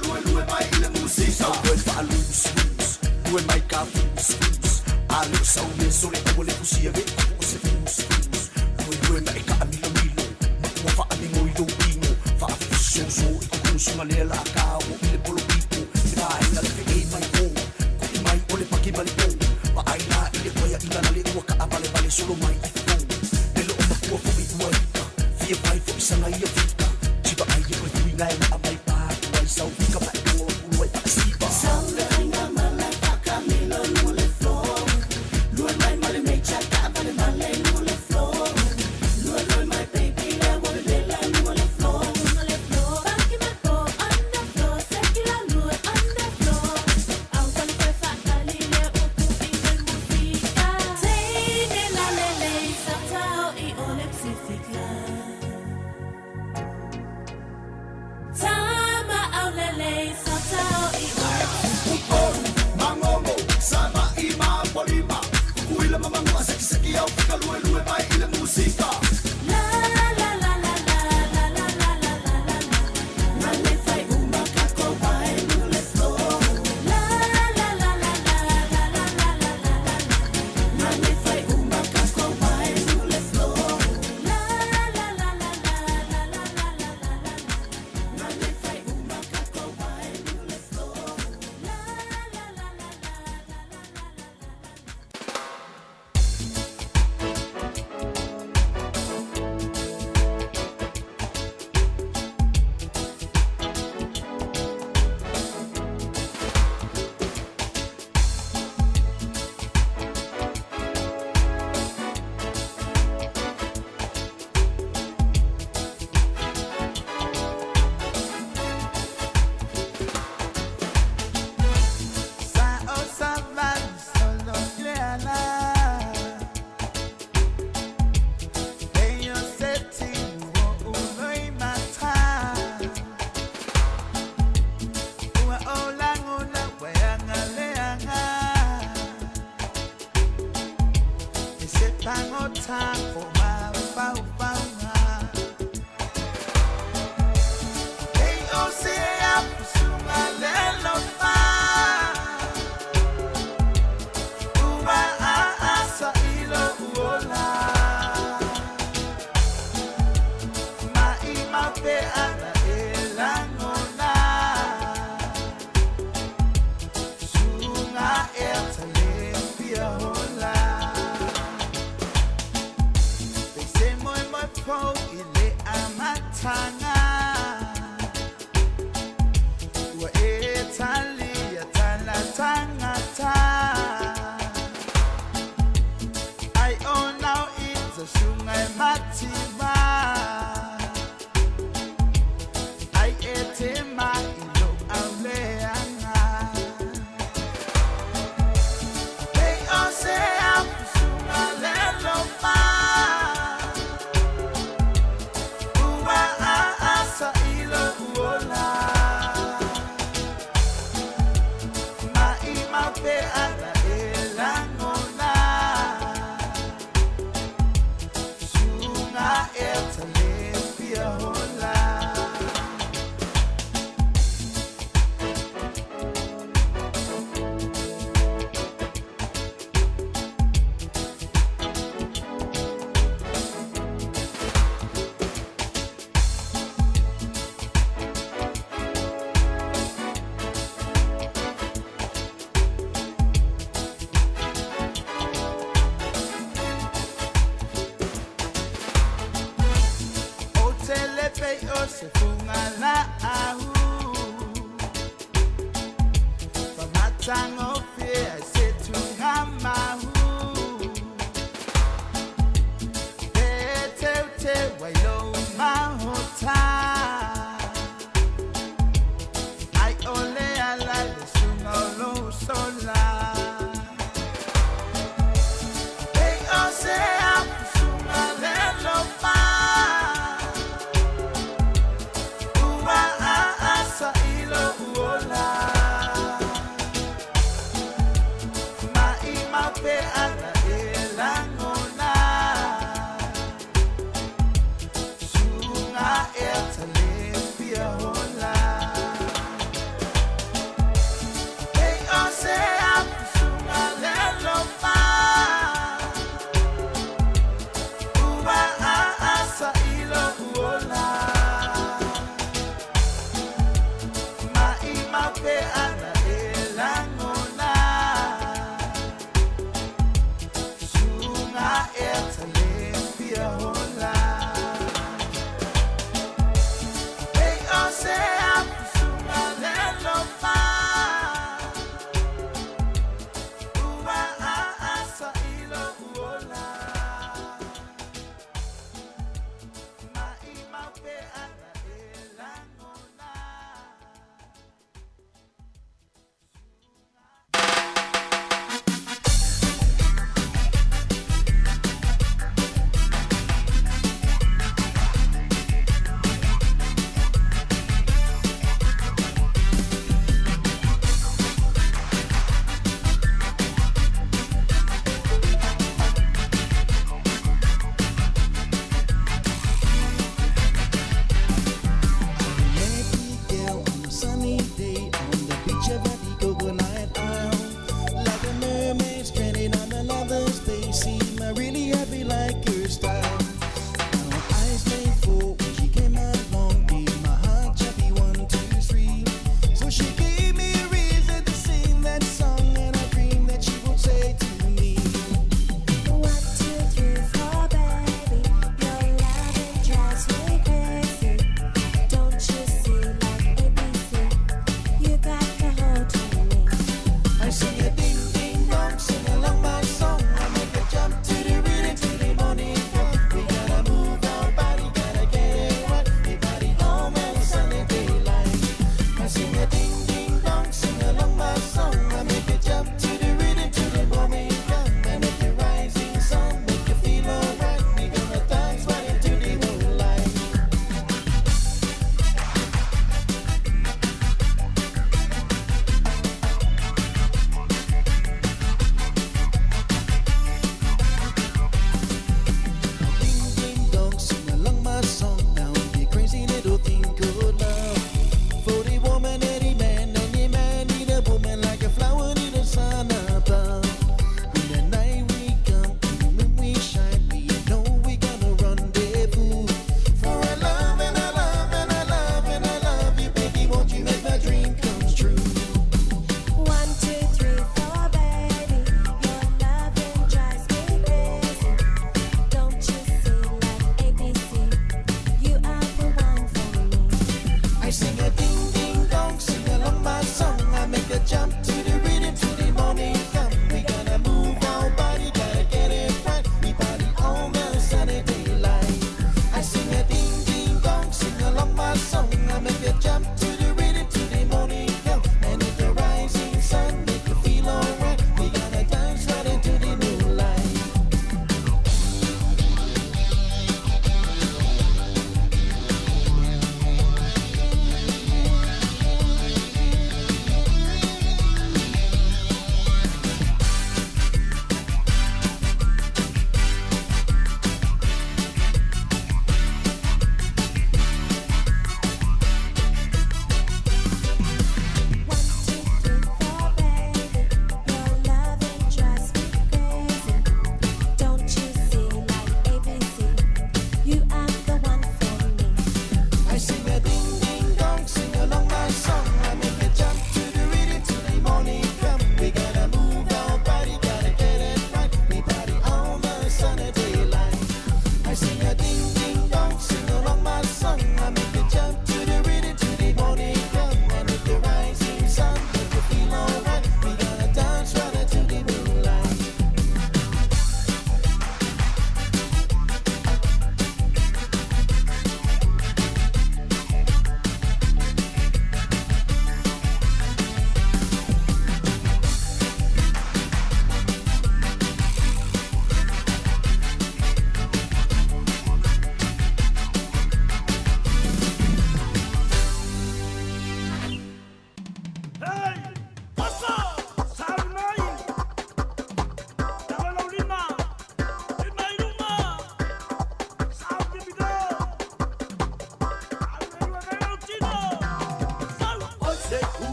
fica lue mai ile musica. Lue fa lose, lue mai ka fuse. Ale sau le sole o le fusia ve o se fuse. Lue mai ka milo. Mo fa ani mo ilo pino. Fa so i ku su manela ka o ile polo pipo. Ina ina le fe mai ko. Ku mai o le paki mai ko. Wa aina ile ko ya ina le o ka apale pale solo mai. Ele o ma ko fu i ua. Fia pai fu sana ia fika. Chiba ai e ko tu ina na mai pa. Wai sau fika pa ko o wai pa siba. Sau le ina mala pa camino no le floor. Lue mai male me chaka male male no le floor. Lue mai baby le wole le la no le floor. No le floor. Baki ma po on the floor. Sekila lue on the floor. Au con pe fa kali le o ku i le musica. Say de la le le sa tao I on le psifica. Tama au le le sa tao I on mangomo sama I ma polima. Kuila mamangua seki au fika lue mai ile musica. La la la la la la la la la la la. Na le fai uma kako vai no le floor. La la la la la la la la la la. Na le fai uma kako vai no le floor. La la la la la la la la la la. Na le fai uma kako vai no le floor. La la la la la la la la.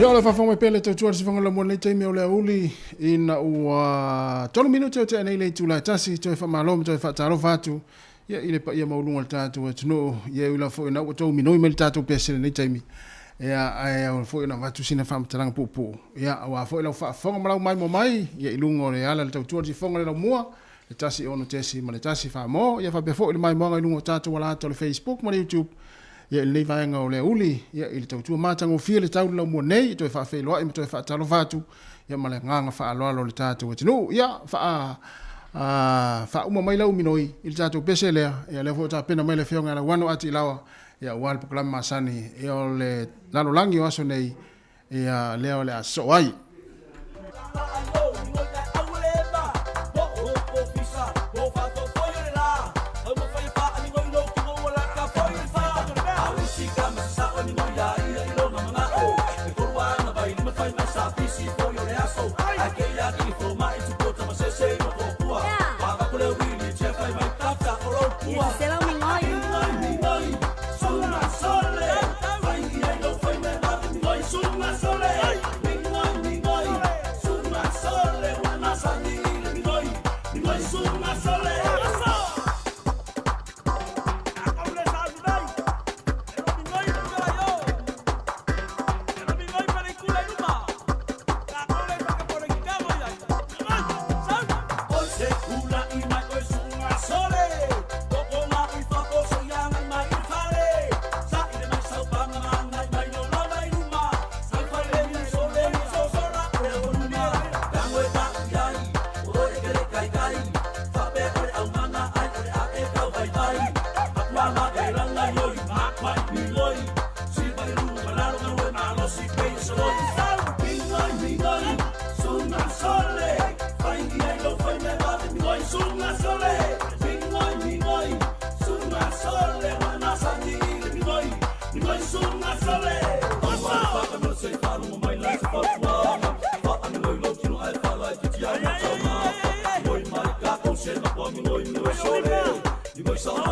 Yo le fa fonga pele to tuar si fonga la mo le taimi o le uli ina ua tolu minuto te nei le tula tasi to fa malom to fa taro fatu ya ile pa ia maulunga tatu e tino ia ula fo ina to minoi mel tatu pese nei taimi ya ai fo ina vatu sina fam taranga pupu ya wa fo ila fa fonga malau mai mo mai ya ilungo le ala le tuar si fonga le mua le tasi ono tesi ma le tasi fa mo ya fa be fo ile mai mo ngai lungo tatu wala to le Facebook ma le YouTube ya le vaenga o le uli ya ile tautua matango fia le tau la mo nei to fa fe loa to fa talo fatu ya male nganga fa alo le tatu tino ya fa uma mai lau minoi ile tatu pesele ya le fota pena mai le fionga la wano ati lawa ya wal program masani ya le lalo langi waso nei ya leo le aso ai Sole,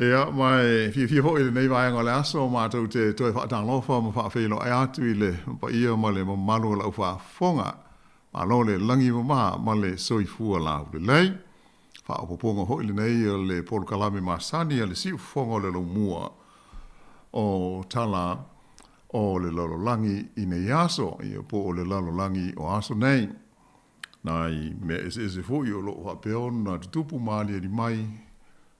Ja, mai fi ho ile nei vai ngola so ma tu te tu fa tang lo fo ma fa fe lo ai tu ile pa ia ma le ma lo la fa fonga ma lo le langi ma le soi fu la le lei fa o pongo ho ile nei le por kalame ma sani le si fonga le lo mua o tala o le lo langi ine yaso i po le lo langi o aso nei nai me ese fu yo lo fa pe on na tupu ma le di mai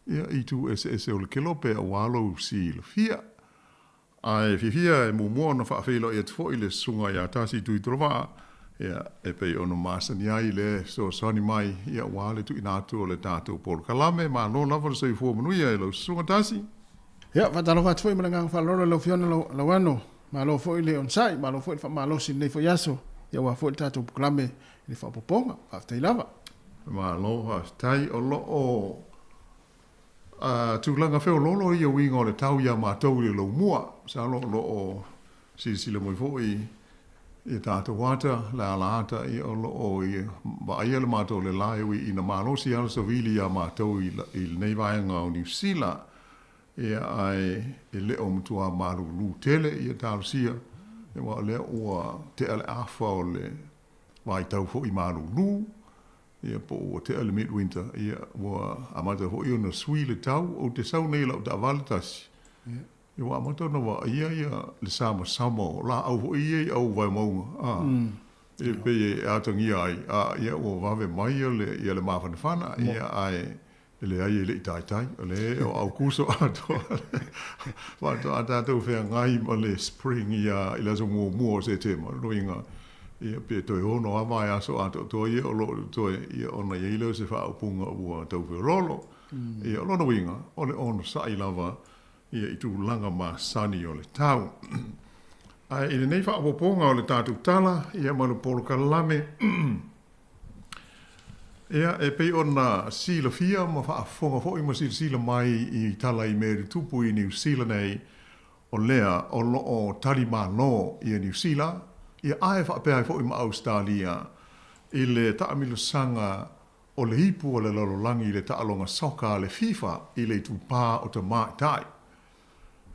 ia i tu ese o le kelope a walo si le fia. Ai fia e mua na whaafeilo e te fo i le sunga ia tasi tu i trova. Ia e pei ono masani ai le so sani mai ia wale tu inatu o le tātou polo kalame ma no lava le sei fua manuia e lo sunga tasi. Ia, whatalo whatu i manangang whaloro lo fiona lo wano. Ma lo fo i le onsai, ma lo fo i ma lo si nei fo yaso. Ia wa fo i tātou kalame i le whapoponga, whaftai lava. Ma lo whaftai o lo o tūlanga wheo lolo i a winga o le tau ia mātou i lo mua. Sa lo o sila moi fo i tātou wata, la alaata i o lo o i ba aia le mātou le laiwi i na mālosi ala sa vili ia mātou i le neivaenga o New Zealand. Ia ai e le o mtua maru lu tele i a tārusia. E wa le ua te ale awha o le vai tau fo i maru lu. Ia po o te ale midwinter. Ia wa amata fo i o na sui le tau o te sau nei lau ta avalitasi. Ia wa amata na wa ia le sama o la au fo i au vai maunga. Ia pe e atangi ai. Ia ua wave mai ia le mawhanawhana. Ia ai le ai le tai le o au kuso ato wato ata fe ngai mo le spring ia ila so mo se tema loinga ia pe to ono ava ya so ato to ia o lo to ia ona ia lo se fa punga u to fe rolo ia lo no winga o le ono sa i lava ia i tu langa ma sani o le tau ai ile nei fa punga o le tatu tala ia mo le polo kalame Ia, e pei ona sila fia, ma whaafonga fo i ma sila mai i tala i meri tupu i New Zealand nei, o lea, o loo tari no i New Zealand, ia ae whaapea fo i ma Australia, i le taamilo sanga o le hipu o le lololangi i le taalonga soka le FIFA, i le tupā o te mātai.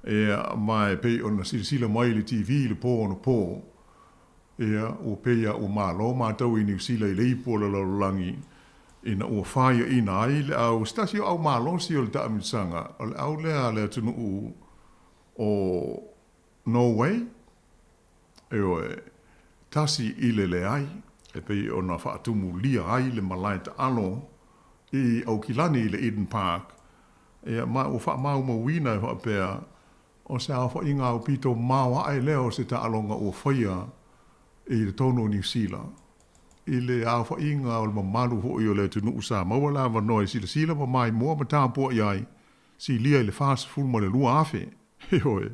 Ia, mai pei ona sila mai le TV, le pō ono pō, ia, o peia o mālo, mātau i New Zealand i le hipu o le lololangi, ina ua whaia ina ai le au stasio au malosi o le taamisanga o le au lea le atunu o Norway e oe tasi i le ai e pei o na whaatumu lia ai le malai ta alo i au kilani i le Eden Park e ma o wha mau mawina e whaapea o se au wha inga au pito mawa ai leo se ta alonga o whaia i le tono New Zealand i le awha inga o le mamalu ho i o le tunu usa maua la wanoe sila ma mai mua ma tāpua iai si lia i le fast food ma le lua afe heoe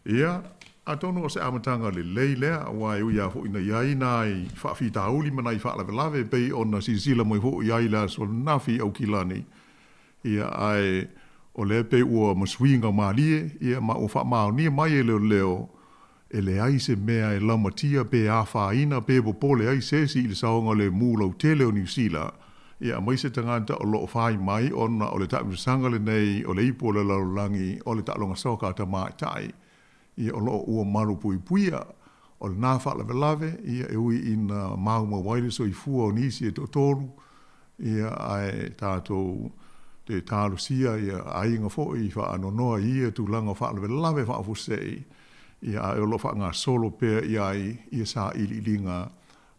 ia a tono o se amatanga le lei lea wa i uia ho ina iai na i whaafita uli ma nai wha lave pei ona sila mai ho iai la so nafi au kilani ia ai o le pei ua maswinga ma lie ia ma o wha mao ni mai e leo e le ai se mea e lamatia pe a whaina pe popole ai sesi i le saonga le mūlau tele o New Zealand. Ia mai se tangata o loo whai mai ona o le taʻimasanga le nei o le ipo le laulangi o le taʻalonga soka ta mātai. Ia o loo ua maru pui puia o le nā whaalawelawe ia e ui ina mauma waile so i fua o nisi e totoru. Ia ai tātou te tālusia ia ainga fo i whaanonoa ia tūlanga whaalawelawe whaafusei. Ia ai o lo ngā solo pēr ia sa ili linga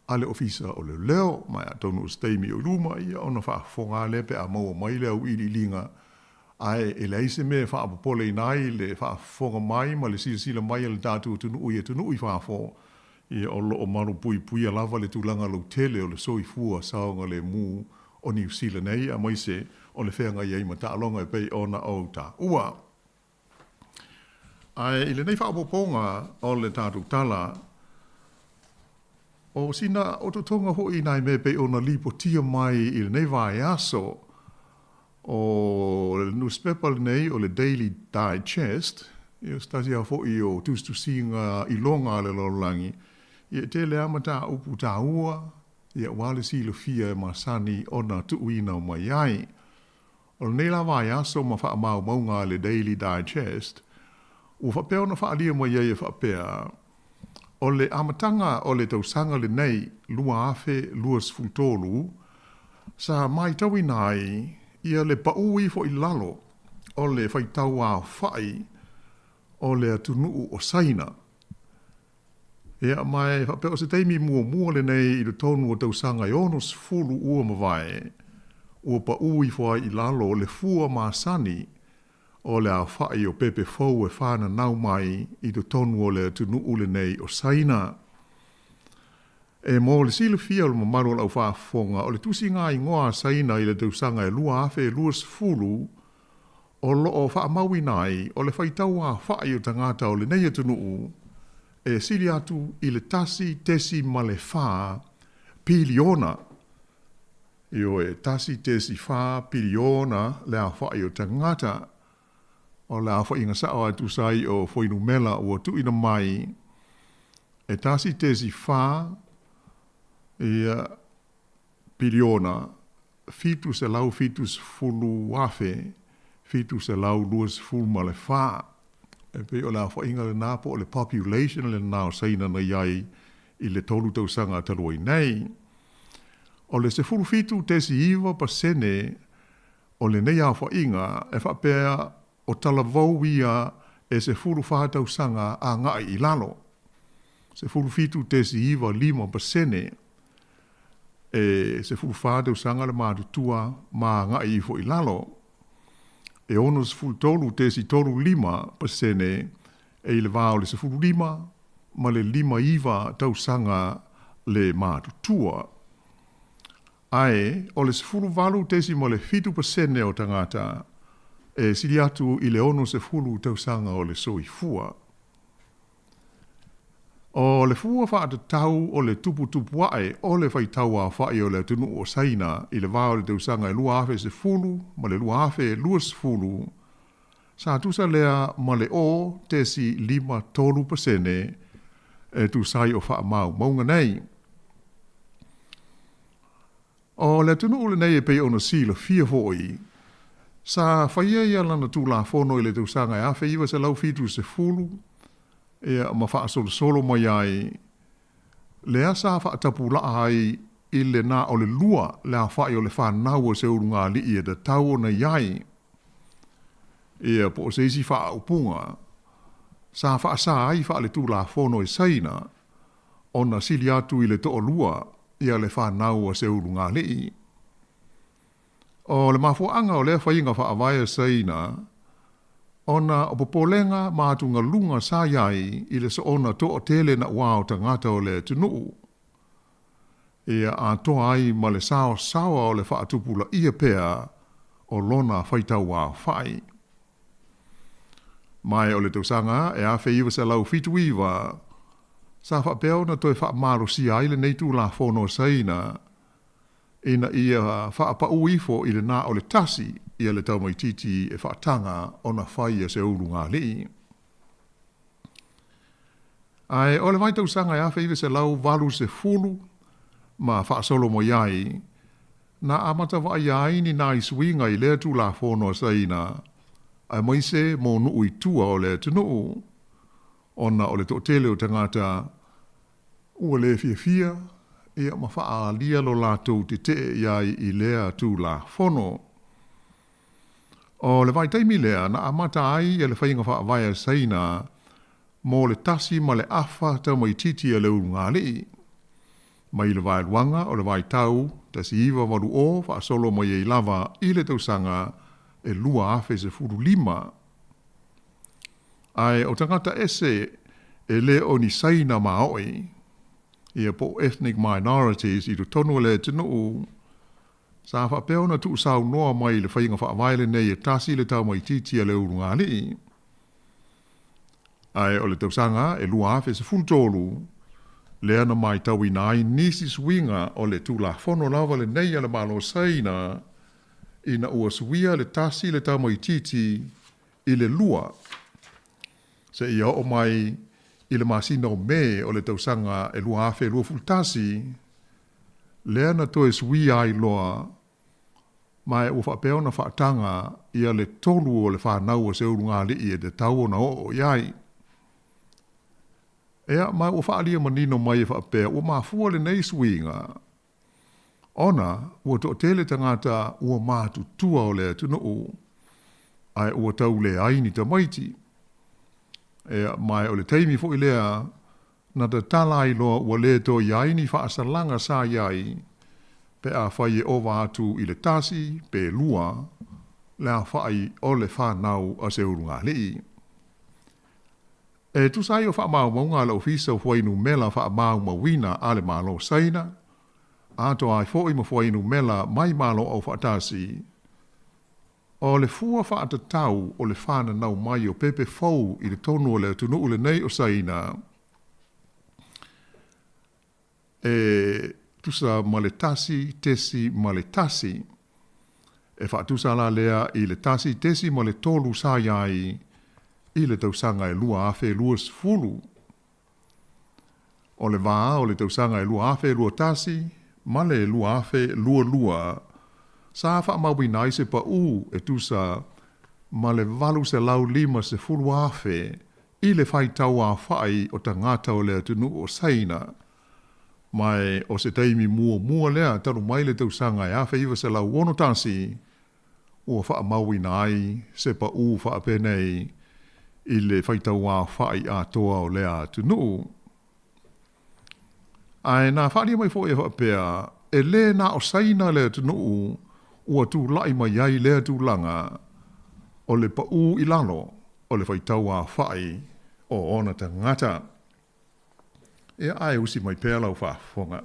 ale ofisa o leo mai a tonu steimi o luma ia ona whaafonga lepe a maua mai leo ili linga ai e leise me whaapopole nai le whaafonga mai ma le sila mai le tātu tunu ui whaafo ia o lo o maru pui pui a lava le tūlanga lo tele o le soi fua saonga le mū o New Zealand nei a maise o le whenga iei ma tālonga e pei ona o tā ua. Ai i le nei whaapoponga o le tātu tala o sina o totonga hoi nai me pe ona lipo tia mai i le nei vai aso o le newspaper nei o le Daily Digest i o stasi a hoi o tustu singa i longa le lolangi i te le amata upu tā ua i a wale silo fia e masani ona tuuina o mai ai. O le nei la vai aso ma wha mau maunga le Daily Digest o whapea ona whaalia mai iei e whapea o le amatanga o le tausanga le nei lua afe lua sfutolu sa mai tawi nai ia le paui fo i lalo o le whaitau a whai o le atunuu o saina. Ia mai whapea o se teimi mua le nei i le tonu o tausanga i ono sfulu ua mawai ua paui fo i lalo o le fua maasani o le a whai o pepe fau e whana nau mai i to tonu o le tunu ule nei o saina. E mo le sila fia o le mamaru o lau whaafonga o le tusi ngā i ngoa saina i le tausanga e lua afe e lua sfulu o lo o wha maui nai o le whaitau a whai o tangata o le nei tunu e sili atu i le tasi ma le wha piliona. Io e tasi wha piliona le a whai o tangata o le awha inga sao atu sai o whoinu mela o tu ina mai e tasi wha ia piliona fitu se lau fitus fulu wafe fitu se lau luas fulu ma le wha e pe o le awha inga le napo o le population le nao saina na iai i le tolu tausanga taloi nei o le se fulu fitu iwa pasene o le nei awha inga e whapea o talavau ia e se fulu whātau sanga a ngai i lalo. Se fulu fitu iwa 5% e se fulu whātau sanga le mātutua ma ngai i fo i lalo. E ono se fulu tolu tolu 5% e i le vāo le se fulu 5 ma le 5 iwa tau sanga le mātutua. Ai, o le se fulu valu ma le 5% o tangata e sili atu i le ono se fulu tausanga o le soi fua. O le fua whaata tau o le tupu wae o le whai tau a whai o le tunu o saina i le vāo le tausanga e lua afe se fulu ma le lua afe e lua se fulu. Sa tusa lea ma le o 5% e tu sai o wha mau maunga nei. O le tunu o le nei e pei ono sila fia foi sa whaia ia lana tū la whono i le tausanga e awhi iwa se lau fitu se fulu e ma wha solo mai ai le asa wha tapu laa ai i le nā o le lua le a whai o le whanau o se urunga li i e da tau o na iai e po se isi wha upunga sa wha sa ai wha le tū la whono i saina o na sili atu i le to o lua i a le whanau o se urunga li i. O le mafuanga o le whainga wha awaya saina, ona o popolenga mātunga lunga sa iai i le so ona to o tele na wao tangata o le tunuu. Ia a toa ai ma le sao sawa o le whaatupula ia pea o lona whaitau wā whai. Mai o le tausanga e a whaiwa se lau fitu iwa, sa whapeo na toi wha maro si ai le neitu la whono saina, ina ia whaapa uifo i le nā o le tasi ia le tau mai titi e whaatanga o na whai e se uru ngā lii. Ai, o le vai tau sanga ia feive se lau valu se fulu, ma wha solo mo iai, na amata wa iai ni na iswinga I lea tu la fono saina, ai moise mo nuu I tua o le tunu, ona o le tōtele o tangata, ua le fia, ia ma wha lia lo lātou te te iai I lea tu la fono. O le vai taimi lea, na amata ai e le whainga wha vai saina, mo le tasi ma le afa tau mai titi a le urungali. Mai le vai luanga o le vai tau, tasi iwa waru o, wha solo mai e lava I le tausanga e lua afe se furu lima. Ai o tangata ese e le o ni saina maoi, ia po ethnic minorities I tu tonu le tinu, sa wha peona tu sau noa mai le whainga wha vaile nei e tasi le tau mai titi a le urungali. Ai o le tausanga e lua afe se fultolu, lea na mai tau I nai nisi swinga o le tu la fono lava le nei ala malo saina, ina ua suia le tasi le tau mai titi I le lua. Se ia o mai I le masina o me o le tausanga e lua afe lua fultasi, lea na to e suia I loa, mai ua whapeo na whaatanga ia le tolu o le whanau o se urunga li e te tau o na o iai. Ea mai ua whaalia manino mai e whapea, ua mafua le nei swinga. Ona, ua to tele tangata ua mātu tua o le tunu, ai ua tau le aini ta maiti. Ea mai o le teimi fo I lea, na ta tala I loa ua le to iaini whaasalanga sa iai, pe a whai e ova atu I le tasi, pe lua, le a whai o le whanau a se urunga lii. E tu sai o wha mau maunga la ofisa o whainu mela wha mau mawina ale malo saina, ato ai fo I ma whainu mela mai malo au whaatasi. O le fua wha atatau o le whana nau mai o pepe fau I le tonu o le tunu o le nei o saina. E tusa maletasi tesi maletasi. E wha tusa la lea I le tasi tesi male tolu sa iai I le tausanga e lua afe lua sfulu. O le waa o le tausanga e lua afe lua tasi, male e lua afe lua lua. Sa wha maui nai se pa u e tusa male valu se lau lima se fulu afe I le whai tau a whai o tangata o lea tunu o saina. Mai o se teimi mua lea taru mai le tausanga e afe iwa se lau wono tasi, ua wha maui nai se pa u wha penei I le whaitau a whai a toa o lea tunu. Ai nā wharia mai fo e whapea, e le nā o saina lea tunu, ua tu lai mai ai lea tu langa, o le pa u I lalo, o le whaitau a whai o ona ta ngata. E ai usi mai pēa lau whafonga.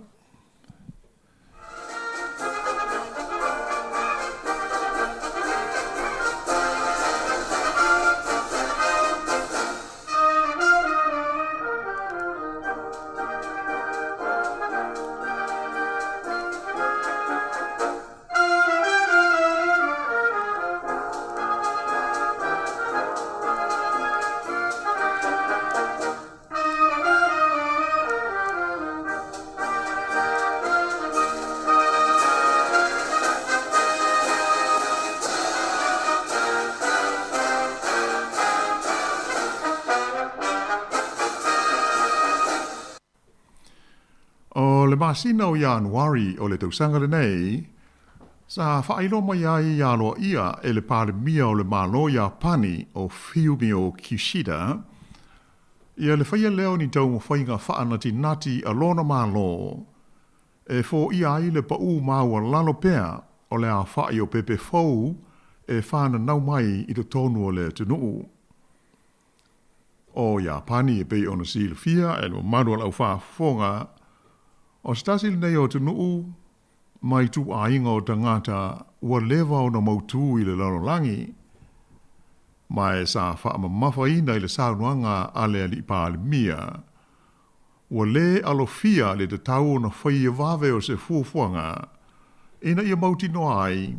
O le masina o Januari o le tausanga nei, sa whailo mai ai ialo ia e le pāremia o le malo Japani o Fiumi o Kishida, ia le whaia leo ni tau mwhainga whaanati nati a lona malo, e fo ia ai le pau maua lalo pea o le a whai o pepe fau e whana nau mai I to tonu o le tunu. O Japani e pei ona sila fia e lo maru al au whafonga, o stasil nei o tunu, mai tu a inga o tangata ua lewa o na mautu I le larolangi. Mai sa wha mamafa ina I le saunuanga ale ali paale mia. Ua le alofia le te tau na whai e vave o se fuafuanga. Ina ia mauti no ai,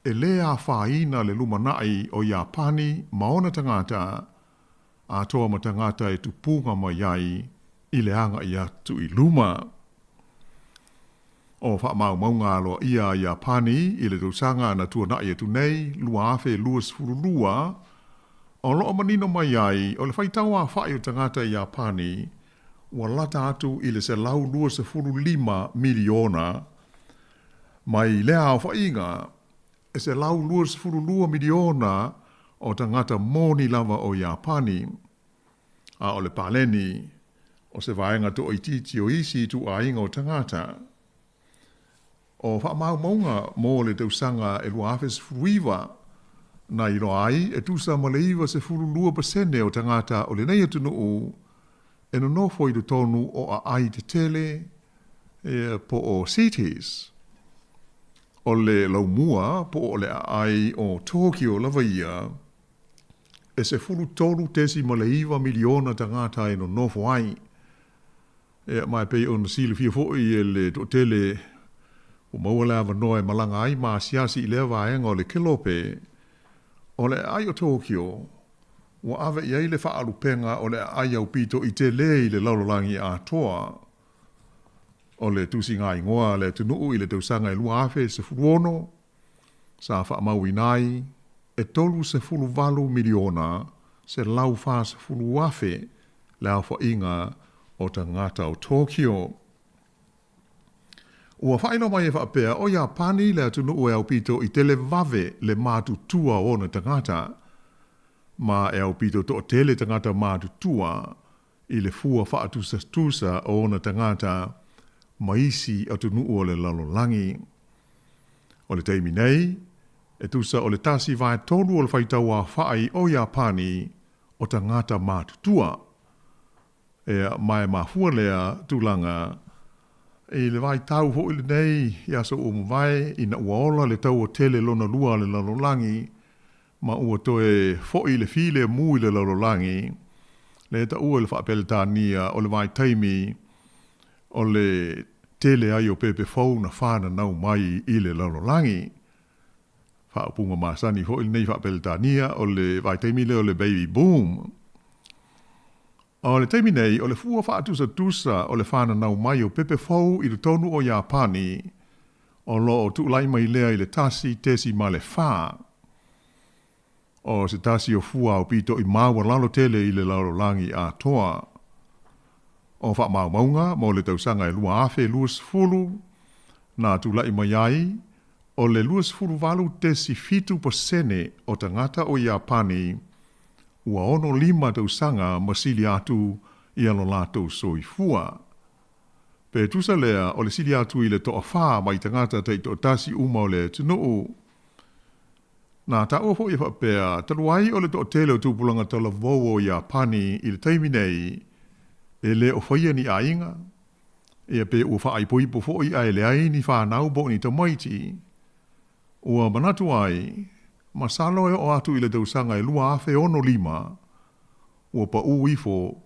e le a whaina le lumanai o Japani maona tangata, a toa ma tangata e tupunga mai ai i le anga ia tu i luma. O wha mau maunga loa ia pani i le tausanga na tua na ia tu nei, lua afe lua sifuru lua, o loo manino mai ai, o le whaitaua whai o tangata ia pani, ua lata atu i le se lau lua sifuru lima miliona, mai lea au whainga, e se lau lua sifuru lua miliona o tangata moni lava o ia pani, a o le paleni, o se vaenga to i titi o isi tu a inga o tangata. O wha mau maunga mō le tausanga e lua awhis fuiwa na i roa ai e tusa maleiwa se furu lua pasene o tangata o le nei atu nuu e no nofo i te tonu o a ai te tele po o cities. O le laumua po o le ai o Tokyo lava ia e se furu tolu tesi maleiwa miliona tangata e no nofo ai. E mai pei o na sili fia foi e le to tele o maua lea wanoe malanga ai maa siasi i lea vaenga o le kilope o le ai o Tokyo ua ave iai le whaalupenga o le ai au pito i te le i le laulolangi a toa o le tusi ngā ingoa le tunuu i le tausanga i lua afe se furuono sa wha mau inai e tolu se fulu valu miliona se lau wha se fulu afe le au inga o tangata o Tokyo. Ua whaino mai e whaapea o ia pani le atunu ue au pito i tele vave le mātu tua o na tangata. Ma e au pito to tele tangata mātu tua i le fua whaatusa tusa o na tangata maisi atunu o le lalolangi. O le teimi nei, e tusa o le tasi vai tolu o le whaitaua whaai o ia pani o tangata mātu tua. E mai mafua lea tūlanga e le vai tau ho ile nei ia so o vai ina uaola le tau o tele lona lua le lalolangi ma ua toe fo ile file mu ile lalolangi le ta ua le whaapele tānia o le vai taimi o le tele ai o pepe fau na whana nau mai ile lalolangi whaapunga masani ho ile nei whaapele tānia o le vai taimi le o le baby boom. O le teimi nei, o le fua whaatusa tusa o le whana nau mai o pepe fau i le tonu o Japani, o lo o tuulai mai lea i le tasi tesi ma le wha. O se tasi o fua o pito i maua lalo tele i le lalo langi a toa. O wha mau maunga, mo le tausanga e lua afe luas fulu, na tuulai mai ai, o le luas fulu valu tesi fitu pasene o tangata o Japani, ua ono lima tausanga masili atu i alo lato soifua. Pe tusa lea o le sili atu i le toa wha mai tangata te to tasi uma o le tunuu. Nā ta ua fo i whapea, taluai o le toa tele o tūpulanga tala vau o Japani i le taimi nei, e le o whaia ni ainga, e pe ua wha aipo ipo fo i ai le ai ni whanau bo ni tamaiti. Ua manatu ai, masalo e o atu i le tausanga e lua afe ono lima, ua pa uifo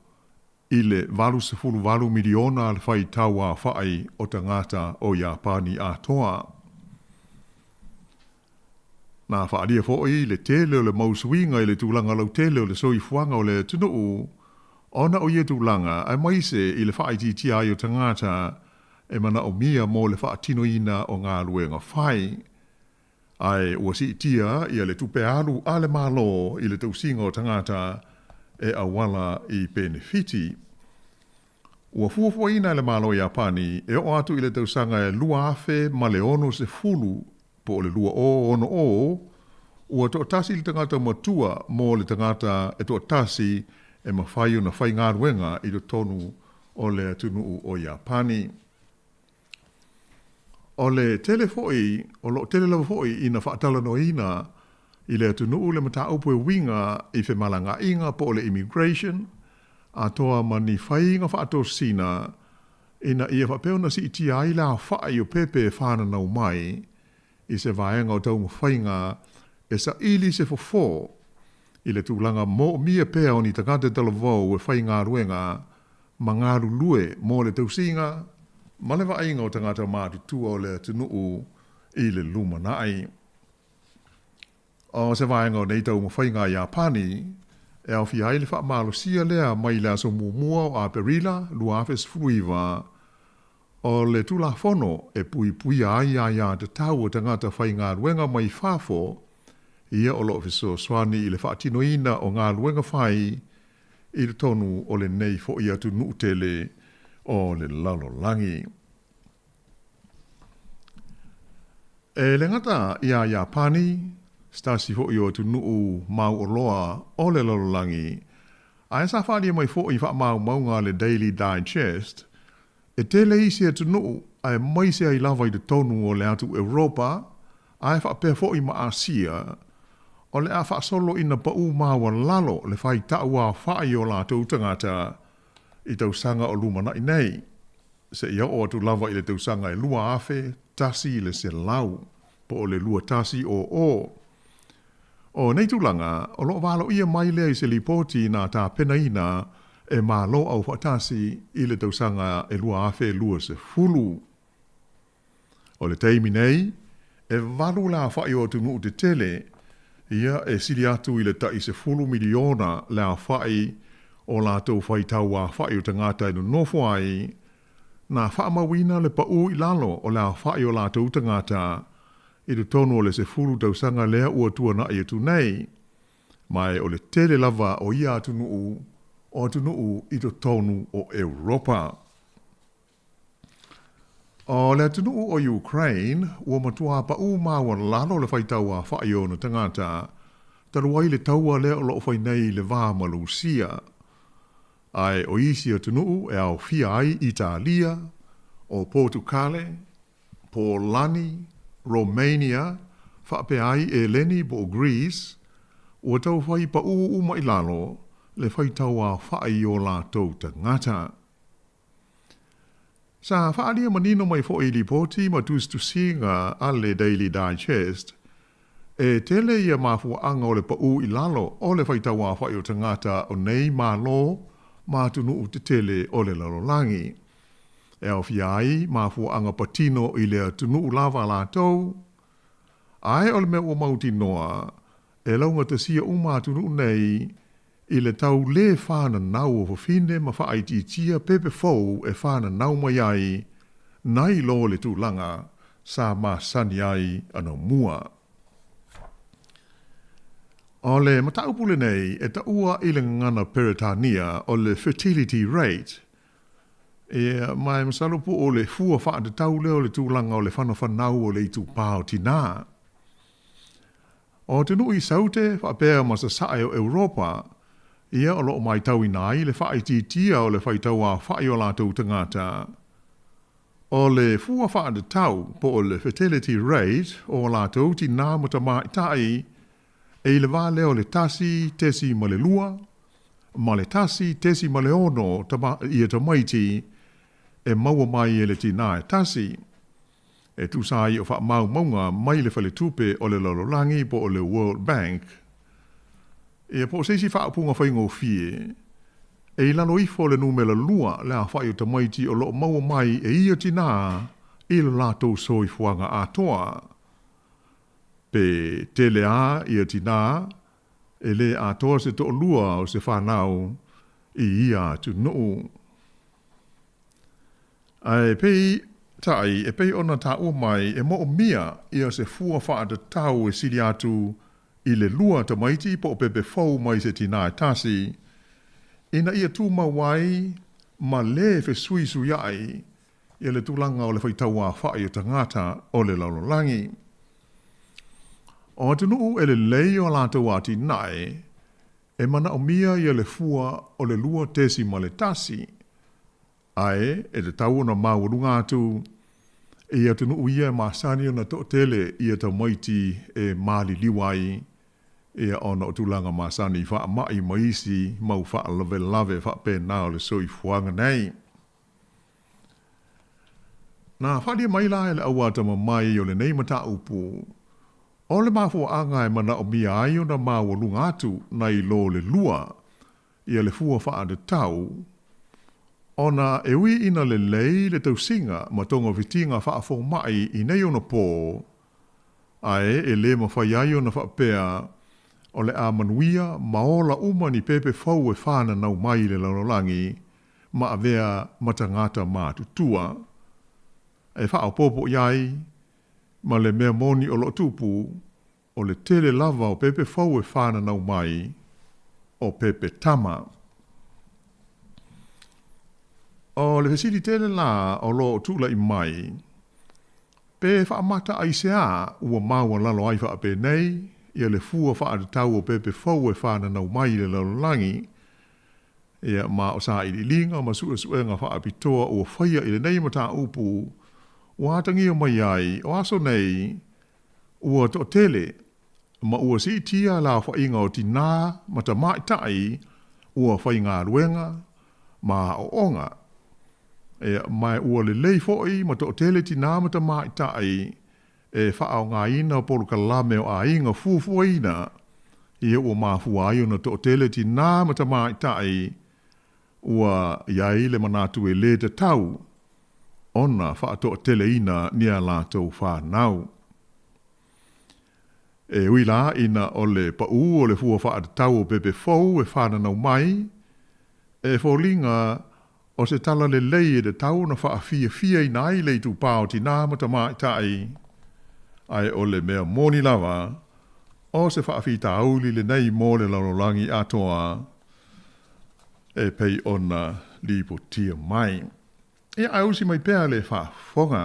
i le valu sefulu valu miliona al whai taua whai o tangata o Japani a toa. Nā whaaria fo i le tele o le mausuinga i le tūlanga lau tele o le soifuanga o le tunuu, ona o ia tūlanga ai maise i le whai titi ai o tangata e mana o mia mo le whaatino ina o ngā luenga whai. Ai ua si tia i le tupe alu ale malo i le tausinga o tangata e awala i benefiti. Ua fuafua ina le malo i Japani e o atu i le tausanga e lua afe ma le ono se fulu po le lua o ono o ua to tasi le tangata matua mo le tangata e to tasi e mawhai na whai ngā ruenga i le tonu o le atunuu o Japani. O le telefoi, o lo telelava foi ina whaatala no ina i le atunuu le mata upu e winga i whe malanga inga po le immigration, a toa mani whainga whaato sina ina ia whapeo na si iti ai la whai o pepe whana nau mai i se vaenga o tau mwhainga e sa ili se fofo i le tūlanga mo mia pea o ni takate talavau e whainga ruenga ma ngāru lue mo le tausinga ma le vainga o tangata mātu tua o le tunuu i le lumanai. O se vaenga o nei tau mwhainga Japani e au fi ai le wha malo sia lea mai lea so mua o a perila lua fes fruiva o le tula fono e pui pui ai ai te tau o tangata whai ngā ruenga mai whafo ia o lo fiso swani i le whaatinoina o ngā ruenga whai i le tonu o le nei fo ia tu nuutele o le lalo langi. E le ngata ia Japani, stasi fo i o tu nuu mau o loa o le lalo langi, a e sa whadia mai fo i wha mau maunga le Daily Digest, e tele isi e tu nuu a e maise ai lava i te tonu o le atu Europa, a e wha pēr fo i ma Asia, o le a wha solo ina pa u maua lalo le whai taua whai o la tau tangata i tau sanga o lumana i nei. Se ia o atu lava i le tau sanga i lua afe, tasi le se lau, po o le lua tasi o. O nei tūlanga, o lo walo ia mai lea i se lipoti nā tā pena ina e mā lo au whatasi i le tau sanga e lua afe lua se fulu. O le teimi nei, e walu la whai o tungu te tele, ia e sili atu i le tai se fulu miliona la whai o la tau whai taua whai o tangata inu nofo ai, na whaamawina le pau i lalo o la whai o la tau tangata i le tonu o le se fulu tau sanga lea ua tua na i atu nei, mai o le tele lava o ia atunuu i to tonu o Europa. O le atunuu o Ukraine, ua matua pau maua lalo le whai taua whai o na tangata, taruai le taua lea o lo whai nei le vā Malusia. Ai o isi atunuu e au fia ai Italia, o Portugale, Polani, Romania, whape ai e leni bo Greece, ua tau whai pa uma i lalo, le whai taua whai o la tau tangata. Sa whaalia manino mai fo i lipoti ma tu singa a le Daily Digest, e tele ia mafua anga o le pa i lalo o le whai taua whai o tangata o nei ma lo, ma tunu te tele o le lalolangi. E au fiai, mafua anga patino i lea tunu lava la tau. Ai o le mea ua mauti noa, e launga te sia uma tunu nei, i le tau le whāna nau o whawhine ma whaiti tia pepe fau e whāna nau mai ai, nai lo le tūlanga, sa ma sani ai ana mua. O le mataupule nei, e ta ua i le ngana peritania o le fertility rate, e mai masalupu o le fua wha de tau leo le tūlanga o le whana whanau o le itu pāo tina. O te nui saute whapea masa sae o Europa, ia o lo mai tau inai le whaiti tia o le whaitaua whai o la tau tangata. O le fua wha de tau po o le fertility rate o la tau tina mata mai tai, e le wā leo le tasi tesi ma le lua, ma le tasi tesi ma le ono ia tamaiti, e maua mai e le tina e tasi. E tu sai o wha maunga mai le whale tupe o le lalolangi po o le World Bank. E po seisi wha apunga whaingo fie. E i lalo ifo le numela lua le a whai o tamaiti o lo maua mai e ia tina i le lato soi fuanga atoa. Pe tele a ia tina e le atoa se to lua o se whanau i ia tu nuu. Ai pei tai e pei ona ta o mai e mo o mia ia se fua wha de tau e siri atu i le lua ta maiti po o pepe fau mai se tina e tasi. Ina ia tu mawai ma le fe sui sui ai ia le tulanga o le whaitaua whai o tangata o le laulolangi. O tunu e le lei o la tau ati nai e mana o mia ia le fua o le lua tesi ma le tasi. Ai, e te tau na maurunga atu, e ia tunu ia masani na to tele ia ta maiti e mali liwai, e ona o tulanga masani wha mai maisi, mau wha lave wha pe nao le soi fuanga nei. Na whadia mai la e le awata ma mai o le nei mata upu, o le mafu anga e mana o mia ai o na maurunga atu na i lo le lua, ia le fua wha de tau, ona e ui ina le lei le tausinga ma tonga vitinga whaafo mai i nei ona pō. Ae e le ma whaiai ona whaapea o le a manuia maola uma ni pepe fau e whana nau mai le laulangi ma avea matangata mātutua. E wha au popo iai, ma le mea moni o lo tupu, o le tele lava o pepe fau e whana nau mai, o pepe tama. O le fesili tele la o lo tula i mai, pe wha mata aisea ua maua lalo ai wha pe nei, ia le fua wha atu tau o pepe fau e whana nau mai le laulangi, ia ma o sa i linga ma suenga wha apitoa ua whaia i le nei mata upu, ua atangi o mai ai, o aso nei, ua to tele, ma ua si tia la wha inga o tina, ma ta mai tai, ua whai ngā ruenga, ma o onga, mai ua le lei foi, ma to tele tina ma ta mai tai, e wha au ngā ina o polu kalame o a inga fufuaina, ia ua mafua ai o na to tele tina ma ta mai tai, ua iai le manatu e le te tau, ona wha to tele ina nia la tau whanau. E uila ina o le pa o le fua wha ata tau o pepe fau e whana nau mai, e fōlinga o se tala le lei e de tau na wha fia ina ai le tu pāo ti nā mata mai tai, ai o le mea moni lava, o se wha fi tauli le nei mō le laulangi atoa, e pei ona lipo tia mai. E ausi mai pēr le wha whonga.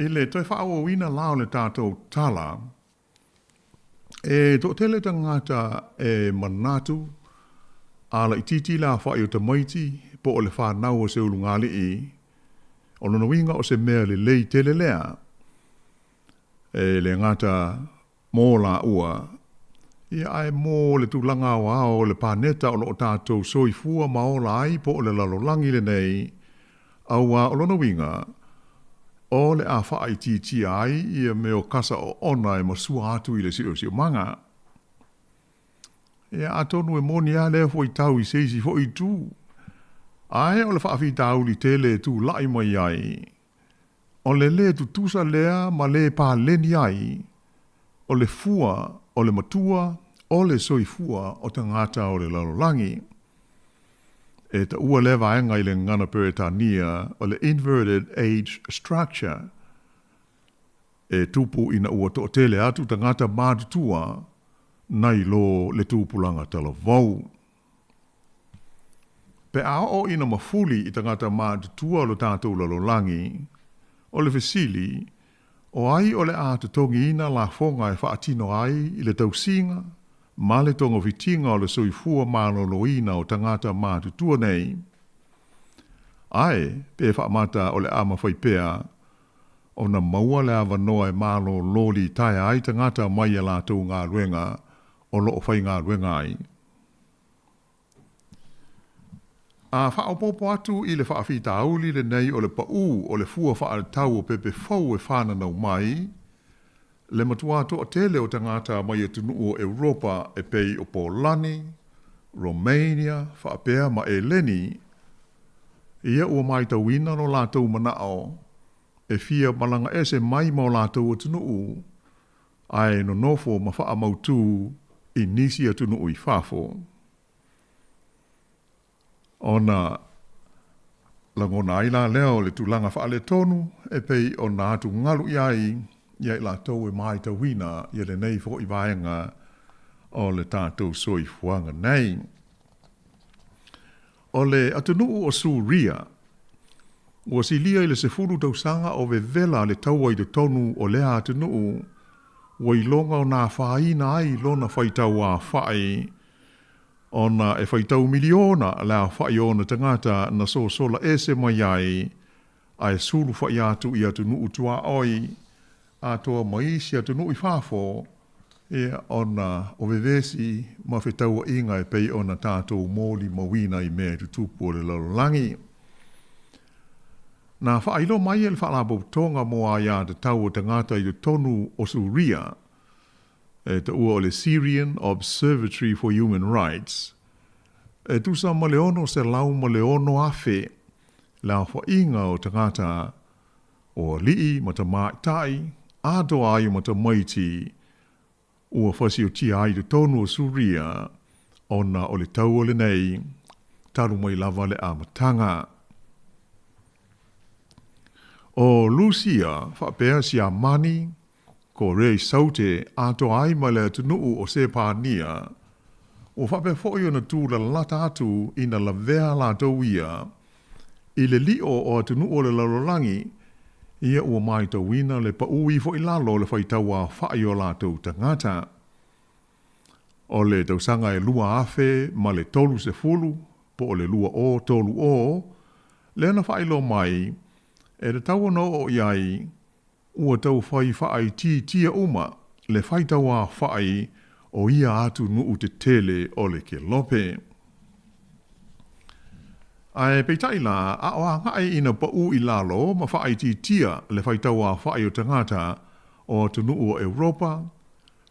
E le toi whaua wina lao le tātou tala, e tō tele tangata e manatu, ala i titi la whai o ta maiti, po o le whanau o se ulungali i, o lona winga o se mea le lei tele lea, e le ngata mō la ua, ia ai mō le tūlanga o ao le pāneta o lo tātou soifua maola ai po o le lalolangi le nei, aua o lona winga, o le a whaai ti ai ia meo kasa o ona e masua atu i le si o manga. E a tonu e moni a lea fwoi tau i seisi fwoi tū. Ai o le whaafi tau li tele tū lai mai ai. O le le tu tusa lea ma le pā leni ai. O le fua, o le matua, o le soifua o ta ngata o le lalolangi. E ta ua lewa enga i le ngana peretania o le inverted age structure. E tupu ina ua to tele atu tangata mātutua nai lo le tūpulanga tala vau. Pe ao ina mafuli i tangata mātutua lo tātou lalolangi, o le fesili, o ai o le ātutongi ina la fonga e whaatino ai i le tausinga, ma le tonga vitinga o le soifua māloloina o tangata mātutua nei. Ai, pe whaamata o le ama whaipea, o na maua le awanoa e mālololi tai ai tangata mai a lātou ngā ruenga, o loo whai ngā ruenga ai. A whaopopo atu i le whaafita auli le nei o le pau o le fua whaatau o pepe fau e whananau mai, le matua toa tele o tangata mai e tunu o Europa e pei o Polani, Romania, whaapea ma e leni, ia ua mai tauina no lātou manao, e fia malanga ese mai mau lātou o tunu ai no nofo ma wha amautu i nisi a tunu i whafo. Ona langona aila leo le tulanga wha le tonu, e pei o nā atu ngalu iai, ia i la tau e mai tauina, ia le nei fo i vaenga o le tātou soi fuanga nei. O le atunuu o Suria, ua silia i le sefuru tausanga o vela le taua i le tonu o lea atunuu, ua i longa o nā whaina ai lona whaitau a whai, ona e whaitau miliona la whai ona tangata na sola ese mai ai, ai suru whai atu i atunuu tua oi, a toa maisia tunu I whafo e ona o vevesi ma whetau inga e pei ona tātou mōli mawina I mea tutupu o le lalolangi. Nā whailo mai e le whaalabo tonga mo a ia te tau o tangata I te tonu o Suria, e te ua o le Syrian Observatory for Human Rights, e tusa ma leono se lau ma leono afe, la whainga o tangata o lii ma ta mātai, ato ai ma ta maiti, ua whasi o tia ai te tonu o Suria, ona o le tau o le nei, taru mai lava le amatanga. O Lucia, whapea si a mani, ko rei saute, ato ai ma le tunuu o se pānia, o whapea fōi o na tū la lata atu ina la vea la tauia, I le lio o tunuu o le lalolangi, ia ua mai tauina le paui fōi lalo le whaitaua whai o la tau tangata. O le tausanga e lua afe ma le tolu se fulu, po o le lua o tolu o, le na whailo mai, e le tau no o iai, ua tau whai tia uma, le whaitaua whai o ia atu nuu te tele o le ke lope. Ai peitai la, a o ngai ina pau I lalo, ma whai tia le whaitaua whai o tangata o tunu o Europa,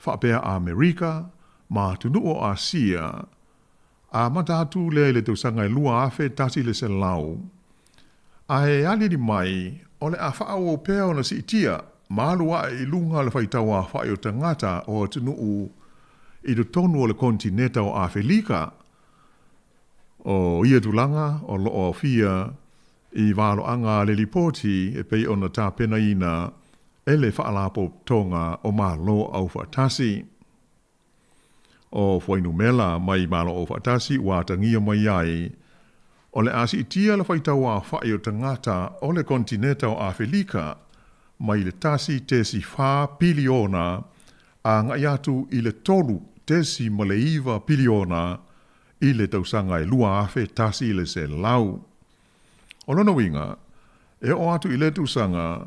whapea Amerika, ma tunu o Asia, a matatu le tausanga lua afe tasi le se lau. Ai aliri mai, o le a whao o pea o na si tia, maalua I lunga le whaitaua whai o tangata o tunu I do tonu o le kontineta o Awhelika, o ia tulanga o lo o fia I walo anga le lipoti e pei ona tā pena ina e le whaalapo tonga o malo au whaatasi. O whainu mela mai malo au whaatasi ua tangia mai ai, o le asi itia le whaitaua whai o tangata o le kontineta o Awhelika mai le tasi tesi wha piliona a ngai atu I le tolu tesi maleiva piliona I le tausanga e lua afe tasi le se lau. O lona winga, e o atu I le tausanga,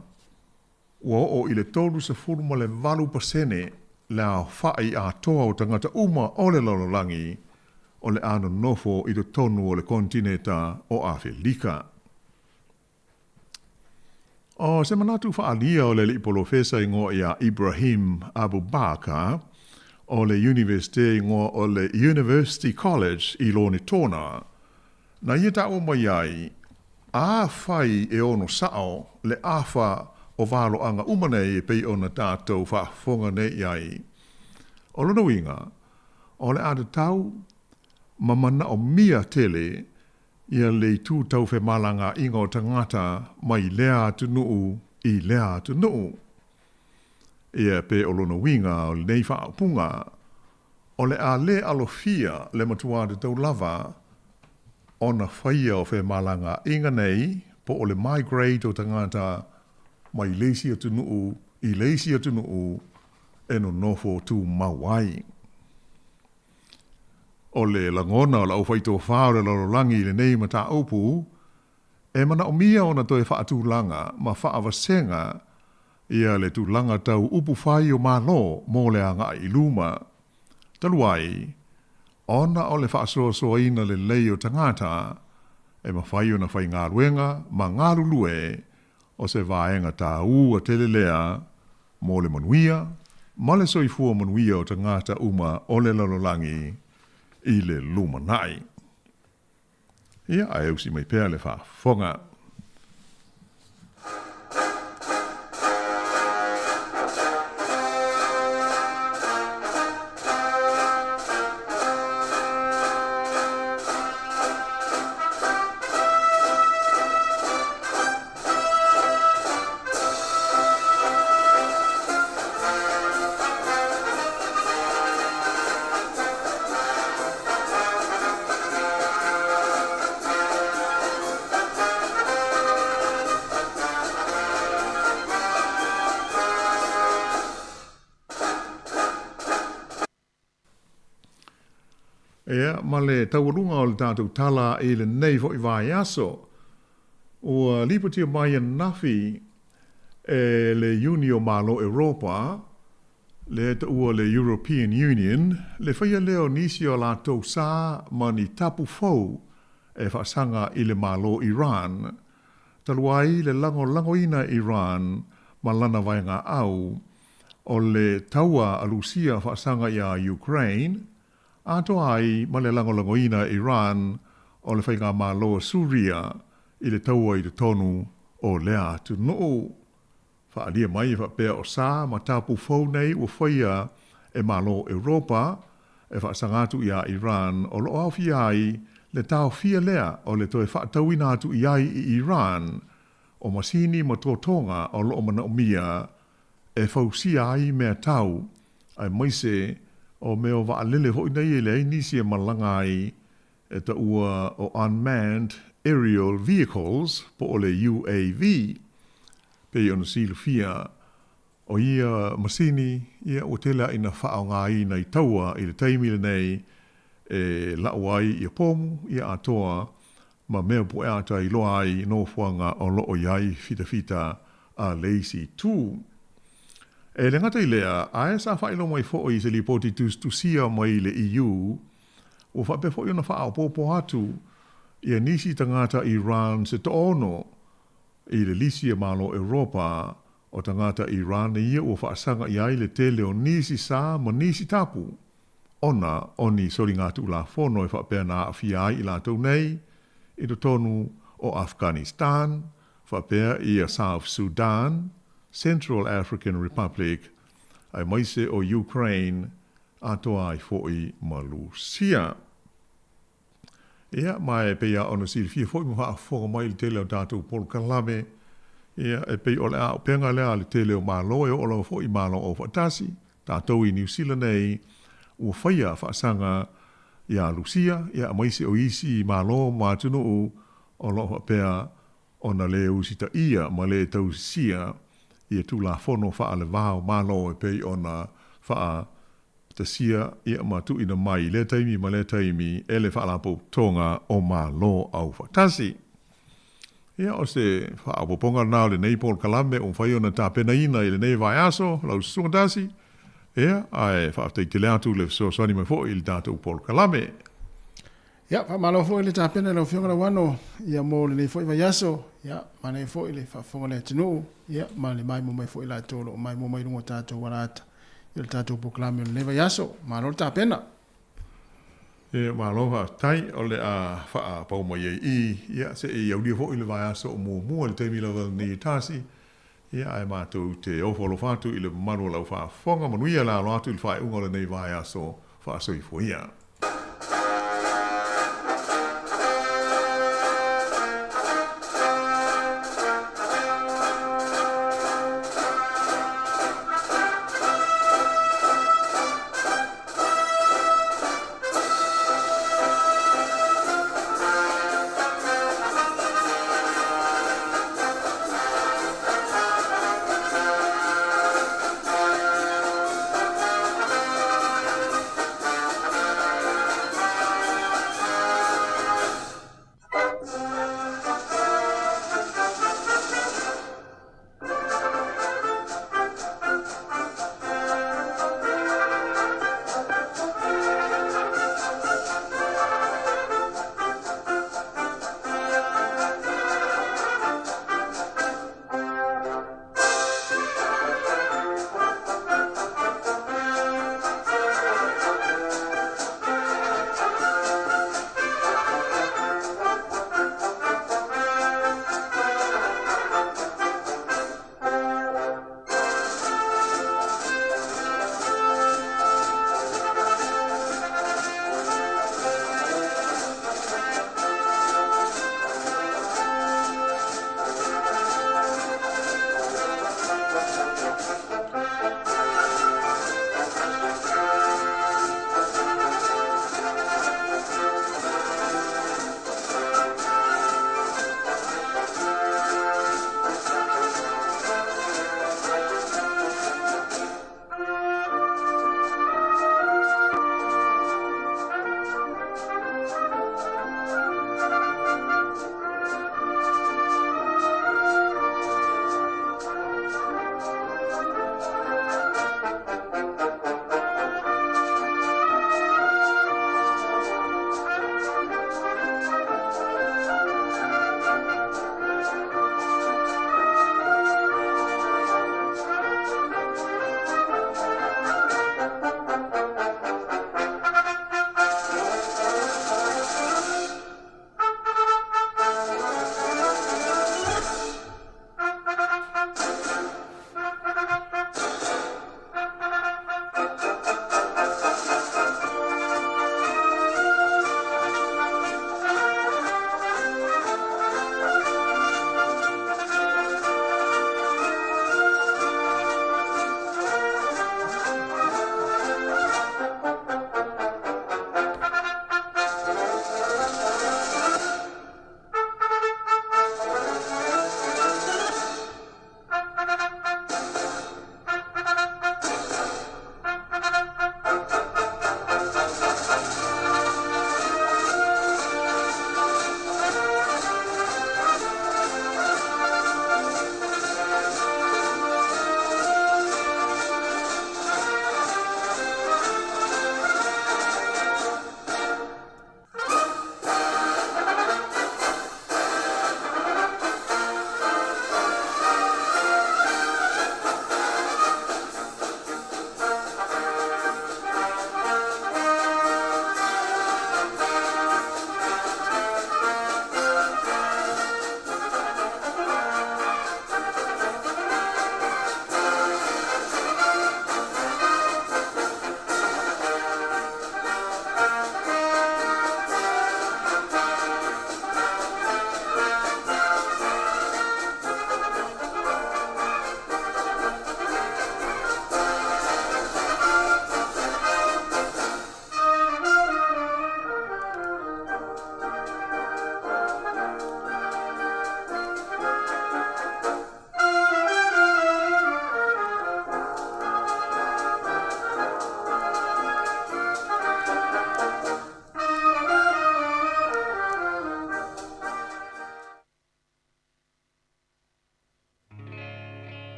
ua o I le tolu se furuma le valu pasene le a whai a toa o tangata uma o le lololangi o le ano nofo I le tonu o le kontineta o Awhelika. O se manatu whaalia o le lipolofesa I ngoa ia Ibrahim Abu Bakar, o le University ngoa o le University College I loni tona, na ia ta o mai ai, a whai e ono sao le awha o walo anga umanei e pei ona tātou whaafonga nei ai. O lona winga, o le ata tau, mamana o mia tele, ia le tū tau whe malanga inga o tangata mai lea atu nuu I lea atu nuu. Ia pe o lona winga o le nei whaapunga, o le a le alofia le matua de tau lava, o na whaia o whe malanga inga nei, po o le migrate o tangata mai leisi atu nuu, I leisi atu nuu, e no nofo tū mawai. O le langona o la au whaito whaore la rolangi le nei mata upu, e mana o mia o na toe whaatu langa ma whaawasenga, ia le tu langa tau upu whai o malo mō le anga I luma. Taluai, ona o le whaasoa ina le lei o tangata, e ma whai o na whai ngā ruenga, ma ngā lulue, o se vaenga tā ua telelea, mō le manuia, ma le soifua manuia o tangata uma o le lalolangi, I le luma nai. Ia ai usi mai pēr le whaafonga. Ea, ma le taurunga o le tātou tala I le nei fo I vai aso. O lipatia mai nafi le Unio malo Europa, le te ua le European Union, le whaia leo nisi o la tau sa mani tapu fau e whaasanga i le malo Iran. Taluai le lango ina Iran ma lana vainga au o le taua alusia whaasanga ia Ukraine, ato ai ma le lango ina Iran o le whainga malo Suria i le taua i le tonu o lea tu noo. Whaalia mai whapea o sa ma tapu fau nei o whaia e malo Europa e whaasangatu ia Iran o lo au ai le tau fia lea o le toe whaatauina atu iai i Iran o masini ma totonga o lo mana umia e fausia ai mea tau ai maise o meo waalele hoi nei e le nisi e malanga ai e ta ua o unmanned aerial vehicles po o le UAV pe ona silu fia o ia masini ia o tela ina whaonga ina i taua i le taimile nei e lauai i pomu ia atoa ma mea po ata i loa ai no fuanga o loo iai fita a lazy too. E le ngata i lea, ae sa whailo mai fo i se li poti tu sia mai le EU o whape fo i na wha popo atu ia nisi tangata Iran se to ono i le lisia malo Europa o tangata Iran ia o whaasanga iai le tele o nisi sa ma nisi tapu. Ona oni sori ngatu la fono e whapea na awhiai i la tau nei i to tonu o Afghanistan, whapea i a South Sudan, Central African Republic, ai maise o Ukraine, atoa ai foi Malusia. Ia mai pea ona silfia foi mo ha fo mai le tele o tātou pol kalame. Ia e pei o le a penga le le tele o malo e o lo foi malo o fatasi. Tātou i New Zealand nei ua whaia whaasanga ia Lucia, ia maise o isi malo mātunu o loha pea ona le usita ia ma le tausia ia tu la fono wha le vāo malo e pei ona wha ta sia ia matu ina mai le taimi ma le taimi e le wha la tonga o malo au whatasi. Ia o se wha apoponga nao le nei Paul Kalame o whai ona tā pena ina i le nei vai aso, lau sungandasi. Ia, ai whaaftai te lea tu le so sani mai fo i le tātou Paul Kalame. Ia, malo fo i le tāpena lau whiongara wano, ia mō le nei fo i vai aso, ia, ma nei fo i le whaafonga le tinu, ia, ma le mai mo mai fo i la tolo, mai mo mai rungo tātou warata, i le tātou Paul Kalame o le nei vai aso, malo le tāpena. Ia, malo whaaftai o le a wha pau mai i, ia, se i aulia fo i le vai aso o mua le teimi lawa ni tāsi, ia ai mātou te ofolo whātu i le manu lau whaafonga manuia la alo atu i le whae unga le nei vai aso whaasoi fuia.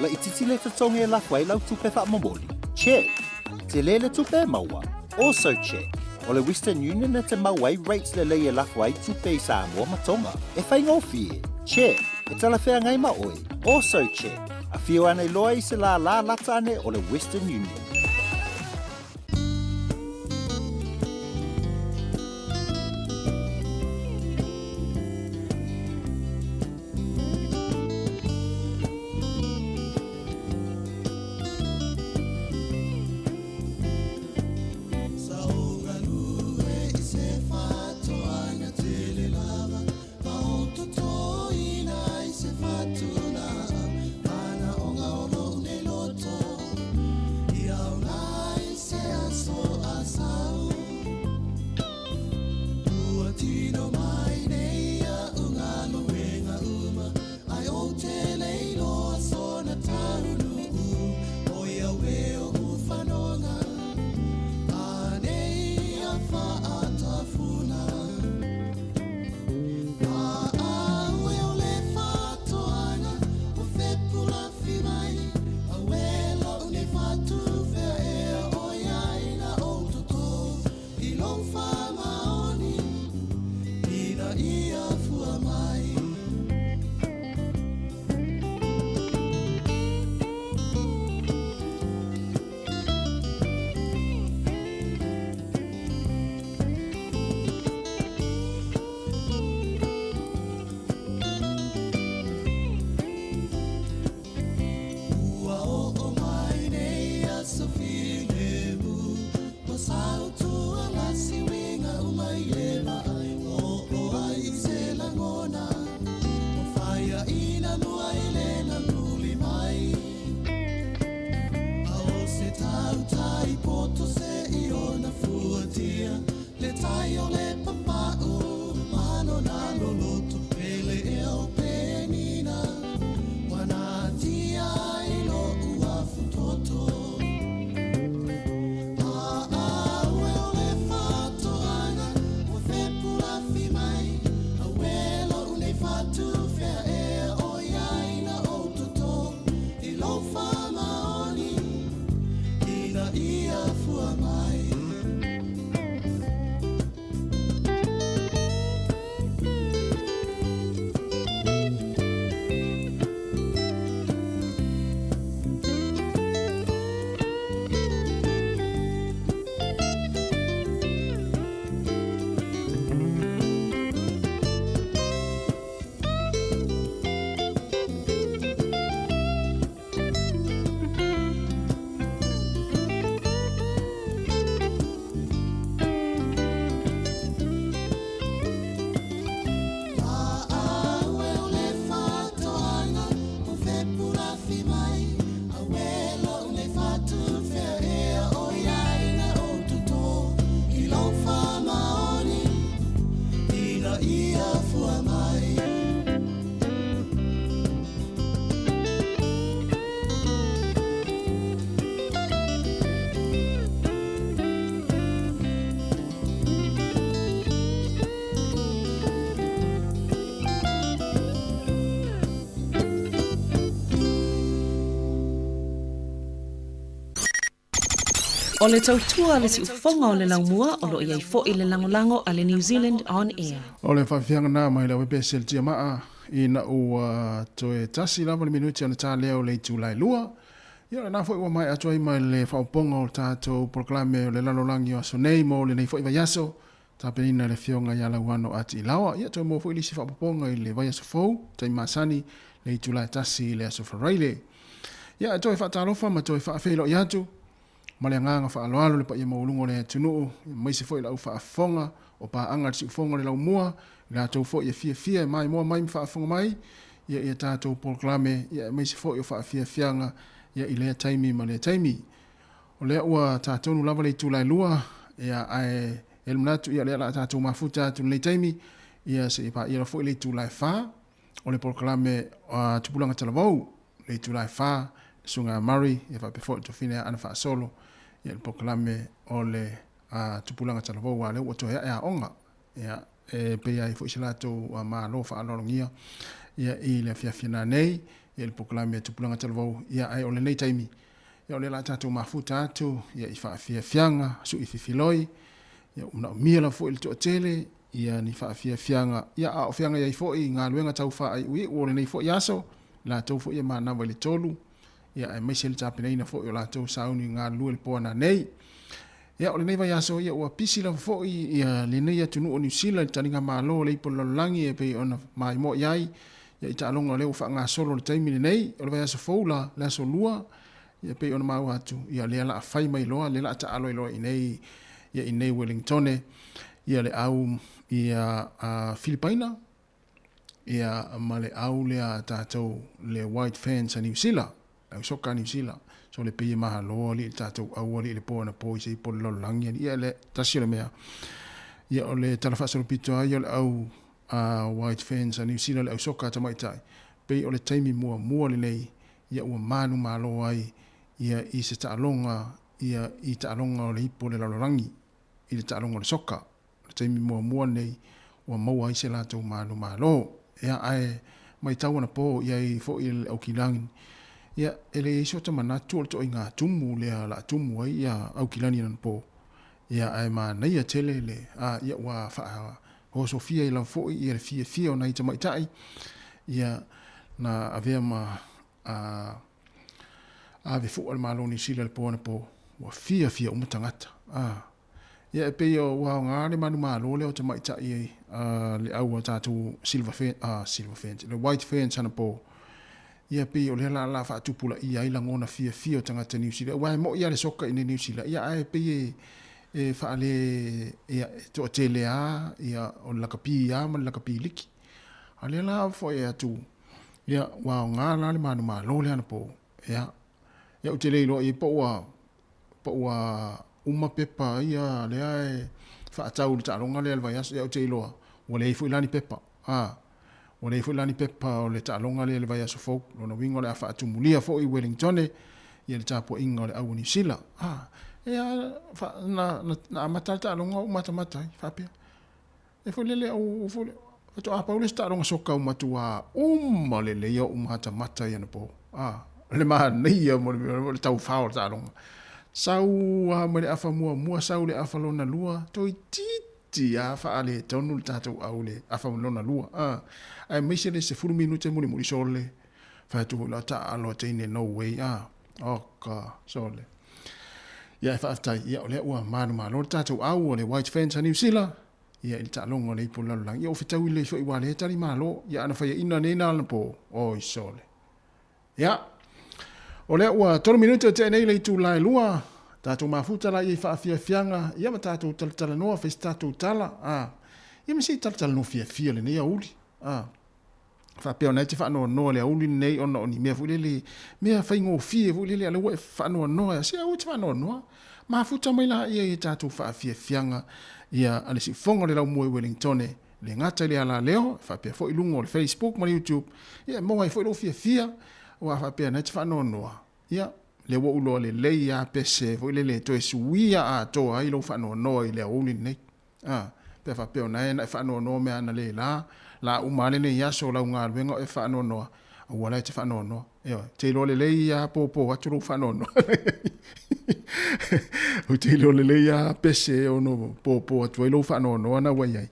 La ititi le tatonge la fwai lau tupe wha mamoli. Check. Te le tupe maua. Also check. O le Western Union na te mauai rates le leia la fwai tupe i Samoa matonga. E whai ngofie. Check. E tala whea ngai maoi. Also check. A whio ane loa i se la lata ane o le Western Union. Ia O le tautua le si ufonga o le laumua o lo iai fo i le langolango a le New Zealand On Air. O le whawhianga nā mai la wepe sel tia maa i na ua toe tasi lava le minuti ana tā leo le tūlai lua. Ia le nā fo i wa mai atoa i mai le whauponga o tātou proklame o le lalolangi o aso nei mo le nei fo i vai aso. Tā penina le whionga i ala wano ati i lawa. Ia toe mo fo i lisi whauponga i le vai aso fau. Tai masani le tūlai tasi i le aso wharaile. Ia toe whaatalofa ma toe whaafeilo i atu. Ma le nganga whaaloalo le pa ia maulungo le tunuu. Mai se fo i lau whaafonga o pa anga si ufonga le lau mua. Ia tau fo i fia mai mua mai whaafonga mai. Ia tātou proklame. Ia mai se fo i whaafia ia i lea taimi ma lea taimi. O lea ua tātou lava le tūlai lua. Ia ai elmanatu ia lea la tātou mafuta tu le taimi. Ia se ipa ia la fo i le tūlai wha. O le proklame tupulanga talavau. Le tūlai wha. Sunga Murray. Ia wha pefo i tofine ana wha solo. Ia le proklame o le tupulanga talavau wa lea ua tohea ea onga. Ia pe ai fo i silatou ma lo wha alolongia. Ia i le fiafina nei. Ia le proklame tupulanga talavau. Ia ai o le nei taimi. Ia o le la tātou mafuta atu. Ia i whaafiafianga. Su i fifiloi. Ia umna o mia la fo i le tootele. Ia ni whaafiafianga. Ia a o fianga ia i fo i ngā luenga tau wha ai ui. Ua le nei fo i aso. La tau fo i ma nawa le tolu. Ia ai mai se le tāpeneina fo i o la tau sauni ngā lue le poana nei. Ia o le nei vai aso. Ia ua pisi la fo i. Ia le nei atunu o New Zealand. Taninga maa lo le ipo lalolangi. E pe ona mai mo iai. Ia i ta'alonga leo wha ngā solo le taimi le nei. O le vai aso foula. Le aso lua. Ia pe ona mau atu. Ia le ala a whai mai loa. Le la a ta'alo i loa i nei. Ia i nei Wellingtone. Ia le au ia Filipaina. Ia ma le au le a tātou le White Fans a New Zealand. Au soka New Zealand. So le peye maha loa li tātou au li le poa na po i se i po le lololangi. Ia le tasi le mea. Ia o le talafasaro pito ai o le au White Fans a New Zealand le au soka tamaitai. Pei o le taimi mua le nei. Ia ua manu malo ai. Ia i se ta'alonga. Ia i ta'alonga o le hipo le lololangi. I le ta'alonga o le soka. Le taimi mua nei. Ua maua i se lātou manu malo. Ia ai mai tau ana po. Ia i fo i le au kilangi. Ia ele iso ta manatu o to inga tumu le la tumu ai ia au kilani nan po. Ia ai ma nei a tele le ia wa fa ho Sofia i la fo i le fia o nei ta mai tai. Ia na avea ma ave fo al maloni sila le po na po. Wa fia o mutangata. Ia pe yo wa nga le manu malo le o ta mai tai le au ta tu silver fence le white fence ana po. Ia pe o le la fa tupula ia i langona fia o tangata New Zealand. Wa mo ia le soka i New Zealand. Ia ai pe fa le ia to tele ia o la kapi ma la kapi liki. Ale la fo ia tu. Ia wa nga la le manu malo le ana po. Ia o tele lo i po uma pepa ia le ai fa tau ta longa le vai ia o tele lo. O le fu lani pepa. O le fulani pepa o le ta'alonga le vai aso folk lona wingo le afa atumulia fo i Wellingtone ia le tapo inga o le au New Zealand ia fa na amata ta'alonga o mata fa pia e fo le o fo to a paulo ta'alonga soka o matua le ia o mata ia na po le ma nei mo le tau fa o ta'alonga sau mo le afa mua sau le afa lona lua to ia fa ale tonu tatou au le afa lona lua ai mese le se fulu minute muli sole fa tu la ta alo tene no way ka sole ia fa aftai ia ole ua manu malo tatou au le white fence New Zealand ia il ta longo le pula lang ia ofitau le so i wale tali malo ia ana fa ina nena na po oi sole ia ole ua 3 minute te nei le tu lai lua tatou mafuta la ia fa fianga ia ma tatou tala no fa tatou tala ia misi tala no fia le nei uli fa pe ona te fa no le uli nei ona oni me fu le me fa ngo fie fu le le fa no se o te fa no mafuta mai la ia tatou fa fianga ia ale si fonga le lau mo Wellingtone le ngata le ala leo fa pe fo ilungo le Facebook ma YouTube ia mo ai fo lo fia wa fa pe na te fa no ia le wo ulo le ia pese fo le to suia a to ai lo fa no i le uli nei pe fa pe ona na fa no me ana le la umane ne ya so la unga vengo e fa no wala te fa no te lo le ia po atu lo fa no O te ilo le ia pese o no po atu ilo wha no ana wai ai.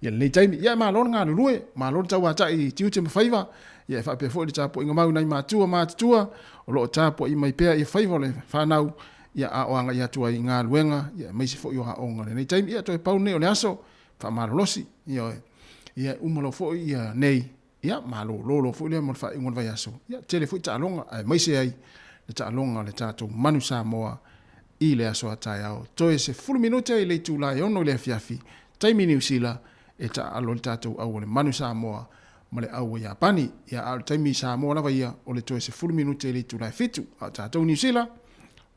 Ia le taimi, ia ma lona ngā lurue, ma lona tau ata i tiu te mawhaiva, ia wha pia fo i tāpo inga mau nei mātua, o loo tāpo i mai pēr i whaiva le whanau, ia a oanga ia tua i ngā luenga, ia meisi fo i o haonga le. Nei taimi ia toi pau nei o le aso, wha marolosi, ia umalo fo i nei, ia ma lo fo i le mo wha ingon vai aso, ia tele fo i ta alonga, ai meisi ai, le ta alonga le tātou manu Samoa, i le aso atai au. Toi se 10 minute i le tūlai ono le fiafi, taimi New Zealand, e ta alo le tātou au le manu Samoa, ma le au ia pani, ia au taimi Samoa lava ia, o le toi se 10 minute i le tūlai fitu, a tātou New Zealand,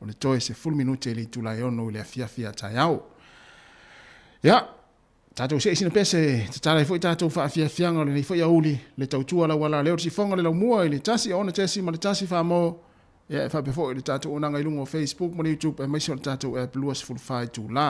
o le toi se 10 minute i le tūlai ono le fiafi atai au. Ia, tātou se isina pese, te tārai fo i tātou wha fiafianga, le nei fo i auli, le tautua la wala leo si fonga le lau mua, i le tasi ona tesi, ma le tasi wha mo, ia e wha pefo i le tātou onanga i lungo Facebook, ma le YouTube, e maisi o le tātou e Bluas Fulfai tū la.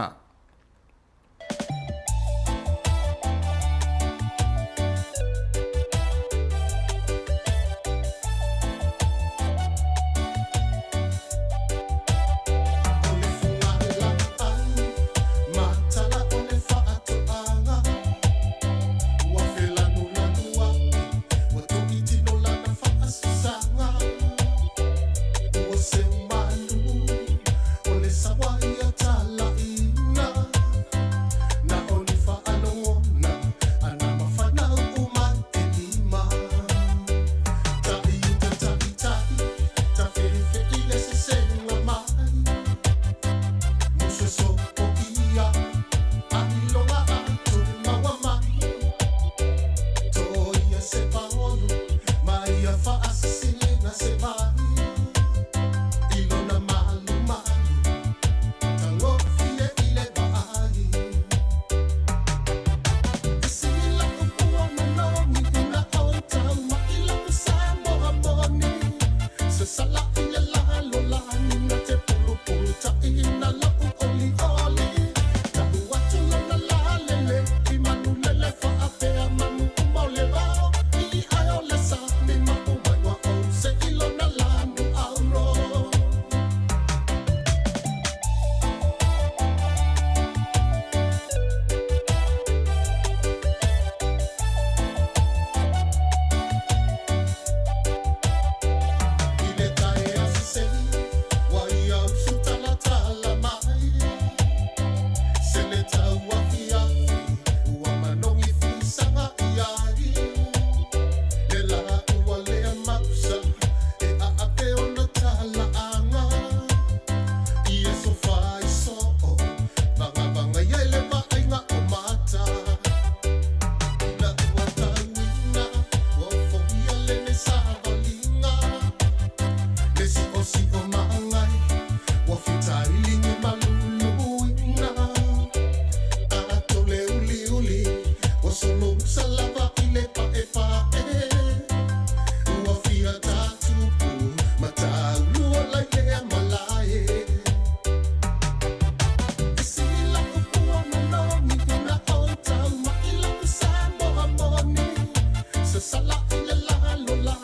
Sala ila la lo la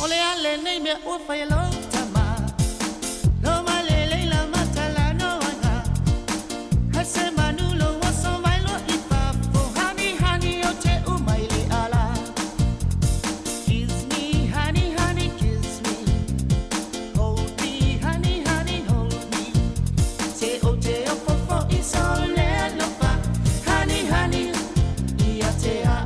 Ole ale nei me o fai lo tama. Lo male le la matala no anga. Hase manulo waso mai lo ipa fo honey honey o te umai le ala. Kiss me honey honey kiss me. Hold me honey honey hold me. Te o fo fo isole lo fa. Honey honey ia te a.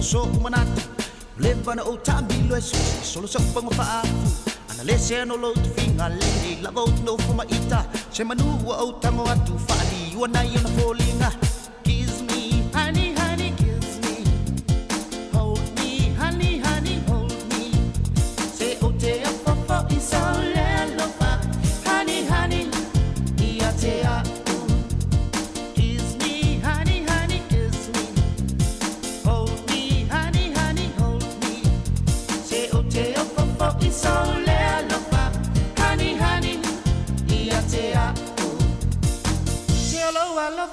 So manatu leva na o tambi lo solo so pango pa ana lese no lo tu finga le la vote no fuma ita se manu o tango atu fali you na you na fallinga kiss me honey honey kiss me hold me honey honey hold me say o te papa is all lo fa honey honey ia te a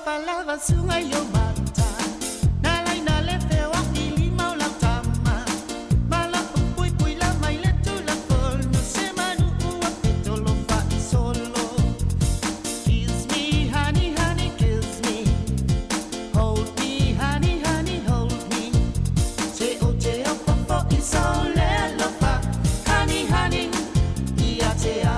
Palava sunga yo mata na lai na le fe wa ili mau la tama mala pui pui la mai le tu la fol no se manu wa pito lo fa solo kiss me honey honey kiss me hold me honey honey hold me te o fo is all lo fa honey honey ia te a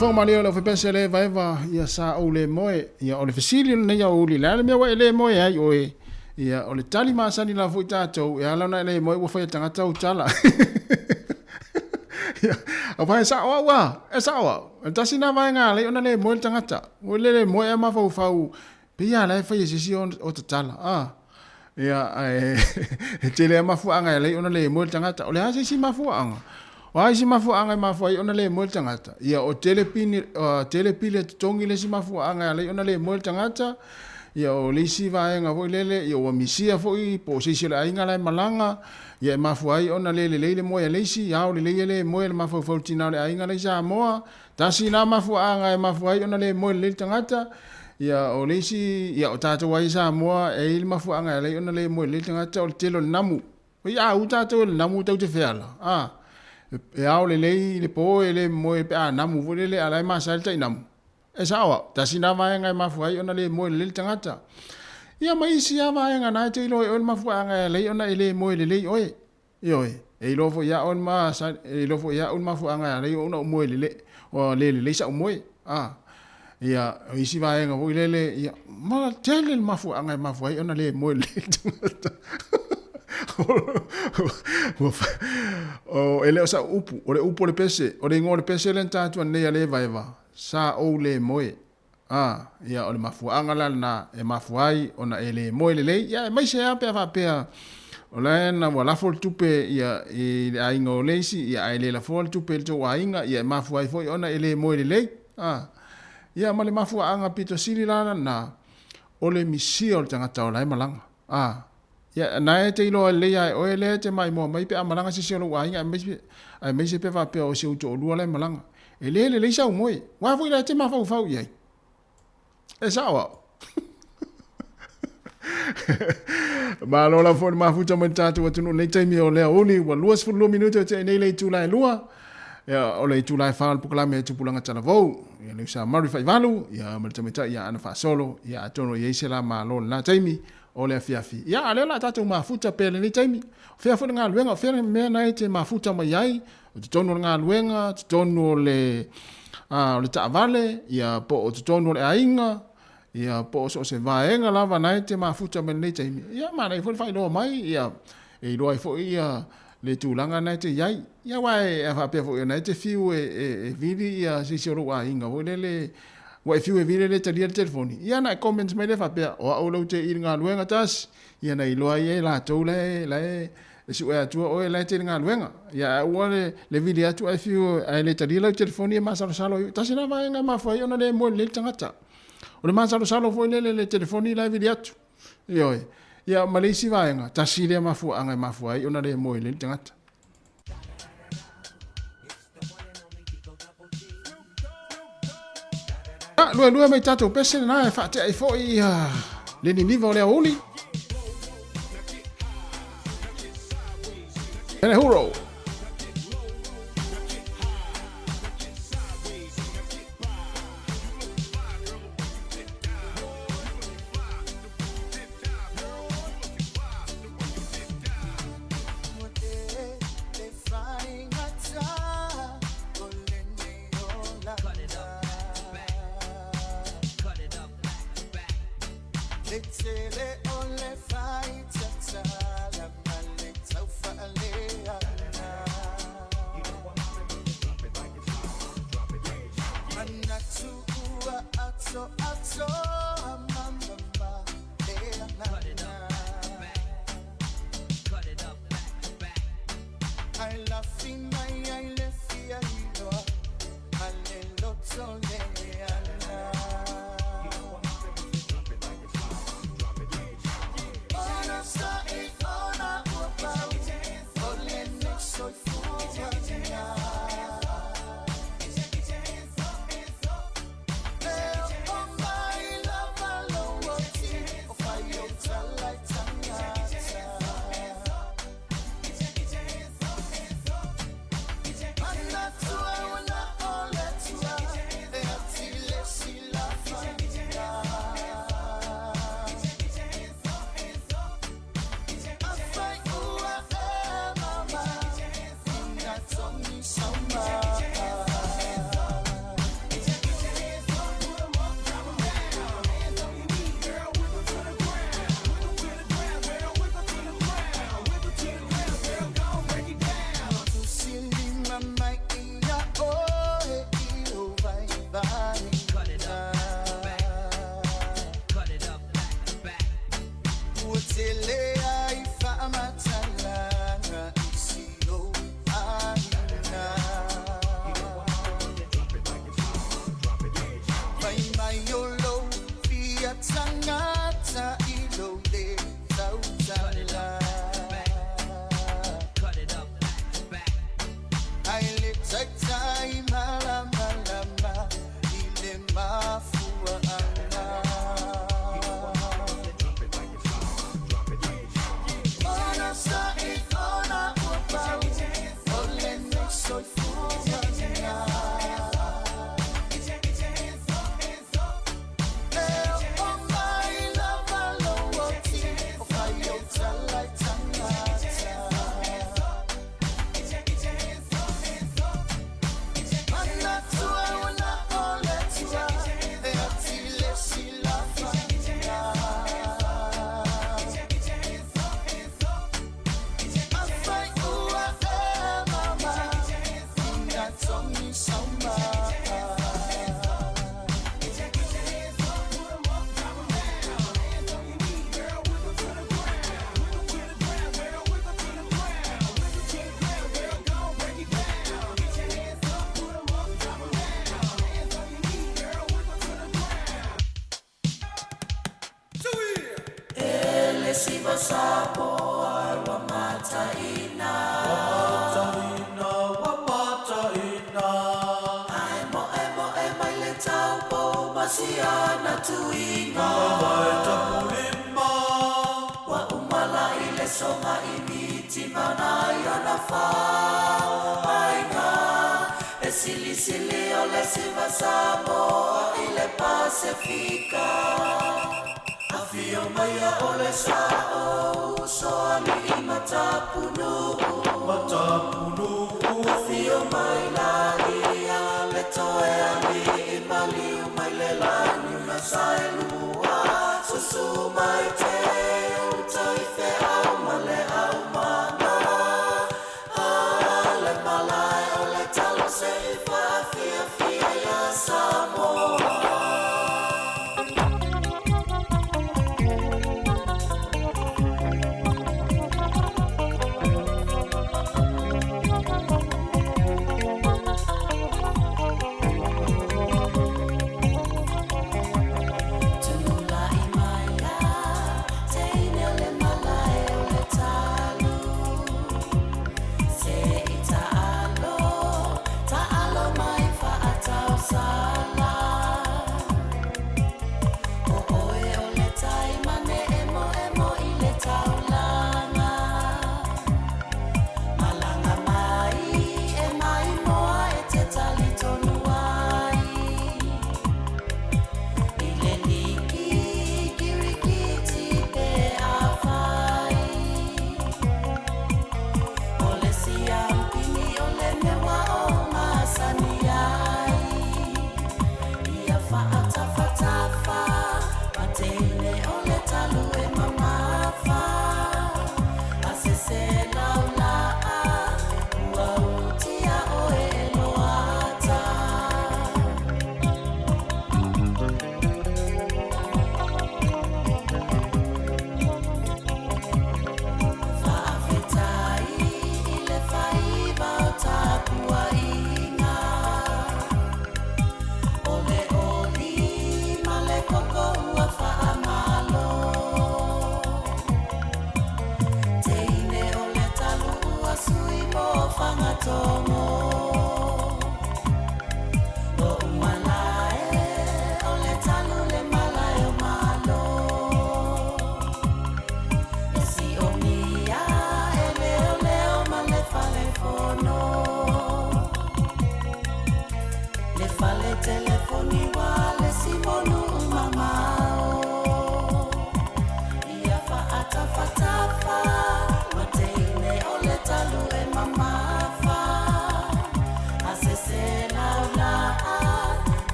Fong Mario lo fepese le vaiva ia sa o le moe ia o le fesili na ia o le la me wa le moe ai o ia o le tali masani la fu tatou ia la na le moe wo fa tanga tau tala ia o fa sa wa sa wa ta sina va nga le ona le moe tanga o le moe ma fa fa pe ia la fa si o tala ia te le ma fu anga le ona le moe tanga o le ha si ma fu anga Wai si mafu anga mafu ai ona le mo tangata. Ia o telepile tongi le si mafu anga le ona le mo tangata. ia o lisi vaenga foi lele ia o misia foi po se le ainga lai malanga ia mafuai ona le mo ia lisi ia o le mo le mafu fautina le ainga le Samoa tasi na mafuanga mafuai ona le mo le tangata ia o lisi ia o tata wai Samoa e il mafuanga le ona le mo le tangata o telo namu ia u tata o namu tau te feala e au le po le mo pe namu foi le ala masalta namu e sawa tasi na vaenga mafuai ona le mo le tangata ia mai si ava nga na te lo on mafuanga le ona ele mo le oe e lo fo ya on ma e lo fo ya on mafuanga le ona mo le o le sa mo ia isi vaenga vo le ia ma tele mafuanga mafuai ona le mo le o ele sa upu o le upu le pese o le ngore pese le tatu ne le vaiva sa o le moe ia o le mafuanga la na e mafuai ona ele moe le ia mai se ape fa pe o la na wala fol tupe ia e ainga o leisi ia ele la fol tupe to ainga ia mafuai foi ona ele moe le ia ma le mafuanga pito sili la na o le misi o tangata o la malanga ia na e te ilo le ia o ele te mai mo mai pe amalanga se lo ainga mai se pe fa pe o se o to lu la malanga ele le sa moe wa foi la te mafau ia e sawa ma lo la for ma futa mentatu watu no nei taimi o le oli wa luas fu lo minuto te nei le tu la lua ya o le tu la fa al proclame tu pulanga tala vo ya le sa mari fa valu ya maltameta ya ana fa solo ya tono ye sela ma lo na taimi o le fiafi ya ale la tatu ma futa pe le nei taimi fia fu nga luenga fia me na te ma futa mai ai o tono nga luenga tono le o le ta vale ya po o tono le ainga ia po so se vaenga lava nai te mafuta men nei taimi ia mana i fai no mai ia e roi fo ia le tulanga nai te iai ia wai e fa pe fo nai te fiu e vidi ia si se ro wa inga o le wai fiu e vidi le te telefoni ia na comments mai le fa pe o lo te inga luenga tas ia na i loi e la to le si o tu o le te inga luenga ia o le vidi atu ai fiu ai le te telefoni ma salo tas na vaenga ma foi ona le mo le tangata o le masalo foi le telefoni la vidi atu ioi ia malisi vaenga tasi le mafu anga mafu ai ona le mo le tangata lua mai tato pese na e fate ai foi le ni nivo le oli ene huro Tanga tuinga Vai tapulima Wa umala ile songa imiti Mana yana fainga Sili sili ole siva Samoa ile Pasifika Afio maya ole sao Soali matapunu Afio mai la ia Le toe ali imali umaile la Nuna sailua Susu mai te Utai fe au male au mana Ale malai ole talo se ifa Fia fia ya Samoa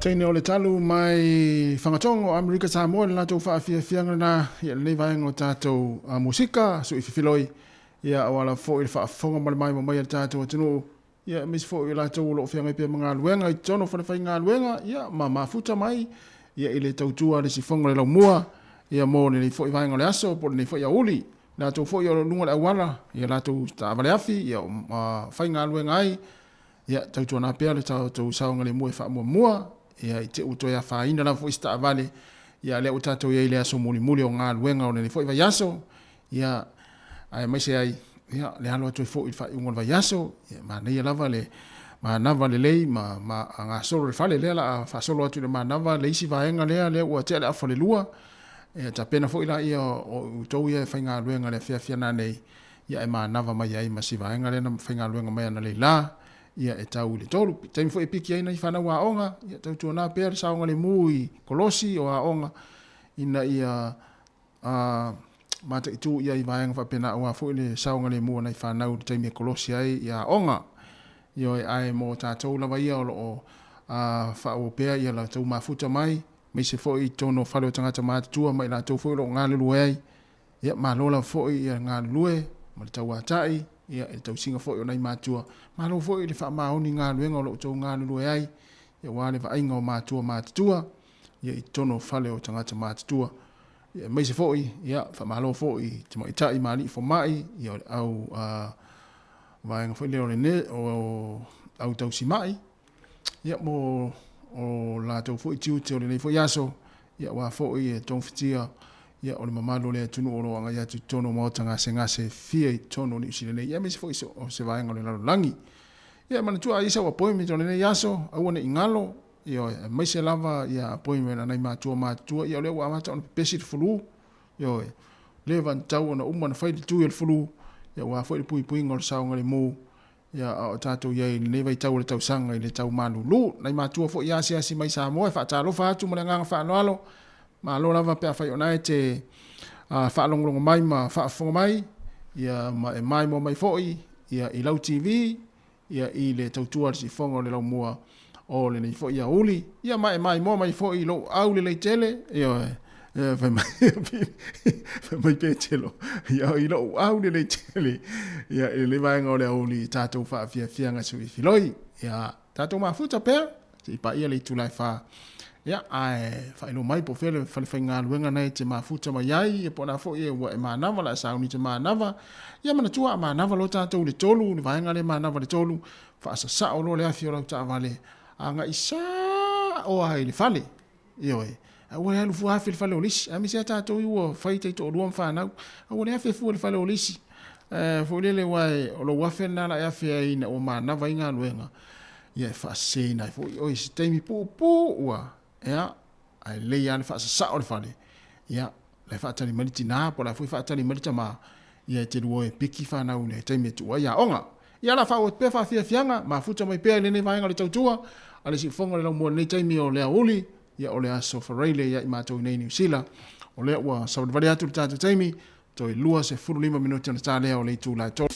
Taine o le talu mai whangatongo Amerika Samoa le lato whaafiafianga na ia le vaenga o tātou musika so i whiwhiloi ia awala fo i whaafonga mai mai le tātou atinu ia mis fo i lato lo whianga pia mga luenga i tono whanawhai ngā luenga ia ma mafuta mai ia i le tautua le sifonga le lau mua ia mo le fo i vaenga le aso po le fo i auli lato fo i o lunga le awala ia lato ta avale afi ia whai ngā luenga ai ia tau tona pea le tau saonga le mua e wha mua ia i te uto ia whaina la fwista avale ia le utato ia i le aso muli o ngā luenga o le fwoi vai aso ia ai mai se ai ia le halo atu i fwoi whai ungon vai aso ia ma nei lava le ma nava le lei ma ngā solo le whale lea la a wha solo atu le ma nava le isi vaenga lea le ua tea le afa le lua ia ta pena fwoi la ia o utou ia whai ngā luenga le fia na nei ia e ma nava mai ai ma si vaenga le na whai ngā luenga mai ana le la ia e tau le tolu taimi fo e piki ai nei fana wa onga ia tau tuana pe le saunga le mui kolosi o a onga ina ia mata itu ia i vaenga fa pena wa fo le saunga le mu nei fana u taimi kolosi ai ia onga io ai mo tatou lava ia o fa o pe ia la tau mafuta mai me se fo i tono falo tangata ma tua mai la tau fo lo ngale luai ia ma lola fo ia ngale lue ma tau atai ia e tau singa fo nei matua ma lo fo i le fa ma oni ngā luenga o lo tau ngā lue ai ia wale va inga o matua ia i tono fale o tangata matua ia mai se fo i ia fa ma lo fo i te mai tai mali fo mai ia au vaenga fo leo le ne o au tau si mai ia mo o la tau fo i tiu te o le nei fo yaso ia wa fo i e tong fitia ia o le mamalo le tunu o roanga ia tu tono mo tanga se fia i tono ni usile nei ia me se fo iso o se vaenga le langi ia mana tua isa wa poimi tole nei yaso au ne ingalo ia mai se lava ia poimi na nei matua ia le wa mata on pesi fulu ia le van tau na umana fai tu il fulu ia wa fo i pui ngol saunga le mo ia o tato ia nei vai tau le tau sanga i le tau malulu nei matua fo ia si mai Samoa fa talo fa tu mo nga fa alo ma lo lava pe fa ona te fa longo mai ma fa fonga mai ia mai mo mai foi ia i lau TV ia i le tautua si fonga le lau mua o le nei foi ia uli ia mai mo mai foi lo au le tele ia fa mai pe telo ia i lo au le tele ia le vai ngole uli tato fa fia nga sui filoi ia tato ma futa pe si pa ia le tulai fa ia ai fa ilo mai po fele fa ngā luenga nei te mafuta mai ai e pona fo e wa e manava la sauni te manava ia mana tua manava lo tatou le tolu ni vaenga le manava le tolu fa sa o lo le afio lo ta vale anga isa o ai le fale io e o le alu fu afi le fale o lisi a mi se tatou i o fai te to luam fa na o le afi fu le fale o lisi fo le wai o lo wafe na la afi ai na o manava inga luenga ia fa se na fo o isi teimi pu ua ia ai le ia le fa sa o le fale ia le fa tali maliti na po la fu fa tali malita ma ia te luo e piki fa na une te me tu ia onga ia la fa o pe fa fianga ma futa mai pe le ne vaenga le tautua ale si fonga le mo nei te mi o le uli ia o le aso farele ia i mato nei New Zealand o le wa sa le variatu le tatu te mi to i lua se furu 5 minuti na tale o le tu la to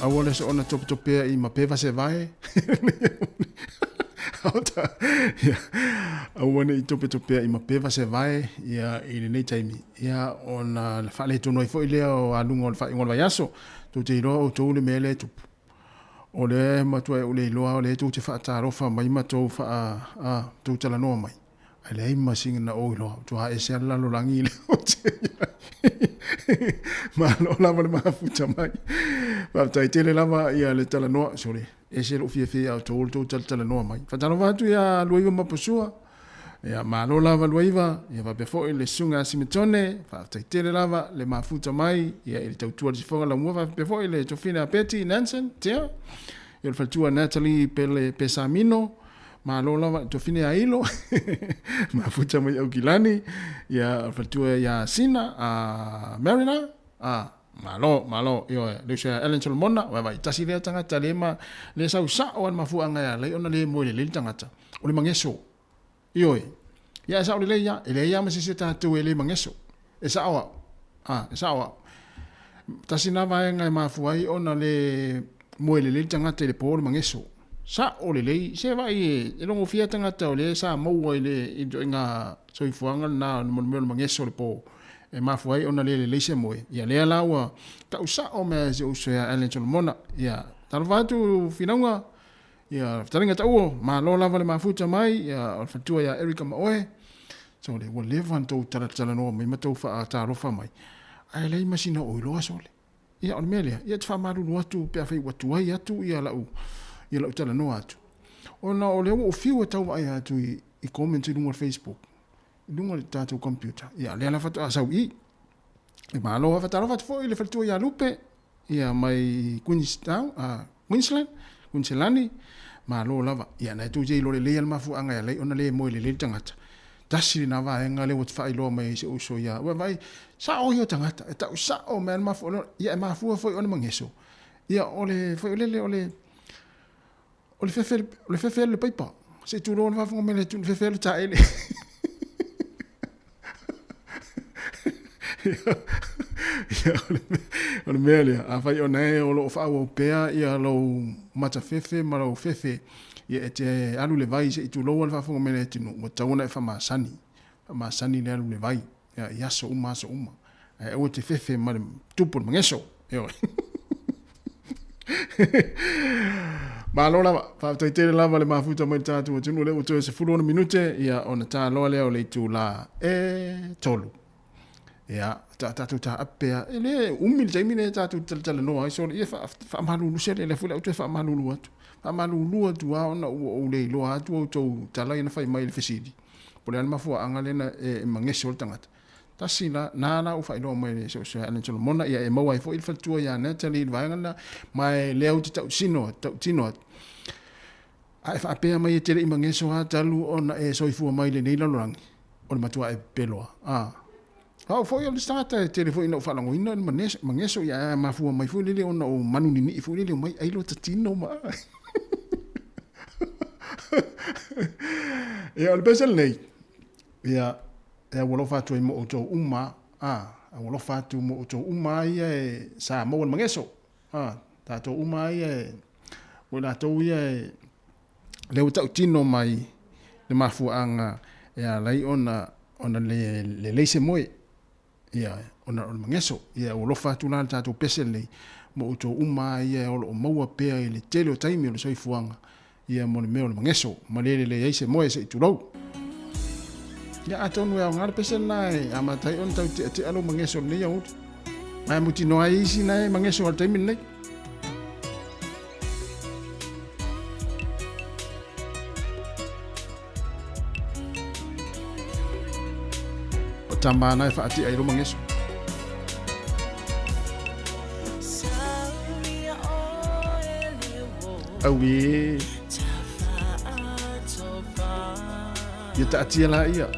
Awole so ona tope I mapeva se vai. Awone I tope I mapeva se vai ia I nei taimi. Ia ona fale to noi foi leo alungo fa ngol vayaso. To te ro to le mele tu. Ole matua ole loa ole tu te fa taro fa mai mato fa tu tala no mai. Ale ima singa na oilo tu ha ese ala lo langi le. Ma lo lava le mafuta mai. Pa tai tele lava ia le tala noa sore. Ese lo fie au tol to tala noa mai. Fa tala vatu ia luiva mapusua. Ia ma lo lava luiva ia va befo le sunga simitone. Fa tai tele lava le mafuta mai ia il tau tua fonga la mua va befo le tofina Betty Nansen tia. Ia fa tua Natalie Pesamino. Ma lo lava tofina ailo. Mafuta mai au kilani ia fa tua ia Sina Marina malo yo le se Ellen Solomona wa vai tasi le tanga talema le sa o mafu anga ya le ona le mo le tanga o le mangeso yo ya sa o le ya ma se ta tu le mangeso e sa wa tasi na vai nga mafu ai ona le mo le tanga te le po le mangeso sa o le se vai e longo fia tanga o le sa mo le nga so ifuanga na mo mangeso le po e mafuai ona le se moe ia le lawa ta usa o me se usa Ellen Solomona ia talvatu finaunga ia taringa tau ma lo lava le mafuta mai ia fatua ia Erika Maoe so le whatever to tala no mai matou fa ta rofa mai ai le masina o lo sole ia on melia ia fa maru lo atu pe fa watu ai atu ia la tala no atu ona o le o fiu tau ai atu I comment no Facebook dunga tatu computer ia le la fatu asau I e malo fa taro fatu foi le fatu ia lupe ia mai Queensland malo lava ia na tu je lo le mafu anga le ona le mo le tangata tasi na va nga le wat fa ilo mai se uso ia wa vai sa o yo tangata ta sa o man mafu ia mafu foi ona mangeso ia ole foi ole fefe le paipa se tu lo va fo me le tu fefe le ta ele ona melia a fai ona o lo fa o pea ia lo mata fefe ma lo fefe ia te alu le vai se tu lo fa fo me le tinu mo tauna e fa ma sani le alu le vai ia so uma e o te fefe ma tupu mangeso yo ma lo lava fa te tele lava le mafuta mai tatu tunu le o to se fulona minute ia ona ta lo le o le tu la tolu ia tatu ta apea ele umil taimine tatu tala no ai so ia fa malu se le fula o te fa malu atu ona o le lo atu o to tala ina fai mai le fesidi pole al mafu anga lena e mangeso tangata tasina nana o fai lo mai so Ellen Solomona ia e mau ai fo il fatua ia Natalie vaanga mai leo te tau sino ai fa apea mai te le mangeso ha talu ona e soifua mai le nei lalorangi ona matua e peloa Hau foi o stata telefone no fala ngoi no mangeso ia mafu mai fu lele ona o manu ni fu lele mai ai lo tatino ma ia o besel nei ia wolo fatu mo to uma wolo fatu mo to uma ia sa mo mangeso ta to uma ia wala to ia le tatino mai le mafu anga ia lai ona le se moe ia ona mangeso ia o lofa tu na tatu pesele mo to uma ia o maua pea ile tele o taimi o soifuanga ia mo me o mangeso malele le ise mo se tu lo ia atonu ia ngar pesele nai ama tai on tau te alo mangeso le ia ut mai muti no ai si nai mangeso o taimi nei tamana fa ati ai lo mangeso awi ya ta ati la ia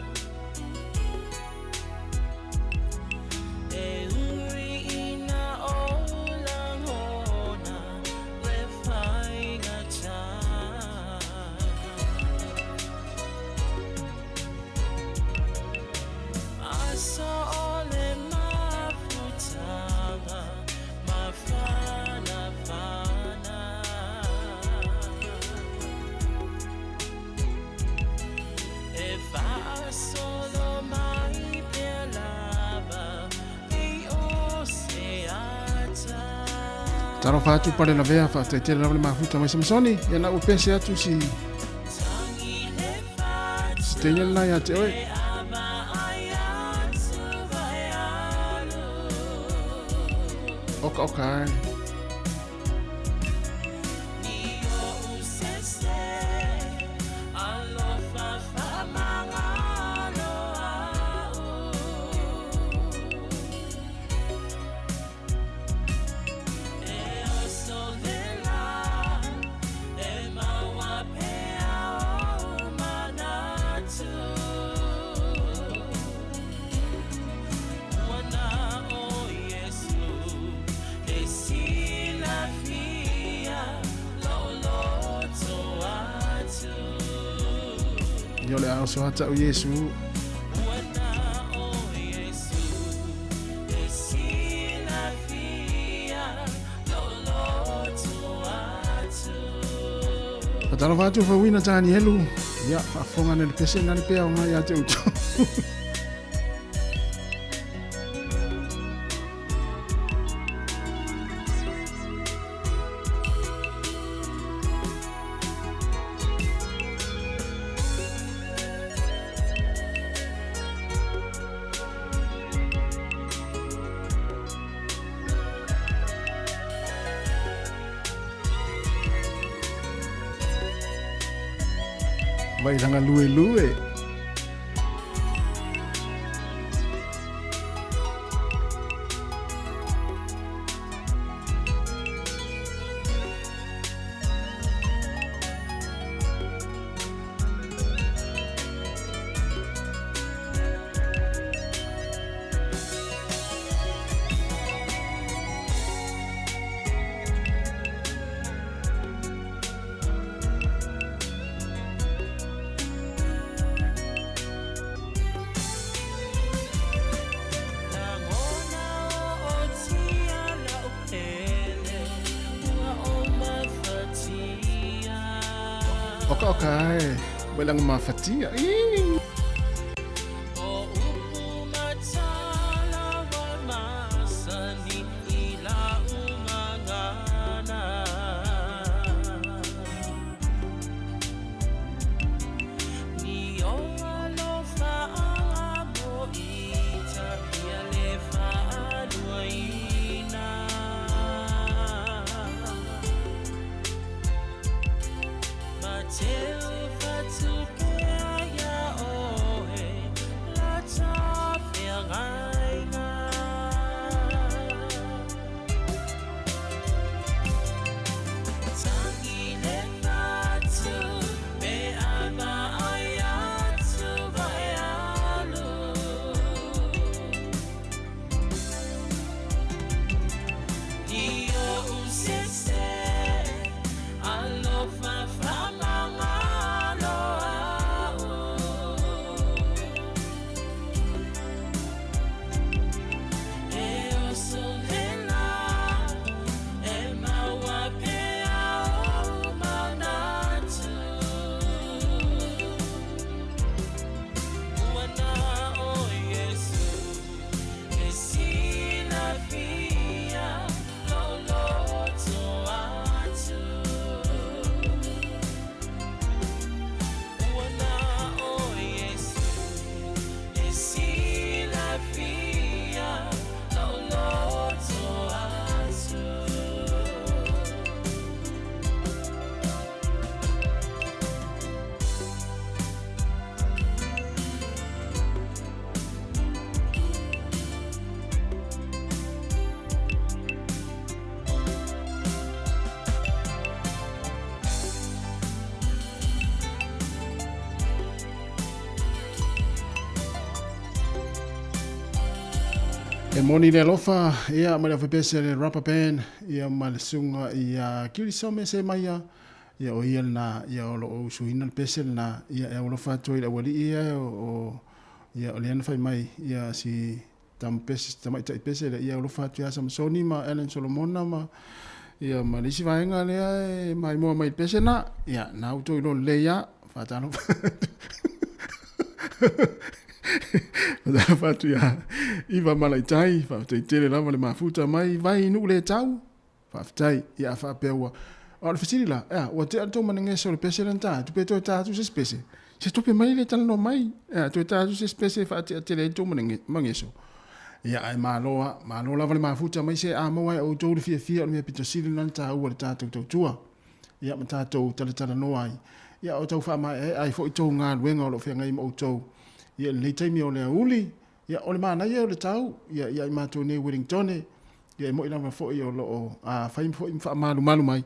Taro fatu pare la vea fa te tele la mafuta mai samsoni ya na upese atu si stenya na ya te oi okay yo le aso hata o Yesu Patalo fatu fa wina tani helu ya fa fonga nel pese nani pe o ngai ate uto vai langa lue Okay, walang mafatia. E moni le lofa ia ma le fepese le rubber band ia ma le sunga ia kiri some se mai ia o ia na ia o lo suina le pese na ia e o lofa toi le wali ia o ia o le ana fai mai ia si tam pese tamai tai pese le ia o lofa tu asa Sony ma Ellen Solomona ma ia ma le si vaenga le mai mo mai pese na ia na auto lo le ia fa tano Pada fatu ya iva malai tai fa te tele lava le mafuta mai vai nu le tau whaafitai, ia whaapea ua. O le whisiri la, ua te ato manenge so le pese lan tā, tu pe toi tātu se spese. Se tope mai le tala no mai, toi tātu se spese whaatea te le to manenge so. Ia ai māloa lava le mafuta mai se a mawai au tau le fia o le mea pito siri lan tā ua le tātou tau tua. Ia ma tātou tala no ai. Ia o tau wha mai ai fo i tau ngā luenga o lo whea ngai ma o tau. Ia le taimi o le auli. Ia o le mana ia o le tau. Ia i mātou ne Wellingtone. Ia i mo i lava fo i o lo o whaim fo i mwha malu mai.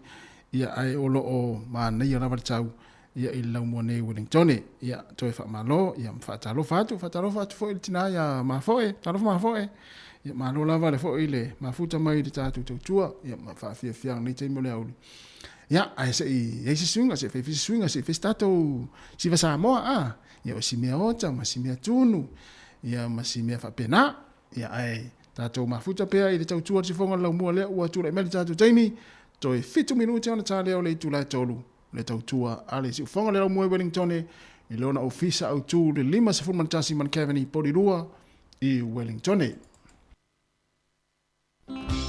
Ia ai o lo o mana ia lava le tau. Ia i lau mua ne Wellingtone. Ia toi wha malo. Ia mwha talo fatu fo i le tina ia ma fo e. Talo ma fo e. Ia malo lava le fo i le mafuta mai le tātou tau tua. Ia ma wha fia nei taimi o le auli. Ya, ai se swinga se fe swinga se fe stato si va Samoa ya si mea ota ma si mea tunu ya ma si mea fa pena ya ai tato mafuta pea i le tau tua si fonga lau mua le ua tura i mele tato taimi toi 5 minuti ona tale o le tula tolu le tau tua ale si fonga le lau mua Wellingtone i leona ofisa au tu le 5 se fulmantasi man Kevin Porirua i Wellingtone. Yeah.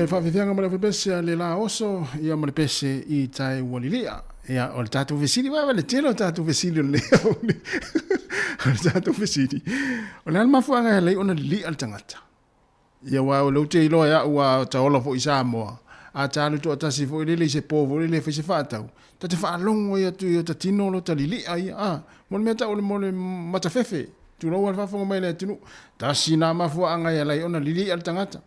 E whawhiwhianga mara whepese le la oso ia mara pese I tai walilia. Ia o le tātou vesili, wawa le telo tātou vesili o le leo. O le tātou vesili. O le almafuanga e lei ona li al tangata. Ia wa o lau te iloa ia ua taola fo I Samoa. A tālu to atasi fo ilele se povo, ilele fai se whātau. Ta te whaalongo ia tu ia ta tino lo ta lili ai. Mole mea ta ole mole matawhewhe. Tu rau al whafonga mai le tinu. Ta sina mafuanga ia lei ona lili al tangata.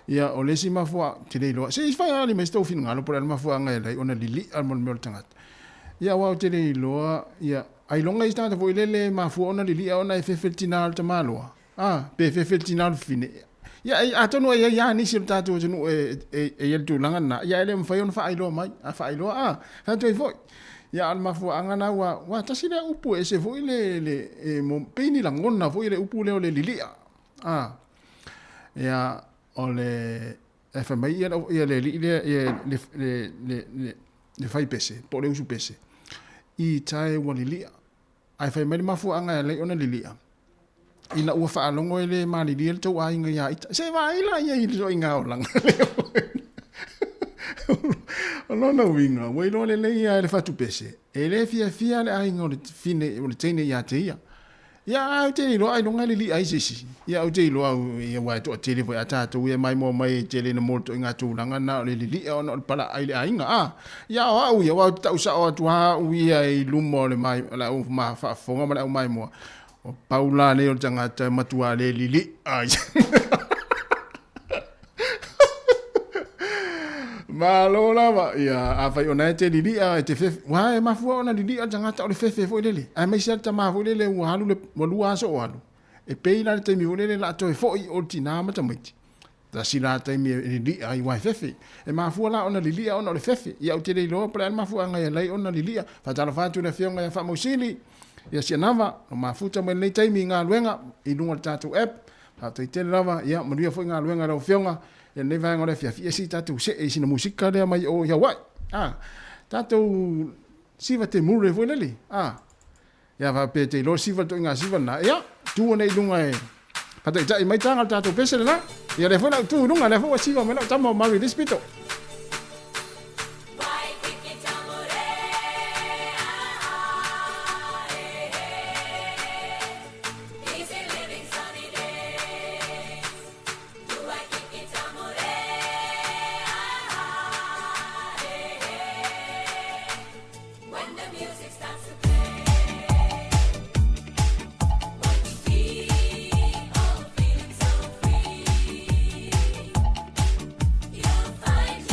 Ia o lesi mafua te leiloa. Se isfai ali mai stau finu ngalo por al mafua ngai lai ona lili al mon mel tangat. Ia wa te leiloa ia ai longa istata fo ilele mafua ona lili ona fefel tinal te maloa. Pe fefel tinal fine. ia tonu ia ni sil tatu tunu e tu langa na ia ele mfai on fa ilo mai a fa ilo fa tu foi ia al mafu angana wa tasile upu e se foi le mo peni la ngona foi le upu le lilia ia ole FMI ia le fai pese po le usu pese I tai wa lilia ai fai mai mafu anga le ona lilia ina ua fa longo ele mali dia tau ai nga ia se vai la ia I so inga lang no no winga we lo le ia le fatu pese ele fia le ai nga le fine o le tene ia te ia te lo ai longa le li ai sisi ia te lo ia wa to te le foi ata to ia mai mo mai te le no moto inga tu langa na le li ona pala ai le ai nga ia ia wa tau sa o tu ha ia I lumo le mai la u ma fa fonga ma mai mo o Paula le o tangata matua le lili ai Malola va ia a fai ona te lili a te fe wa e mafu ona lili a tangata o le fe fo lele a mai sia tama fo lele u halu le molua so halu e peila te mi lele la to fo I o tina mata mai da sila te mi lili ai wa fe e mafu la ona lili ona le fe ia o te le lo plan mafu anga ia lai ona lili fa tala fa tu le fionga ia fa mosili ia sia nava o mafuta mai nei taimi ngā luenga I lunga tatu app ha te tele lava ia manuia foi ngā luenga rau whionga ia nei vai ngore fia si tatu se e sina musika lea mai o Hawaii tatu siva te mure foi leli ia va pe te lo siva to ngā siva na ia tu nei lunga e pata tai mai tanga tatu pese la ia le foi na tu lunga le foi siva mai la tamo mari dispito Find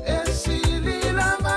Esili la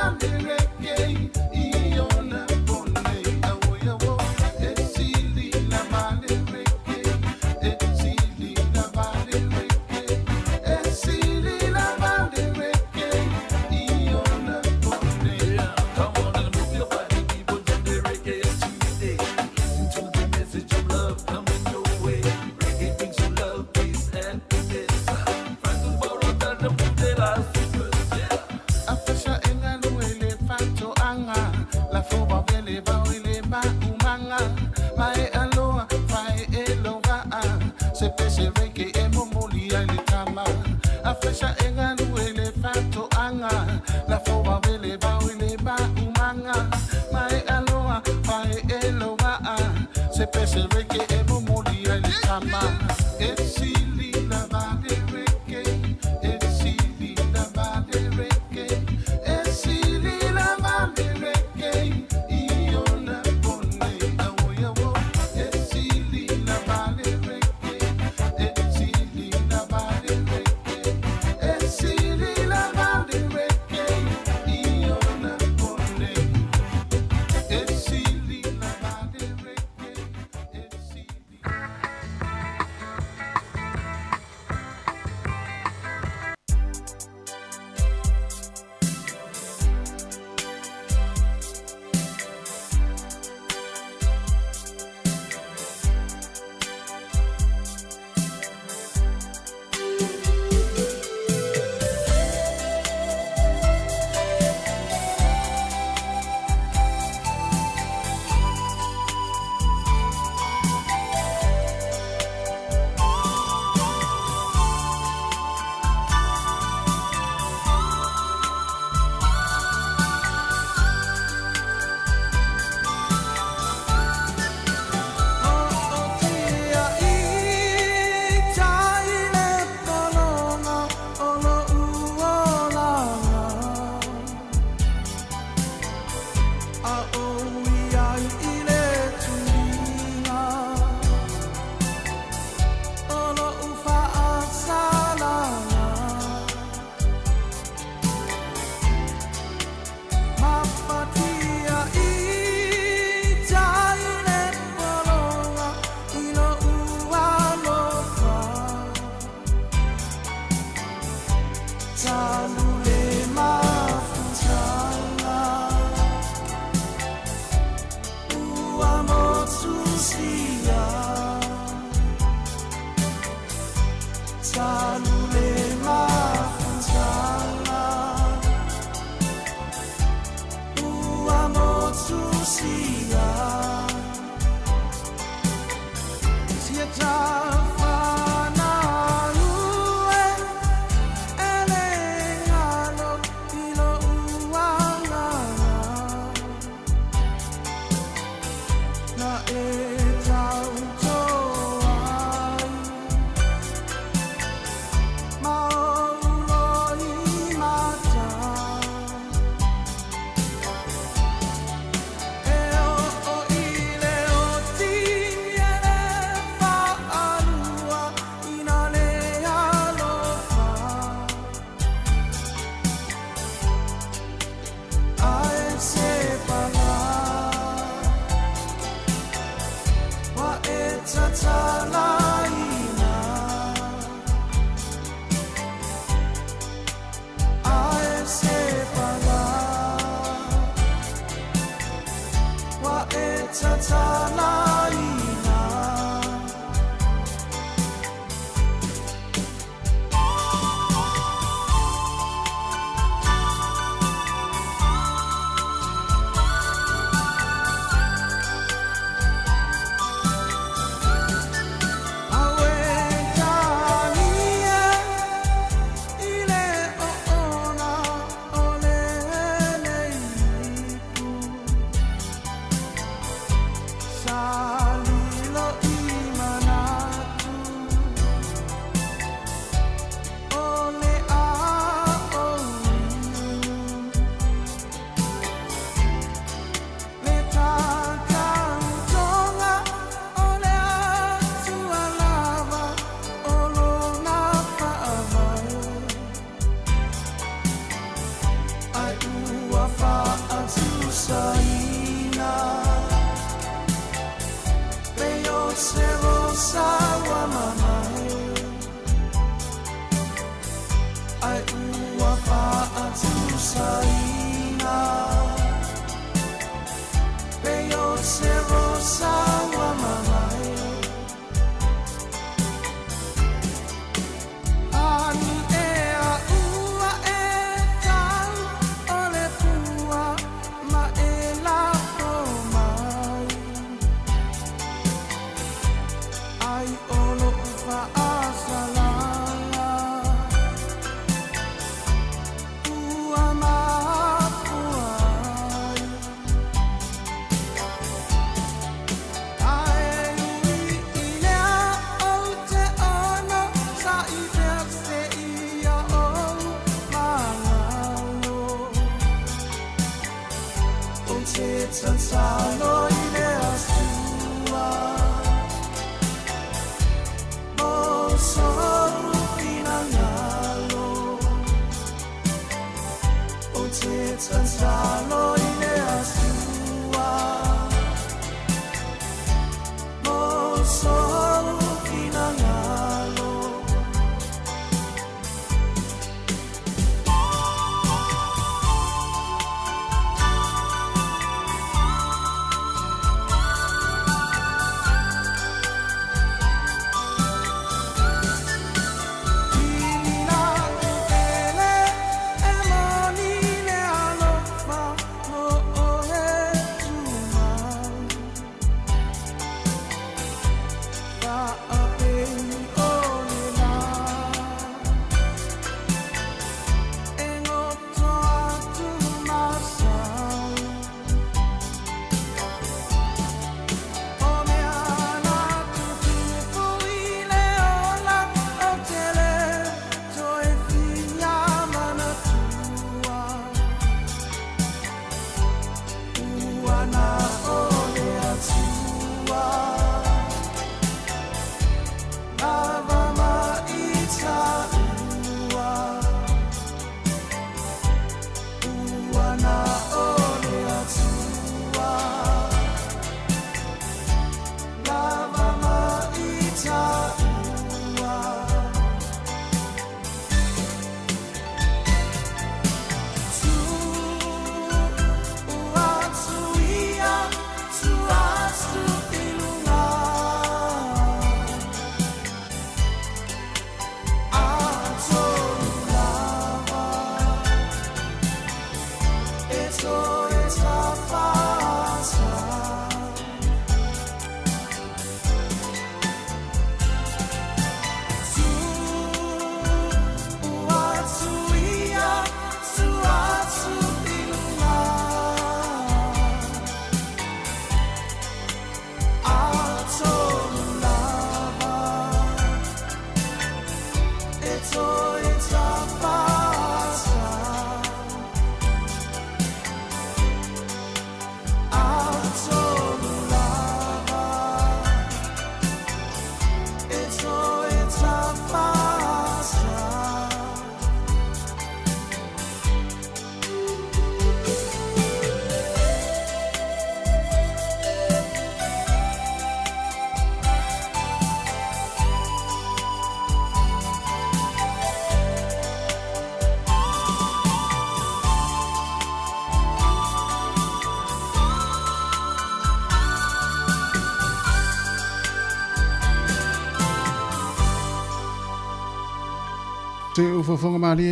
Te ufafonga mali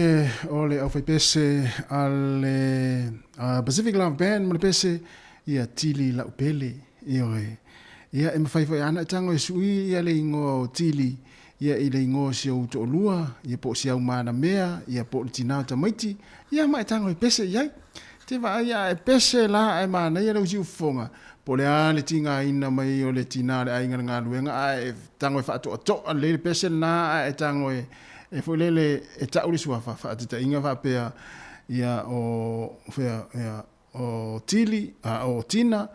o le au pese ale Pacific Love Band mo pese ia tili la upele ia e mafai fai ana tango e sui ia le ingo tili ia i le ingo si au to lua ia po si au mana mea ia po tina ta maiti ia mai tango e pese ia te va ia e pese la e mana ia le usi ufonga po le ale tinga ina mai o le tina le ainga nga luenga e tango e fa to le pese na e tango e foi lele e tauri sua fa te inga fa pe ia o fea ia o tili o tina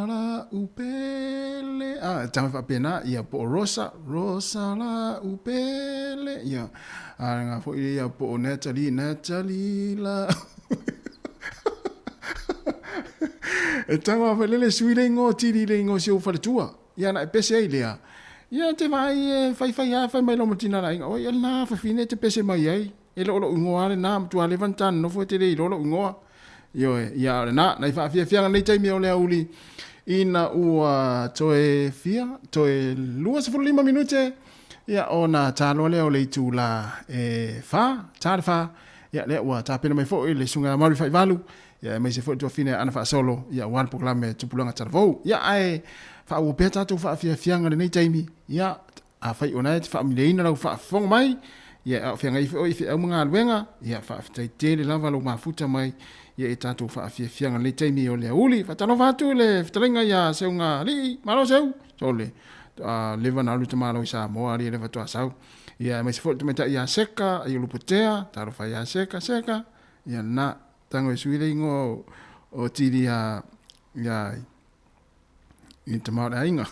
la upele tanga fa pena ia po rosa la upele ia nga foi ia po Natalie la e tanga fa lele suile ngo tili le ngo se o fa tua ia na pese ia te vai fai mai lo matina la o ia na fa fine te pese mai ai e lo ingoa le na tu ale vantan no fo te le lo ingoa yo ia na na fa fia nei tai me le uli ina ua toe fia toe lua se 5 minute ia ona talo le o le tu la fa tarfa ia le ua tapena mai fo le sunga mari fai valu ia mai se fo to fine ana fa solo ia wan proclame tupulanga tarvo ia ai fa u peta tu fa fia nei tai mi ia a fai ona te fa mileina la fa fong mai ia a fia ngai fo i au mga luenga ia fa tai te le lava lo mafuta mai ia tatu fa fia nei tai mi o le uli fa tano fa tu le ftalenga ia seunga li malo seu sole leva na luta malo i Samoa li leva to asau ia mai se fo meta ia seka ia lupotea taro fa ia seka ia na tango suile ngo o tiri ia i tamara inga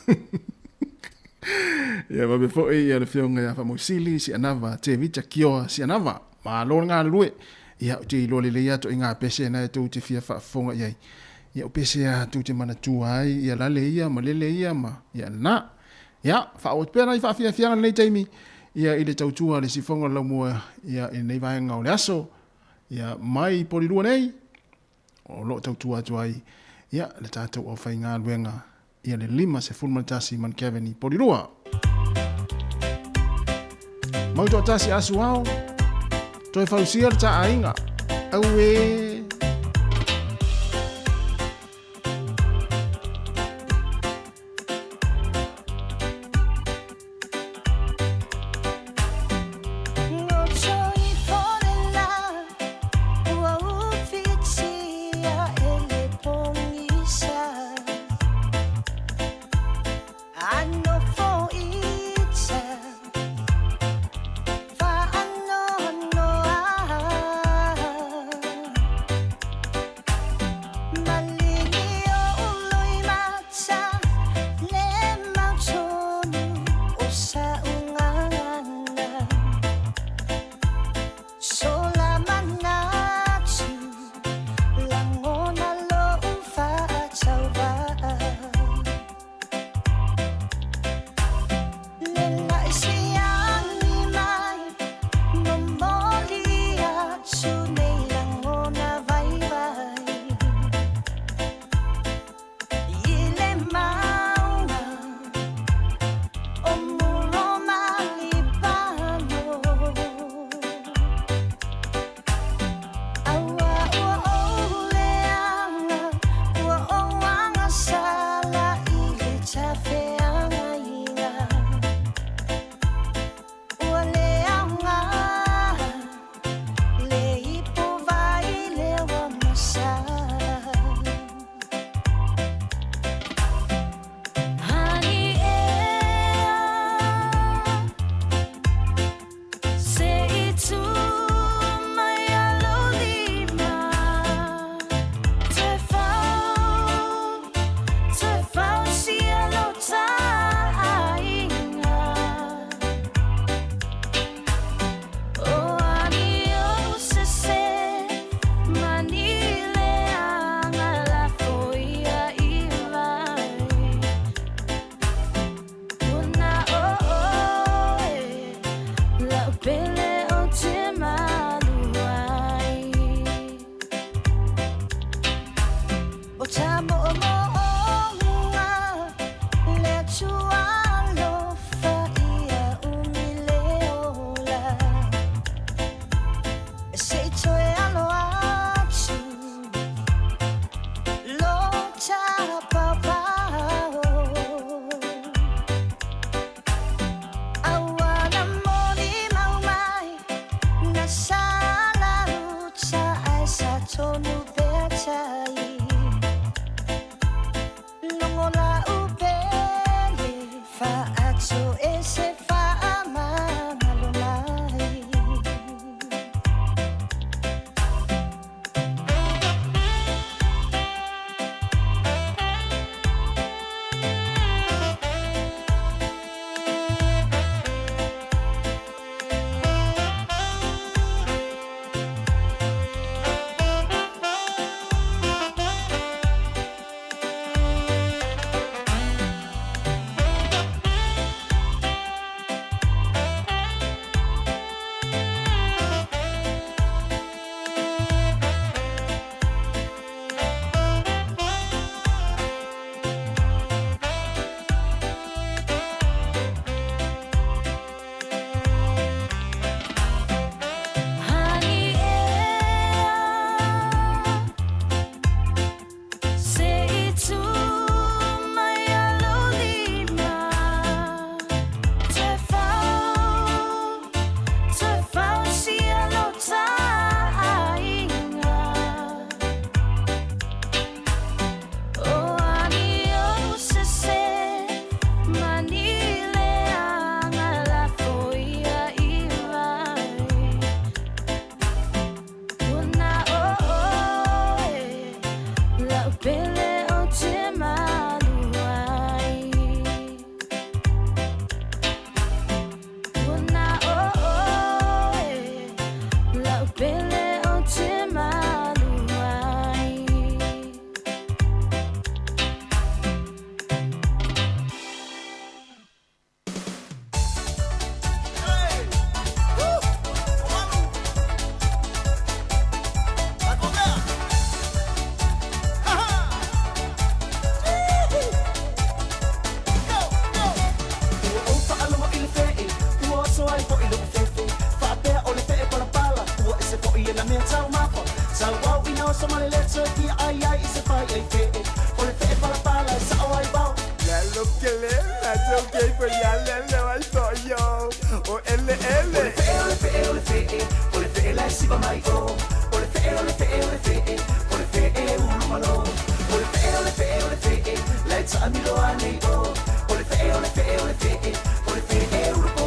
ia va befo ia le fionga ia fa mosili si anava te vita kio si anava ma lo nga lue ia te lo le ia to inga pese na to te fia fa fonga ia pese ia to te mana tu ai ia la le ia ma le ia ma ia na ia fa o pena i fa fia nei taimi ia ile tau tua le si fonga la mo ia i nei vai nga o le aso ia mai poli lua nei o lo tau tua ai ia le tato o fa inga luenga ia le 5 se fulmatasi man Kevin i poli lua mau to tasi asu au toi fausia ta ainga au pele o te maluai. Una la pele o te maluai. Somebody let's be I is a fire. Or if it pala pala, so I bow. Look at it, that's okay for Yalla. I saw you. Or L. Or if it like Siba Michael. Or if it, or if it, Malo. Or if it, let's Amilo Anigo. Or if it, or if it, Urupo.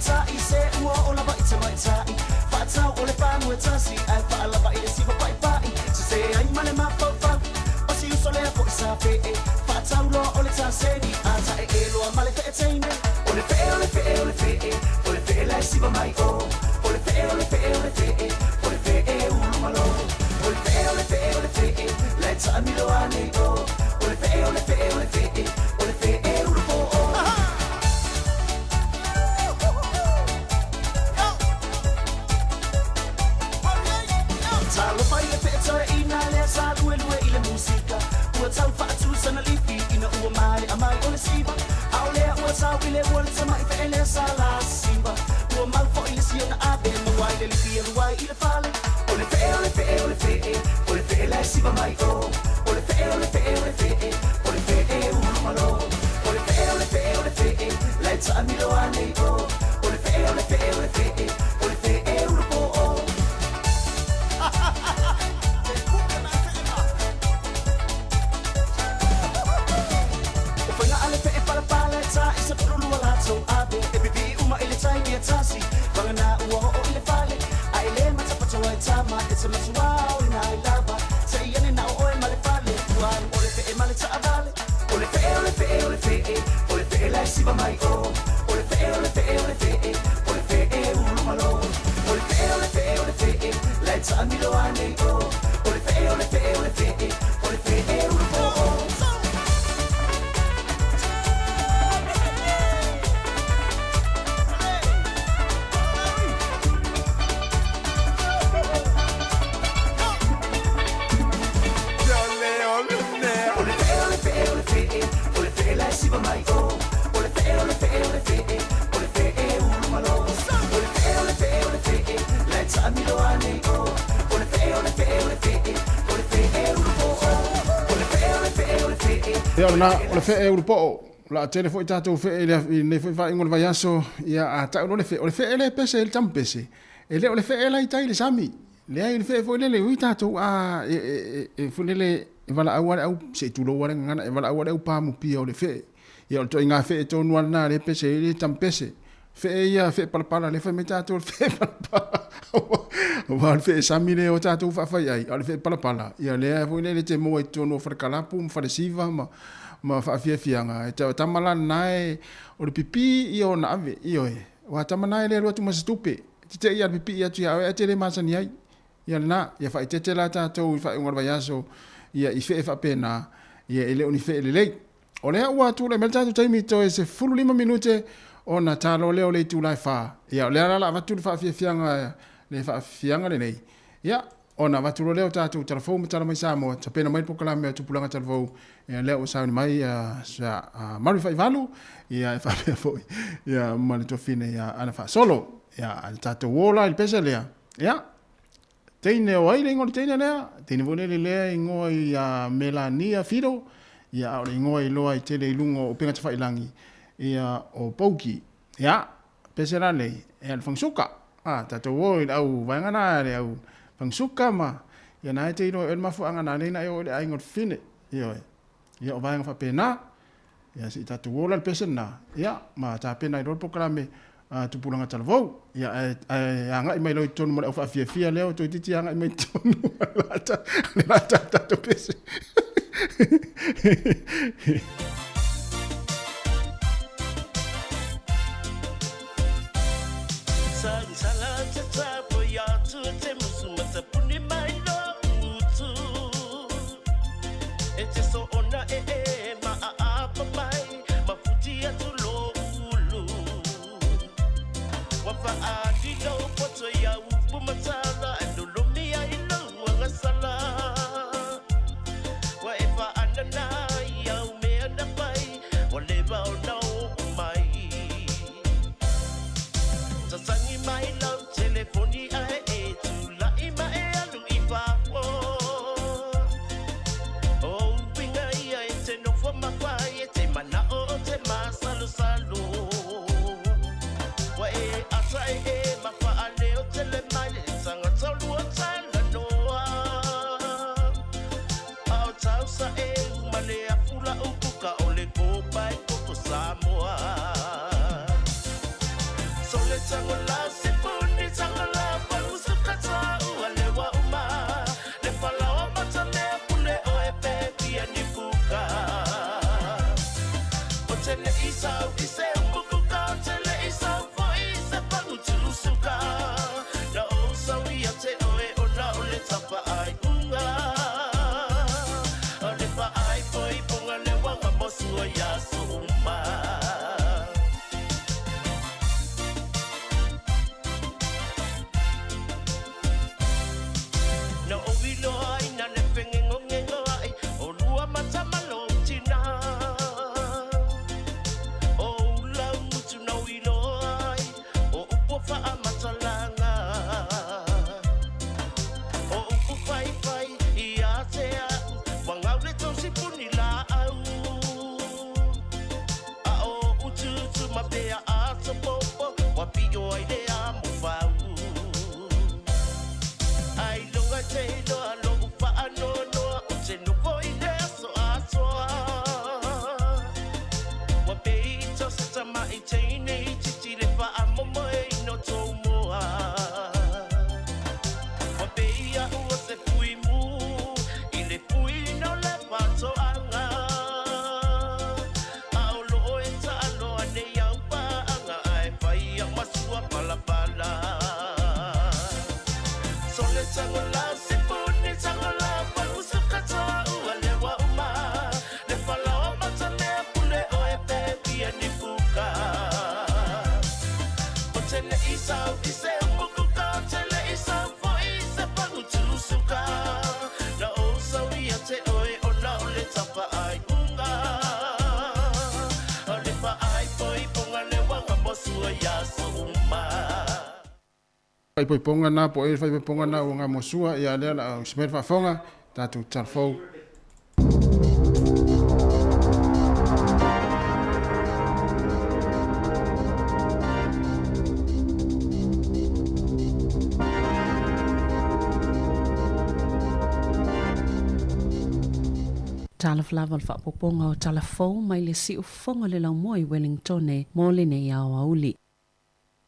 I say, all about it's my tie. Fats out all the fan with us. I fall about it, see what party. So say, I'm man, my papa. But see you so late for Safe. Fats out all the time, say, I'm a elo, I'm a entertainment. All the fair, like see my own. All the fair, all the fair, Malo. All the fair, let's Amilo Anigo. All the fair, all the fair, Tau fatu sana lipi ina ua mai amai ole siba au lea ua tau ile wole sama ife ele sala simba ua mau fo ile sia na abe ma wai le lipi ruai ile fale ole fe ele siba mai o ole fe malo ole fe let's amilo ane o ole fe urupo o so abe ebibi uma ile time ya tasi bangana uo ile fale aile matapata wa tama it's a maswa ina ilaba say yani na o male fale wan ole fe male taabale ole fe la siba mai o ole fe malo ole fe let's amilo ane o ole fe Ya ona ole fe Europa la tele foi tato fe ne foi vai ngol vai aso ya ata ole fe ele pese el tampese ele ole fe ele itai le sami le ai fe foi le ui tato a foi le vala awar au se tu lo wala ngana vala awar au pa mu pia ole fe ya to inga fe to no na le pese le tampese fe ya fe palpala le fe metato fe palpala wa fe sami le o tato fa fa ai ole fe palpala ya le foi le te mo to no fa kalapu fa le siva ma fa fianga e tamala nai o le pipi io na ave io e wa tamana le ro tu ma stupe te ia pipi ia tu ia te le masani ai ia na ia fa te la tato fa ngor vayaso ia i fa pena ia ele oni fe le o le wa tu le melta tu taimi to e se fulu 5 minute ona talo le o le tu lai fa ia le ala va tu fa fianga le fa fianga le nei ia ona va tu le o tatu telefon tala mai Samoa te pena mai pokala me tu pulanga telefon ia le o sa mai sa mari fa valu ia fa foi ia mali to fine ia ana fa solo ia tatu wola il pesa le ia teine o ai ngol teine le teine vonele le ngo ia Melania Fido ia o ngo i loa i tele lungo o penga te failangi ia o Pauki ia pesa le ia fangsuka tatu wo au vangana le au fangsuka ma ia na te ino el mafu anga na na o le ai ngol fine ia o vanga fa pena ia si tatu wola pesa na ia ma ta pena i ro poklame tupulanga talavou ia anga mai lo tonu mo fa fia leo to titi anga mai tonu lata tato pese Samoa. So let's Pai poi ponga na po e fai poi ponga na o nga mosua ia lea la o smer fa fonga tatu talfou. Tala flaval fa poponga o tala fou mai le si u fonga le lau moi Wellington e mo le nei au auli.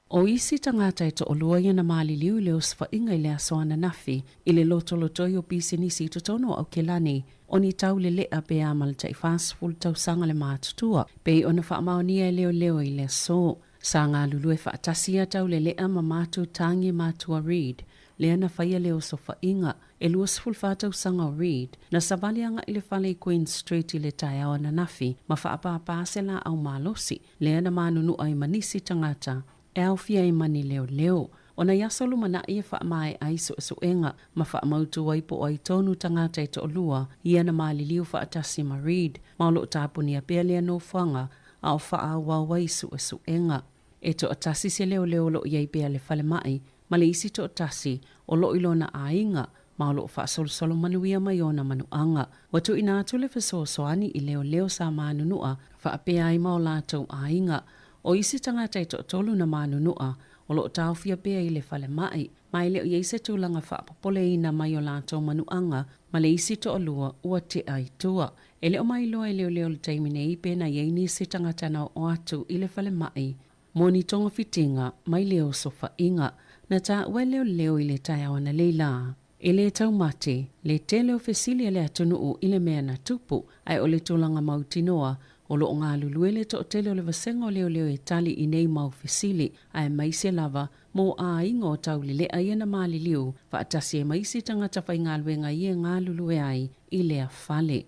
O isi tangata e to o lua ia na maali liu le o sfa inga i le asoana nafi i le loto lotoi o pisi ni si totono au kelani o ni tau le lea pe amal tai fastful tau sanga le mātutua pe i ona wha maonia e leo leo i le so. Sa ngā lulu e whaatasia tau le lea ma mātu tangi mātua Reed lea na whaia leo sofa inga e luas fulfatau sanga o Reed na sabalianga i le whale Queen Street i le tai awa na nafi ma whaapapasela au malosi lea na manunu ai manisi tangata e au fia i mani leo leo. O na yasolu mana i e wha mai aiso e suenga ma wha mautu waipo o i tonu tangata i to olua i ana maali liu wha atasi ma Reed ma o lo tāpuni a pia lea no whanga a o wha a wawaisu e suenga. E to atasi se leo leo lo i pia le whale mai ma le isi to atasi o lo ilo na ainga ma o lo wha solo manuia mai o na manuanga. Watu ina atu le whasosoani i leo leo sa manunua wha apea ai ma o lātou ainga. O isi tangata i to tolu na manunua o lo tau fia pea i le whale mai. Mai leo i se tūlanga wha popole ina mai o lātou manuanga ma le isi to olua ua te ai tua. E leo mai loa i leo leo le taimine i pena i eini se tangata na o atu i le whale mai Moni tonga fitinga mai leo sofa inga na ta leo ile tai wana leila. Ele tau mate, le tele o fesili le atunu o ile mea na tupu, ai ole tūlanga mautinoa, o lo ngā luluele to tele o le vasenga o leo e tali i nei mau fesili, ai maise lava, mo a ingo o tau le a iana maali liu, fa atasi e maisi tangata whai ngā luenga i ngā lulue ai, i lea fale.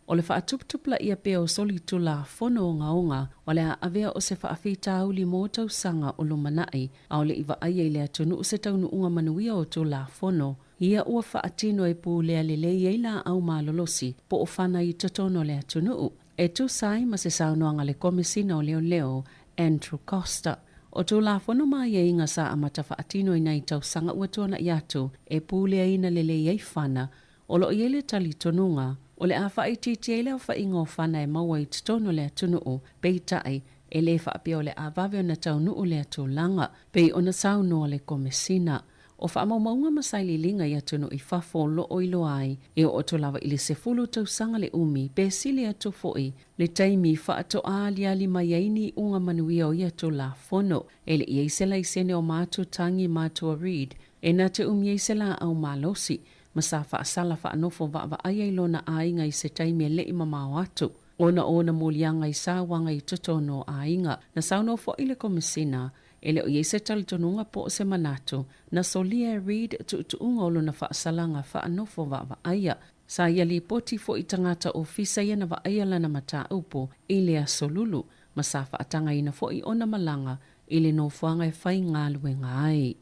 O le whaatuptupla ia pia o soli tula fono o ngaonga, o le avea o se whaafita auli mō tau sanga o lumanai, a o le iwa aia i le atunu o se taunu unga manuia o tula fono, ia ua whaatino e pū lea lele i la au malolosi, po o whana i totono le atunu. E tu sai ma se saunoanga le komisina o leo Andrew Costa. O tula fono mai e inga sa amata whaatino i nei tau sanga ua tuana i atu, e pū lea ina lele i whana, o lo iele tali tonunga, o le a whaititi e leo whaingo whana e maua i titono le atunu o, pei tai, e le whaapia o le a wawe o na taunu o le atu langa, pei o na sauno o le komesina. O whaamaumaunga masaili linga i atunu i whafo lo o ilo ai, e o oto lawa ili se fulu tau sanga le umi, pe sili atu foi, le taimi whaato aali ali maiaini unga manuia o i atu la fono, e le iesela i sene o mātu tangi mātu a read, e na te iesela au malosi, masafa asala fa anofo va aya ilona ainga i se taimi e lei mamao atu. Ona molianga i sa wanga i totono ainga, na sauno fo ile komisina, ele o yese talitonunga po o se manatu, na solia read tu unga olo na fa asalanga fa anofo va aya. Sa yali poti fo itangata ofisa yana va aya lana mata upo, ile a solulu, masafa atanga ina fo i ona malanga, ile no fuanga e fai ngalwe ngai.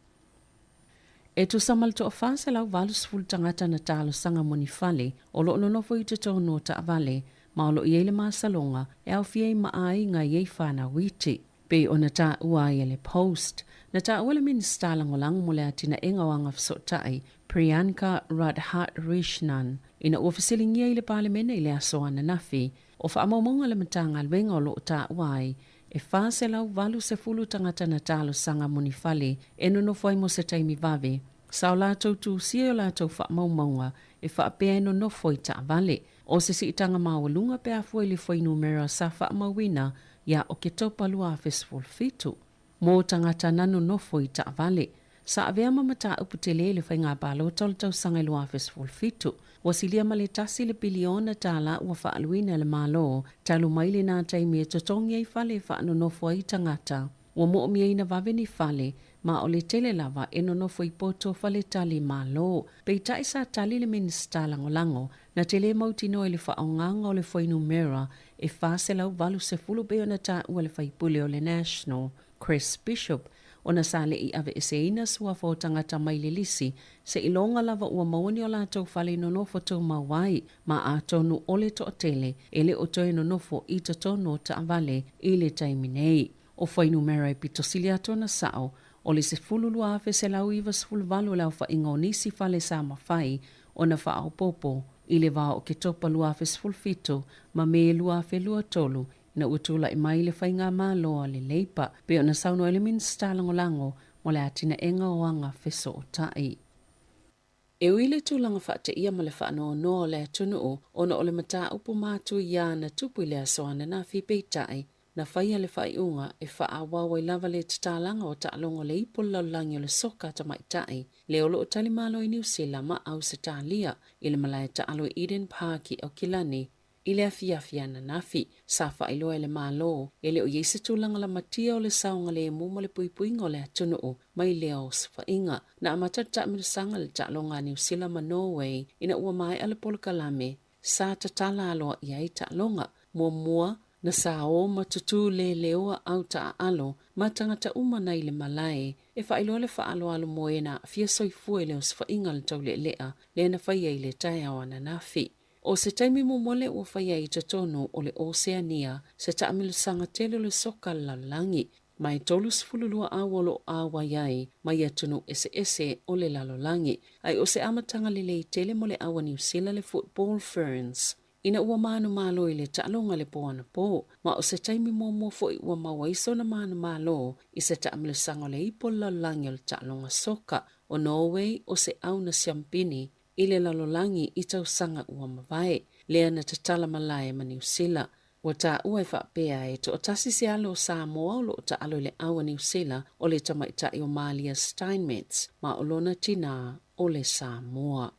E tu samalto o whansa lau valus fulu tangata na talo sanga moni fale, o lo no fo i te tono ta avale, ma o lo i ele maa salonga, e au fiei maai nga iei whana witi. Pe o na ta ua i ele post, na ta ua le minista langolang mo le atina e ngawanga fsotai, Priyanka Radhakrishnan, ina ua fasilingia i le palemene i le asoana nafi, o whaamamonga le matanga alwenga o lo ta uai, e whase lau valu se fulu tangata na talo sanga moni fale, e no foi mo se taimi vave. Sao lātou tu sia o lātou whaamaumaunga, e whaapea no foi ta vale. O se si itanga mawalunga pe afua ili foi numera sa whaamawina, ia o ke topa lua festival fitu. Mō tangata nano no foi ta vale. Sa avea mamata uputele le whai ngā palo tau sanga lua festival fitu. Wasilia male tasi le biliona tala ua whaaluina le malo, talu maile nā taimi e totongi ei fale whaano nofo ai tangata. Ua mo mi eina vaveni fale, ma o le tele lava e no nofo i poto fale tali malo. Pei tai sa tali le minista langolango, na tele mauti no le whaonganga o le foi numera, e whase lau valu se fulu beo na ta ua le whaipule o le National, Chris Bishop, ona sale i ave ese ina sua fo tangata mai le lisi, se ilonga lava ua mawani o lātou fale no nofo tau mawai, ma a tonu ole to tele, ele o toi no nofo i to tono ta avale i le taiminei. O whai numera i pitosili atona sao, o le se fulu lua afe se lau iwa se fulu valu lau wha ingo nisi fale sa mawhai, o na wha au popo, i le wā o ke topa lua afe se fulu fito, ma me lua afe lua tolu, na utula i mai le whai ngā māloa le leipa, pe o na sauno ele minsta langolango, mo le atina enga o anga feso o tai. E uile tūlanga whaate ia ma le whaano no le atunu o na o le mata upo mātu ia na tupu le asoana na whipei tai, na whaia le whai unga e wha wawa i lava le tatalanga o taalongo le ipo laulangi o le soka ta mai tai, le olo o tali malo i New Zealand ma au se talia, i le malaya taalo Eden Parki o Kilani, i le afia na nafi, sa whailoa le malo, e le o yeise tūlanga la matia o le saunga le mumo le puipuinga o le atunu o, mai le o swainga, na amata taamirisanga le taalonga New Zealand ma Norway, ina ua mai ale polokalame, sa tatala aloa i ai taalonga, mua, na sa o matutu le leoa au ta alo, matangata umana i le malae, e whailoa le whaalo moena, fia soifua le o swainga le tau le lea, le na whaia i le tai awana nafi. O se taimi mole ua whaia i tatono o le Oceania, se taamilisanga tele le soka lalangi, mai tolu sfululua awolo awaiai, mai atunu ese o le lalolangi, ai o se amatanga le tele mo le awa New Zealand le Football Ferns. Ina ua manu malo i le taalonga le poana po, ma o se taimi momo fo i ua mawaiso na manu malo, i se taamilisanga le ipo lalangi o le taalonga soka, o Norway o se au na siampini, i le lalolangi i tau sanga ua mawai, lea na tatala malaya ma New Zealand. Ua tā ua e whaapea e to o tasi se alo Samoa o lo ta alo le awa New Zealand o le tamaitai o Malia Steinmetz ma o lona tina o le Samoa.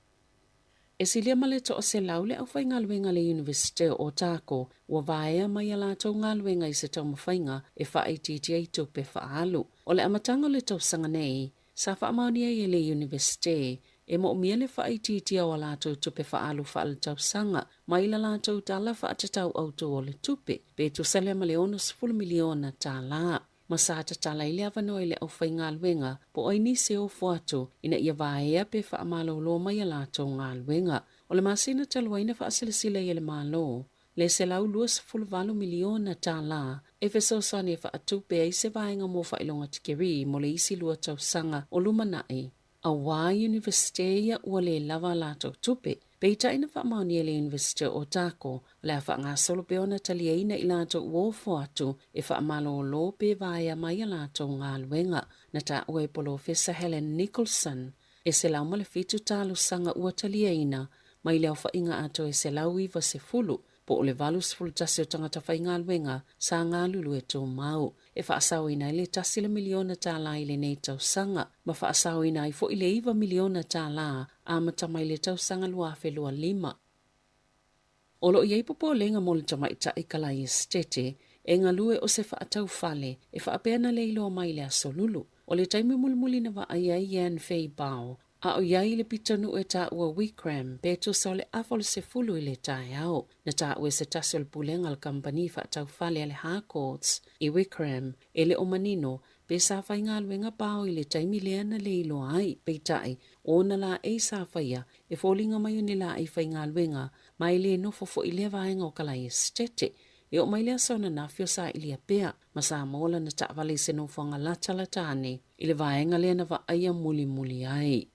E silia male to o se lau le au whai ngaluenga le Universite o Tako ua vaea mai ala tau ngaluenga I se tau mawhainga e whaititi ai tau pe whaalu. O le amatanga le tau sanga nei, sa whaamaunia I le Universite e mo mia le whaititi au ala tau tupe whaalu whaal tau sanga ma ila la tau tala whaatatau au tau o le tupe pe tu sale ma le ono 10 miliona tā la. Ma sa tatala ile avano ile au whai ngaluenga po oi ni se o fuatu ina ia vaea pe whaamalo lo mai ala tau ngaluenga. O le masina taluaina whaasilasila I le malo. Le se lau 2.8 miliona tā la, e whesau sani e whaatupe ai se vaenga mo whailonga tikeri mo le isi lua tau sanga o lumanai. A wā Universite ia ua le lava la tau tupe, peita ina whaamauni le Universite o Tako, le a wha ngā solo pe ona taliaina I la tau uofo atu e whaamalo lo pe vaea mai a la tau ngā luenga, na ta ue polo Fesa Helen Nicholson, e se lau ma le fitu talu sanga ua taliaina, mai leo whainga ato e se lau iwa se fulu, po o le valus fulu tasi o tangata whainga luenga sa ngā lulu e tō mau. E whaasau ina I le tasi le miliona tā la I le nei tau sanga, ma whaasau ina I fo I le iwa miliona tā la a matamai le tau sanga lua whelua 5. Olo I eipopo lenga mo le tamaita I kalai estete, e ngā lue o se whaatau whale, e whaapena le iloa mai le asolulu. O le taimi mulimuli na wa ai Ian Fei Bao, a o iai le pitanu e tā ua Wicram, peto sa le afol se fulu I le tae au, na tā ua se tasi o le pulenga al kampani whaatau whale ale Harcourts, I Wicram, e le o manino, pe sa whai ngā luenga pāo I le taimi leana le ilo ai, pe tai, o na la e sa whaia, e fōlinga mai ni la I whai ngā luenga, mai le no fofo I le vaenga o kalai estete, e o mai lea sauna nafio sa I lia pea, ma sa mola na ta vale se no whanga latalatane, I le vaenga lea na wa aia muli ai.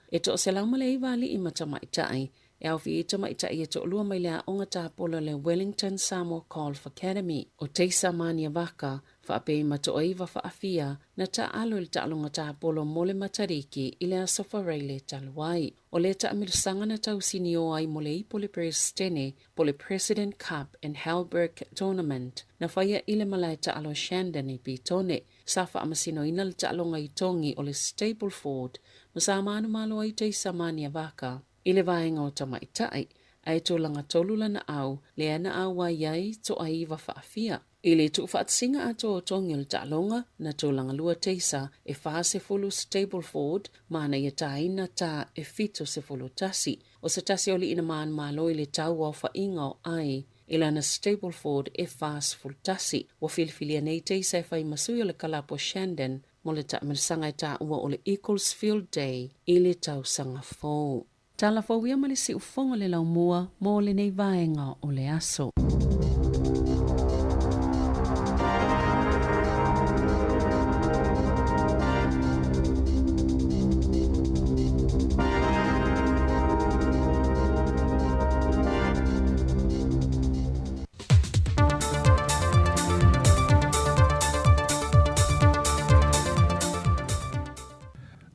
E to se lau malei wali I matamaitai, e au fi tamaitai e to lua mai lea onga tā polo le Wellington Samoa Golf Academy, o teisa mania waka, whaape I mato aiwa whaafia, na ta alo le taalonga tā polo mole matariki I le asofa reile taluai. O le ta amirsanga na tau sini o ai mole I pole Presidente, pole President Cup and Halberg Tournament, na whaia I le malai ta alo Shandon I pitone, sa whaamasino ina le taalonga I tongi o le Stapleford, ma sa manu malo ai teisa mania waka. I le vaenga o tamaitai, ai tō langa tolula na au, le ana au wa iai tō aiwa whaafia. I le tu whaatsinga ato o tongi o le ta'alonga na tō langa lua teisa e wha se fulu Stapleford, mana ia taina tā e fito se fulu tasi. O se tasi oli ina maan malo I le tau au whainga o ai, ilana Stapleford e wha se fulu tasi. Wa filifilia nei teisa e whai masui o le kalapo Shandon, mo le ta mirsanga e tā ua o le Eccles Field Day, I le tau sanga fōu. Tala fawia ma le si ufonga le lau mua mo le nei vaenga o le aso.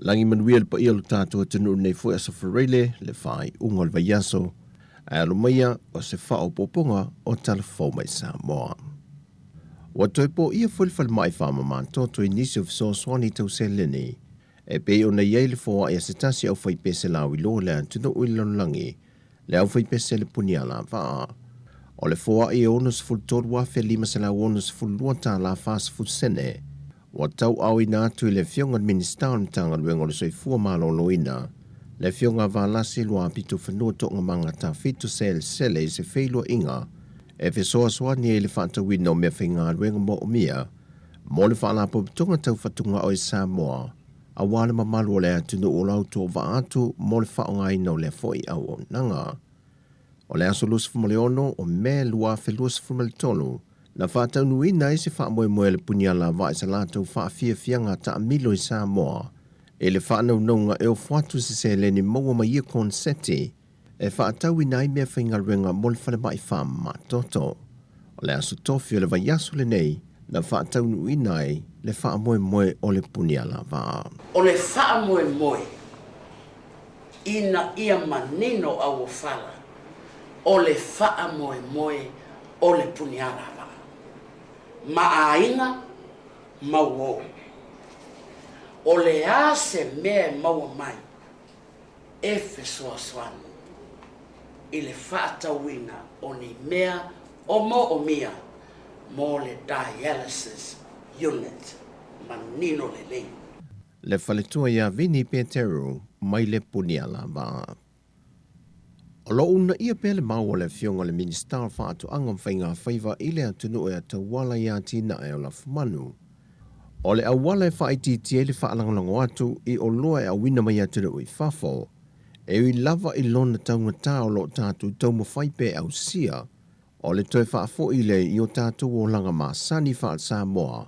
Langi manuia le paia lo tātua tunu nei fwoi aso whareile le whai unga le vaiaso, a alo maia o se whao poponga o talafou mai Samoa. Wa toi po ia whulifal mai whama manto toi nisi o fiso swani tau se leni, e pe o na iei le fōa ia se tasi au whai pese lau ilo le antino uilon langi, le au whai pese le puni ala vaa. O le fōa ia onus ful toru wafe lima se lau onus ful luata la fast food sene, wa tau au ina atu I le fionga minister tanga luenga le soifua malolo ina, le fionga valasi lua pitu whanua tonga manga ta fitu sele I se feilua inga, e fesoa swani e le whanta wina o mea whinga luenga mo o mia, mo le whaalapo tonga tau whatunga o I Samoa, a wale mamalu o le atunu o lautu o vaatu mo le whaonga ina o le foi au o nanga. O le aso lusi fumoleono o me lua fe lusi fumoletonu, na whātau nui nai se whaamoe moe le punia la vai sa lātou whaafia fianga ta amilo I Samoa. E le whaanau nonga e o whatu se leni maua mai ia konseti, e whaatau I nai mea whainga renga mo le whale mai whaama toto. O le aso tofi o le vaiaso le nei, na whaatau nui nai le whaamoe moe o le punia la va. O le whaamoe moe, ina ia manino au whala, o le whaamoe moe, o le puniara ma. Maainga mau o le ase mea mau mai e fesoasoani i le whaatawina o ni mea o mo o mia mo le dialysis unit manino le lei. Le faletua ia Vini Petero mai le puniala ba. O lo una ia pele mau o le fionga le minister whaatu angam whainga whaiva i le atunu e tawala ia tina e o la fumanu. O le awala e whaiti e le whaalangalango atu i o loa e awina mai atunu i whafo. E ui lava i lona taungata o lo tātu tauma whaipe au sia. O le toi whaafo i le i o tātu o langa maa sani wha Samoa.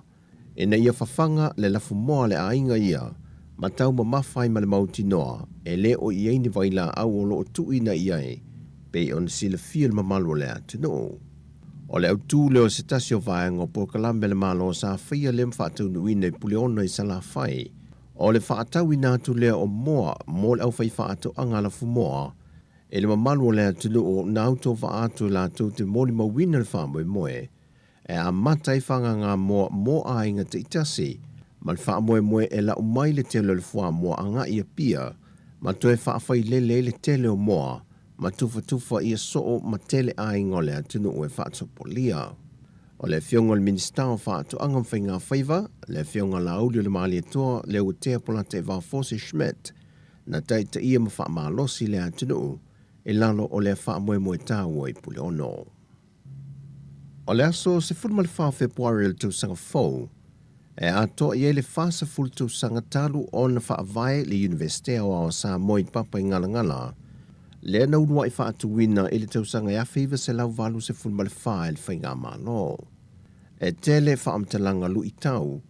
E na ia whawhanga le lafu moa le ainga ia. Ma tauma mawhai ma le mauti noa. E le o i eini vaila au o lo tui na iai. Pe on sila fia le mamalu le atunu. O le au tū leo se tasio vaenga po kalambe le malo sa whia le mwhātau nuine puli ona i sala whai. O le whaatau i nātu lea o moa, mo le au whai whaatau anga lafu moa, e le mamalu o lea tunu o nauto whaatu la tau te moli mawina le whamoe moe, e a matai whanga ngā moa mo a inga te itasi, ma le whamoe moe e la umai le tele le wha moa anga ia pia, ma toe whaafai lele le tele o moa, ma tufa ia soo ma tele a inga o lea tunu o e whaatopolia. O le fionga le minister o whaatu angam whainga whaiva, le fionga la auli le maali atoa le utea pola te Valfose Schmidt, na taita ia ma wha maalosi le atunu, e lalo o le wha moe moe tāua i pule ono. O le aso se fulma le wha Februari le tausanga fau, e ato i le whasa ful tausanga talu o na wha avae le Universite o Samoa i papa i ngala, le na unua i whaatu wina i le tausanga ia whiva se lau valu se fulma le wha e le whainga malo. E tele whaamtalanga lu i tau,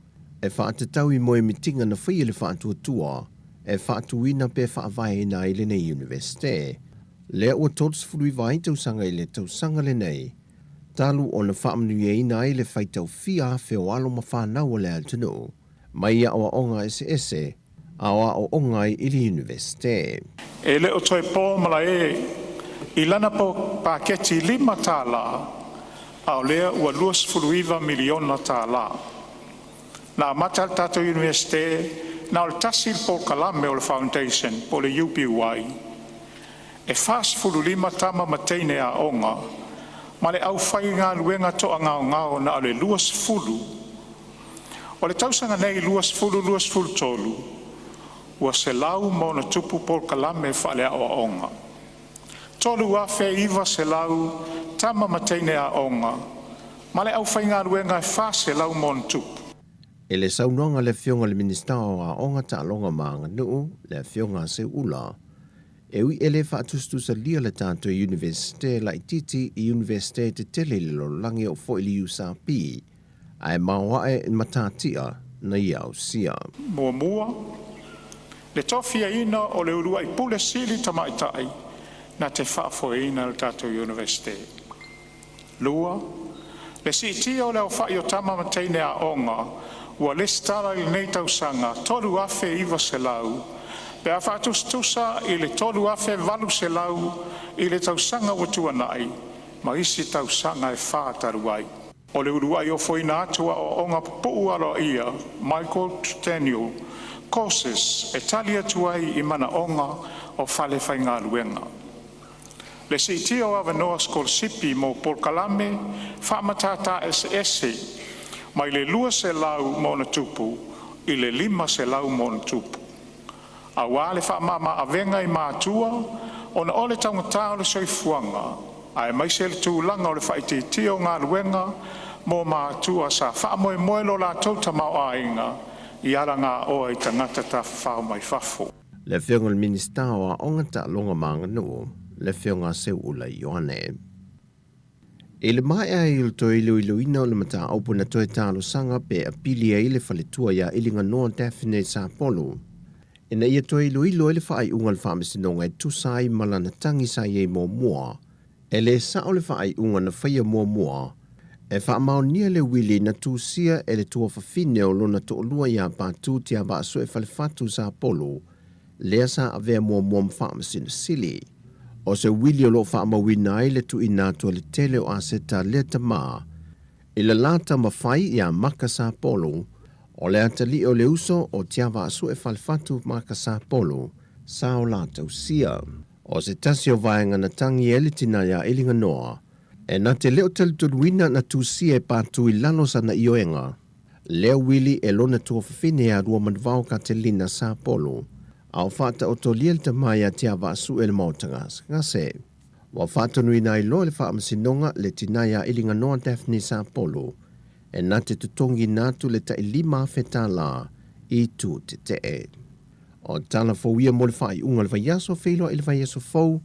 e whaatatau i moe mitinga na whai le whaatuatua, e whaatuina pe whaavai na i le nei Universite. Le ua totus fului vai tausanga i le tausanga le nei, talu o na whaamnu e ina i le whaitau fia feo alo ma whanau o le altanu, mai a oa onga ese, a oa o onga i le Universite. E le o toi pō mala i lana po paketi 5 tāla, a o lea ua 2.5 miliona tāla. Na matal tato Universite, na o le tasi po kalame o le Foundation, po le UPY. E 5 tama mateine a onga, ma le au whai ngā luenga to a ngao na o le 2.5. O le tausanga nei 2.5 tolu, ua se lau mo na tupu po kalame whale a onga. Tolu a fe iwa se lau, tama mateine a onga, ma le au whainga ruenga e whase lau mon tupu. E le saunonga le fionga le minister o a onga ta longa maanga nuu, le fionga se ula. E ui ele whaatustusa lia le tātou Universite la ititi i Universite te tele le lolangi o fo ili USAP, ai mawae matatia na iau sia. Mua, le tofia ina o le urua i pule sili tamaitai, na te whaafoina le tātou Universite. Lua, le si o le o whai o tama mateine a onga, ua le stara i nei tausanga, tolu afe iwa se lau, pe a whaatustusa i le tolu afe valu se lau, i le tausanga ua tuanai, ma isi tausanga e whaataruai. O le uruai o foina atua o onga puu alo ia, Michael Daniel, courses e talia tuai i mana onga o whale whainga luenga. Le si o avanoa skolsipi mo polkalame, whamatata ese, mai le 2 se lau mo na tupu, i le 5 se lau mo na tupu. A wale whamama avenga i mātua, o na ole taungata o le soifuanga, ai mai se le tūlanga o le whaiti o ngā luenga, mo mātua sa whaamoe moelo la tauta mau ainga, i ara ngā oa i tangata ta whao mai whafo. Le whionga le minister o a onga ta longa maanga nuu, le whionga se ula Ioane. E le mai a il toi iluina o le mata aupu na toi talo sanga pe a pili a ile whaletua ia ilinga noa Daphne sa polo. E na ia toi iluilo ele whaai unga le whaamisinonga e tusai malana tangi sa iei mō mua. E le sa o le whaai unga na whaia mō mua. E whaamao nia le wili na tūsia e le tua whawhine o lona to olua ia pātū tia bāso e whale whatu sa polo. Lea sa avea mō mua mwhaamisina sili. o se wili o lo whaamawina ai le tu inatua le tele o aseta le tamaa, i le lata mawhai i a maka sa polo, o le atali o le uso o tiawa asu e falfatu maka sa polo, sa o lata usia. O se tasi o vaenga na tangi ele tina ia ilinga noa, e na te leo talituruina na tusia e pātu i lalo sana ioenga, leo wili e lona tua fafine a rua manvao ka te lina sa polo, au fata o tolia le tamai a tiawa asu e le mautangas, ngase. Wa fata nui nai lo le wha amasinonga le tina ia ilinga noa Daphne sa polo, e na te tutongi natu le ta ilima feta la i tu te te e. O tala fauia mo le whai unga le vaiaso wheloa i le vaiaso fau,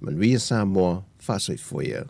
manuia Samoa whasoi fuia.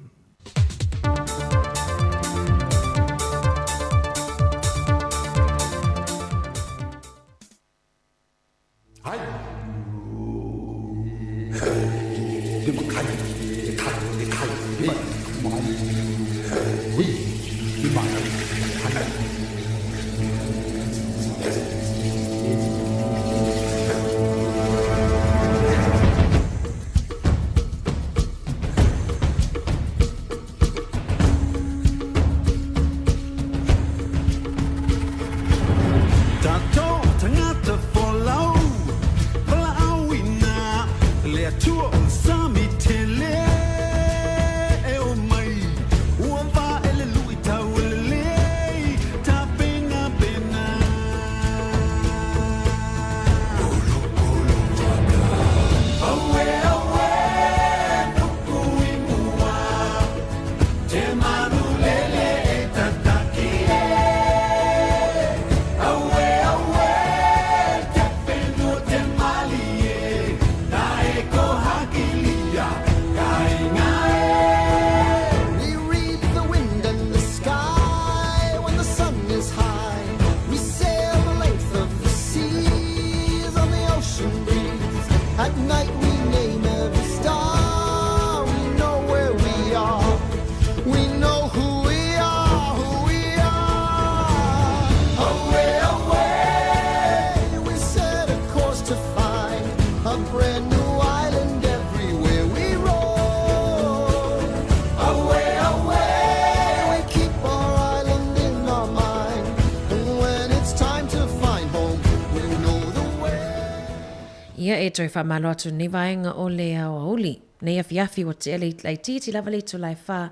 Ia e toi whamalo atu ni vaenga o le auli. Nei a fiafi o te lai titi lava le tu lai wha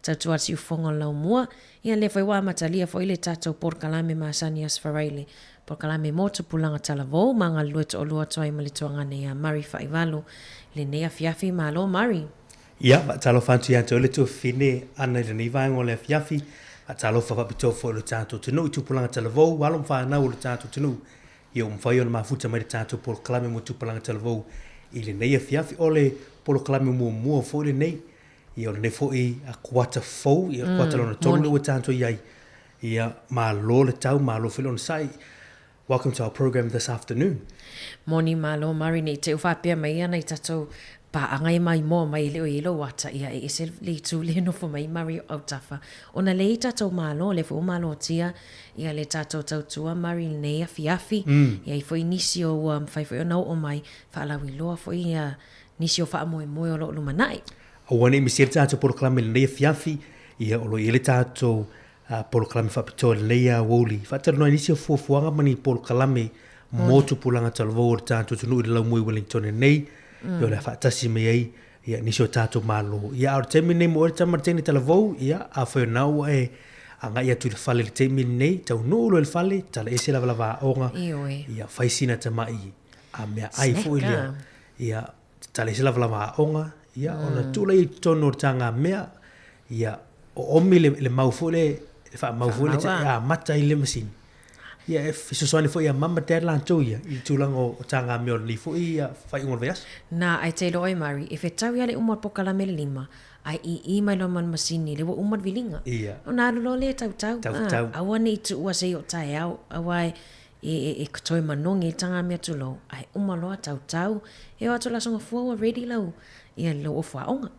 tautu ati ufonga lau mua. Ia le whaiwa matalia fo ile tatou porkalame maasani asfaraile. Porkalame moto pulanga talavou manga lueto o lua toa imali tuangane ia Mari whaivalu. Le nei a fiafi malo Mari. Ia, talo fantu ia tole tu fine ana le ni vaenga o le fiafi. Talo whapapito fo le tatou tunu i tupulanga talavou. Walom whanau o le tatou tunu. Ia umwhai ona mafuta mai le tātou polokalame mo tupalanga talavou i le nei a fiafi o le polokalame mua fo le nei. Ia o le nei fo i a kuata fau, i a kuata lona tonu ua tātou iai. Ia malo le tau, malo whilo on sai. Welcome to our program this afternoon. Moni malo Mari nei te uwhapea mai ana i tātou pa angai mai mo mai leo i lo wata ia e se le tu le no fo mai Mari au tafa. Ona le i tātou malo, le fo malo tia, ia le tātou tautua Mari nei a fiafi, ia i fo i nisi o whai fo i o nau o mai, whaalawi loa fo i nisi o wha moe moe o lo lumanai. Awane mi sir tātou polokalame le nei a fiafi, ia o lo i le tātou polokalame whapitoa le nei a woli. Whatara noa nisi o fuafuanga mani polokalame motu pulanga talavou o le tātou tunu i le lau mui Wellington nei, yo le fatasi me ai ia nisi o tātou malo ia o temi nei mo ora tamartene talavou ia a foi nau e anga ia tu le fale le temi nei tau no le fale tala ese la lava onga ia faisina tamai a mea ai foi ia tala ese la lava onga ia ona tu le tono tanga mea ia o omi le mau foi le fa mau foi le ia mata i le machine ia e fisosoni foi a mama terla antoia i tulango tanga meo ni foi ia fai un veas na ai te loi Mari if e tau ia le umar pokala me lima ai i mai lo man masini le umar vilinga ona lo le tau awane i tu ua se o tai au awai e kutoi manongi tanga mea tulo ai umar loa tau e o atu la songa fua ready lau ia lo ofua onga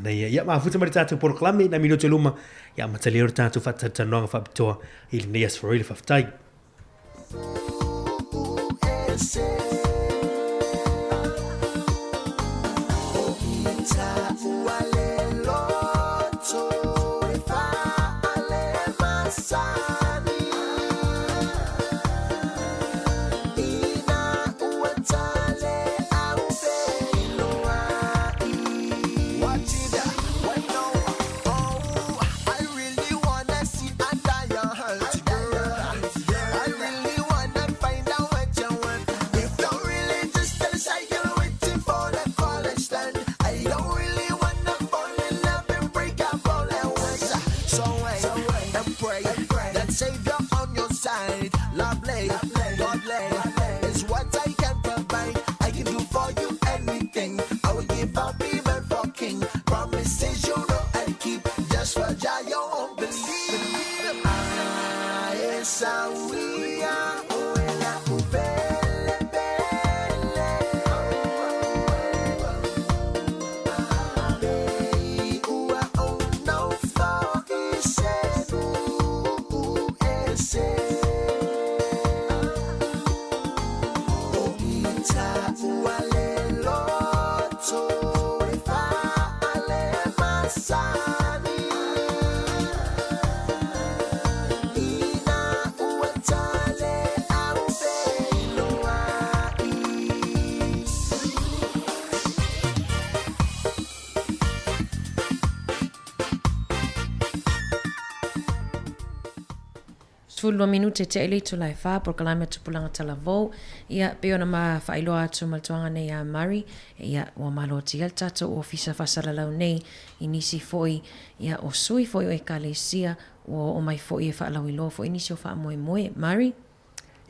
nei ia ma futa mari tatu por klame na minuto luma ia matali o tatu fatata nonga fabitoa il neas for really faftai Savior on your side. Lovely, godly is what I can provide. I can do for you anything. I will give up even for King. Promises you know I keep just for your own belief. Yes, we are. Fulua minute te ele tu lai fa proklame tu pulanga talavou ia peona ma failoa atu maltuanga nei a Mari ia o maloti al tato o ofisa fasala lau nei inisi foi ia o sui foi o ekalesia o mai foi e fa lau ilo foi inisi o fa moe moe Mari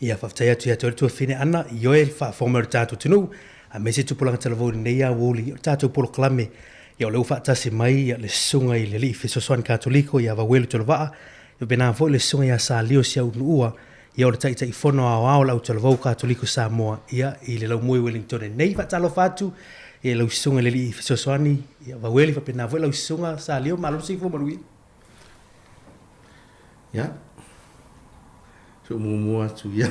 ia whaftai atu ia tu fine ana i oe wha former tātou tinu a mese tu pulanga talavou nei a woli o tātou proklame ia o leu whaatasi mai ia le sunga i le li Efesosoani Katoliko ia wawelu tu lawaa yo bena fo le songa ya sa lio sia ua ia o le tai fono ao lau talavou Katoliko Samoa ia i le lau moe Wellington nei fa talo fatu ia lau songa le li Efesosoani ia waweli fa pena fo lau songa sa lio malo si fo marui ya so mo tu ya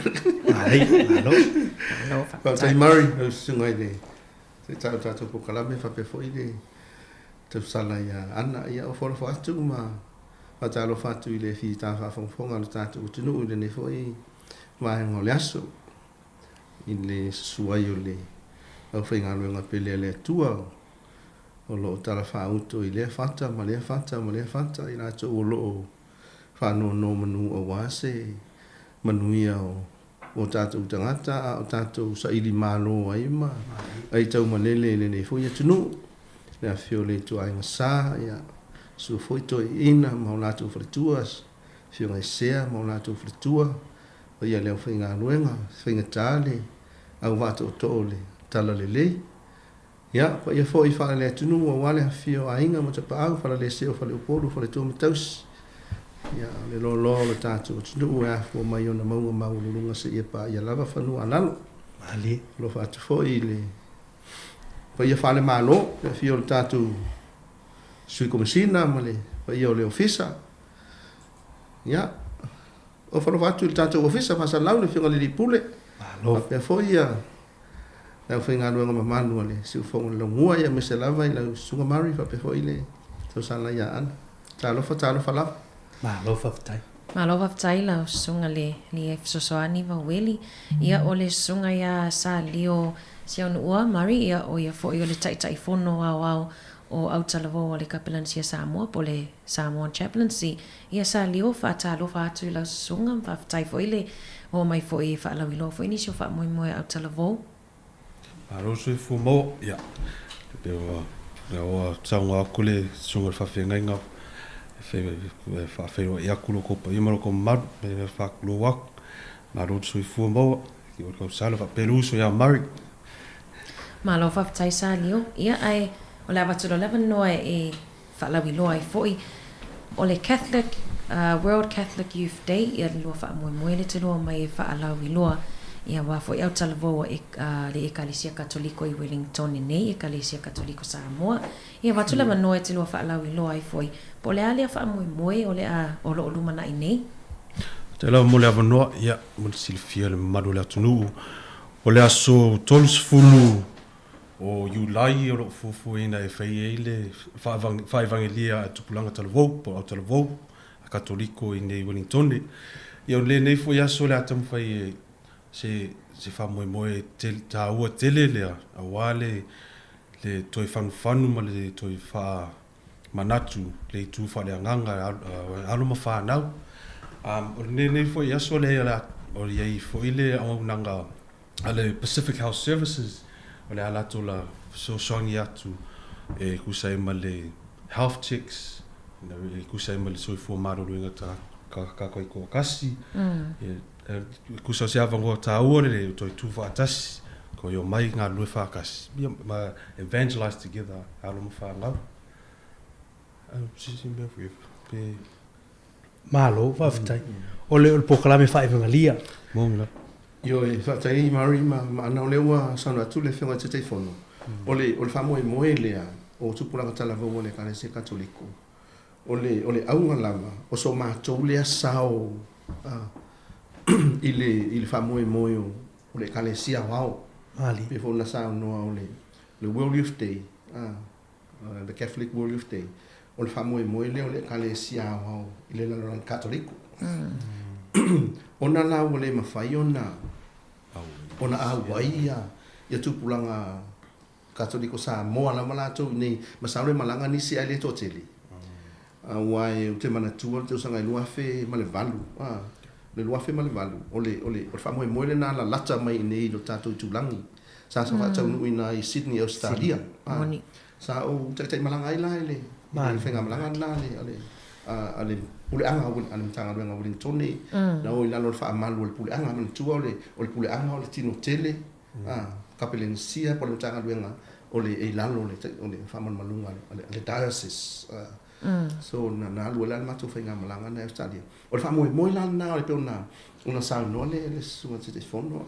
ai malo fa tai mari lau songa ile se tau po kalame fa pe fo ile te sala ya ana ia o fo atu ma Patalo fatu i le fi ta fa fonga lo tatu tunu le ne foi ma ngo le aso in le suaio le au fenga lo nga pele le tua o lo tala fa auto i le fata ma le fata ina to o lo fa no manu o wase manu ia o tatu tangata o tatu sa ili malo ai ma ai tau manele le ne foi tunu le fiole tu ai sa ya so foi to ina maula tu frituas fio ngai sea maula tu fritua o ia leo finga luenga finga tale au vato tole tala lele ya pa ia foi fa le tunu o wale fio ainga mo pa au fa le se o fa le polo fa le tu mitaus ya le lo tatu tunu a fo mai ona mau lunga se ia pa ia lava fa nu analo ali lo fa tu foi le pa ia fa le malo fio tatu sui komesina male pa ia o le ofisa ya o fa fatu il tanto ofisa fa salau le finga le pule lo pe foi ia la finga no nga manu le si fo le mua ia mese lava la sunga Mari fa pe foi le to sala ya an talo fa la malo faftai Malova ftaila sunga le ni Efesosoani wa weli ia o le sunga ia sa lio sia ua Mari ia o ia fo i o le tai fono au o Aotalavo o le Kapelansia Samoa po le Samoan Chaplaincy ia sa lio fatalo fatu la sunga faftai fo ile o mai fo i fa la wilo fo ini sio fa mo Aotalavo aro so fu mo ia pe o tsanga kule sunga fa fenga fa fero ia kulo ko pa imaro ko mar fa kulo wa aro so fu mo ki o ko sala fa peluso ya Mari malo faftai sa lio ia ai o le avatulo 11 noa e whaalawi loa i foi o le Catholic World Catholic Youth Day ia le loa wha moe le te loa mai e whaalawi loa ia wafo i Aotalavo le Ekalesia Katoliko i Wellington nei Ekalesia Katoliko Samoa ia watu le manoa te loa whaalawi loa i foi po le alea wha moe o le a o lo lumana i nei te la mo le avanoa ia mo le silfia le madu le atunu o le aso tolus fulu o Julai o lo fufu ina e fai ele fa evangelia tupulanga Talavou po Talavou a Katoliko i nei Wellington ia le nei fo ia so le atam fai se fa moe ta ua tele le a wale le toi fanu ma le toi fa manatu le tu fa le nganga alo ma fa nau nei fo ia so le o ia fo ile au nanga ale Pacific Health Services o le alato la so songi atu kusai ma le health checks na kusai ma le soi fo maro luinga ka koi ko kasi kusa se ava ngo taua le toi tu fa tasi ko yo mai ngā lue fa kasi ma evangelize together alo mo fa ngau sisi me pe malo fa fitai ole pokalame fa evangelia mongla yo e fa tai mari ma na le wa sana tu le fenga te fono ole fa mo le o tu pula ka la vo le ka le se katoliko ole au lama o so ma to le sao il fa mo o le ka le sia wao ali pe fo na sao no ole le World Youth Day the Catholic World Youth Day o le fa mo le ole ka le sia wao ile la katoliko ona la ole ma fai ona awaia ia tupulanga katoliko Samoa la malato nei masaure malanga ni si ale toteli wai te mana tua te sanga lua fe male valu le lua fe male valu ole fa mo le na la lata mai nei do tato tulangi sa fa tau nu ina i Sydney Australia sa o te malanga ai la ile ma fe malanga na le ale pule anga ale tanga nga Wellington ni na o ila lo fa malu le pule anga man tua ole pule anga ole tino tele kapelensia por tanga nga ole e lalo ole fa man malunga ale diocese so na lu la ma tu fa nga malanga na Australia ole fa mo la na ole pe una sa no le su te fono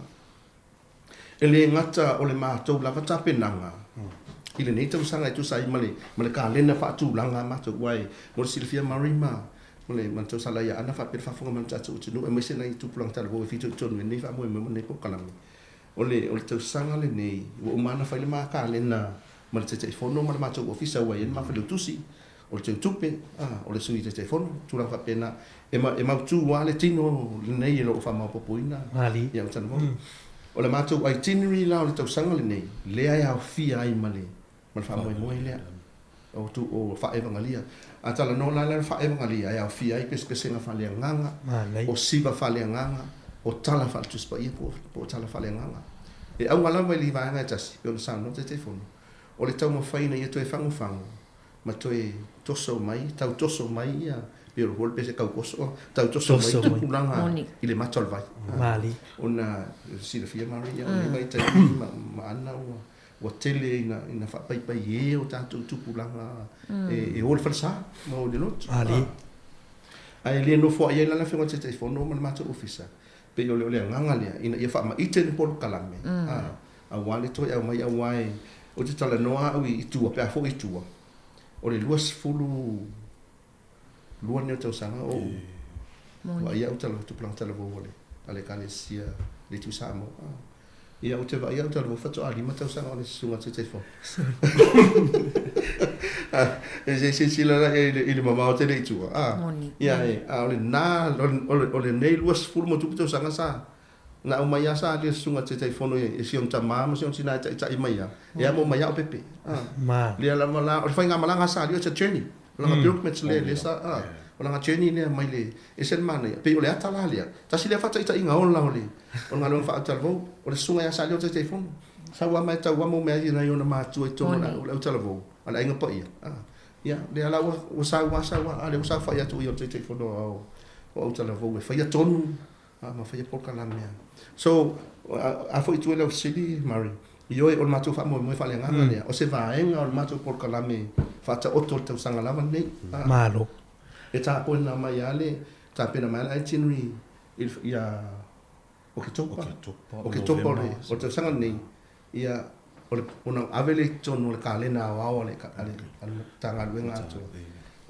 ele ngata ole ma to la ta penanga ile nei tau sanga tu sai male ka lena fa tu langa ma tu wai mo Silvia Marima mole man tau sala ya ana fa pe fa fonga man tatu tu no e mese nei tu pulang tal bo fi tu ton nei fa mo nei ko kalami ole tau sanga le nei o mana fa le ma ka lena male te fono male ma tu ofisa wai ma fa le tusi ole te tupe ole sui te fono tu la fa pena e ma tu wale tino nei lo fa ma popoina ali ya tan bo ole ma tu itinerary la ole tau sanga le nei le ai fi ai male fa mo le o tu o fa evangelia atala no la fa evangelia ya fi ai pes nga fa le nganga o siba fa le nganga o tala fa tu spa po tala fa le nganga e au wala mai li va nga tasi pe sa no te telefono o le tau mo fa ina ye to e fango ma to e toso mai ya pe o golpe se kau koso tau toso mai tu pulanga ile matol vai mali ona si le fia maria ni mai tai ma ana o tele ina fa pai e o tanto tu pulanga e o falsa ma o de lot ali ai le no fo ai la la fenga te telefono ma ma ofisa pe yo le nganga le ina ia fa ma iten por kalame a wale to ya mai awai o te tala noa au i tua pe a fo i tua o le luas fulu lua ne tau sanga o wa ia o tala tu plan tala vo vole ale kale sia le tu samo ia o te va ia o tala vo fato ali ma tau sanga o le sunga te telefon e se la ele mama o te le tua ia o le na o le nei luas fulu mo tu tau sanga sa na o mai asa le sunga te telefon e si on tama mo si on sina ta i mai ia mo mai o pepe ma le la mala o fa nga mala sa le journey la pilgrimage le sa o la journey le mai le e sen mana pe o le atala le ta si le fa ta inga on la ole o nga lo fa ta vo o le sunga ya sa le te telefon sa wa mai ta wa mo mai na yo na ma tu e to na o ta vo ala inga pa ia le ala o sa ale o sa fa ya tu yo te telefon o ta vo e fa ya tonu ma fa ya por kala me so a foi tu le sili mari io e o mato fa mo fa le ngana le o se va en o mato por kala me fa ta otto te sanga lava nei malo e ta po na mai ale ta pena mai itinerary il ia o che topo le o te sanga nei ia o una avele tono le kalena wa le tanga luenga to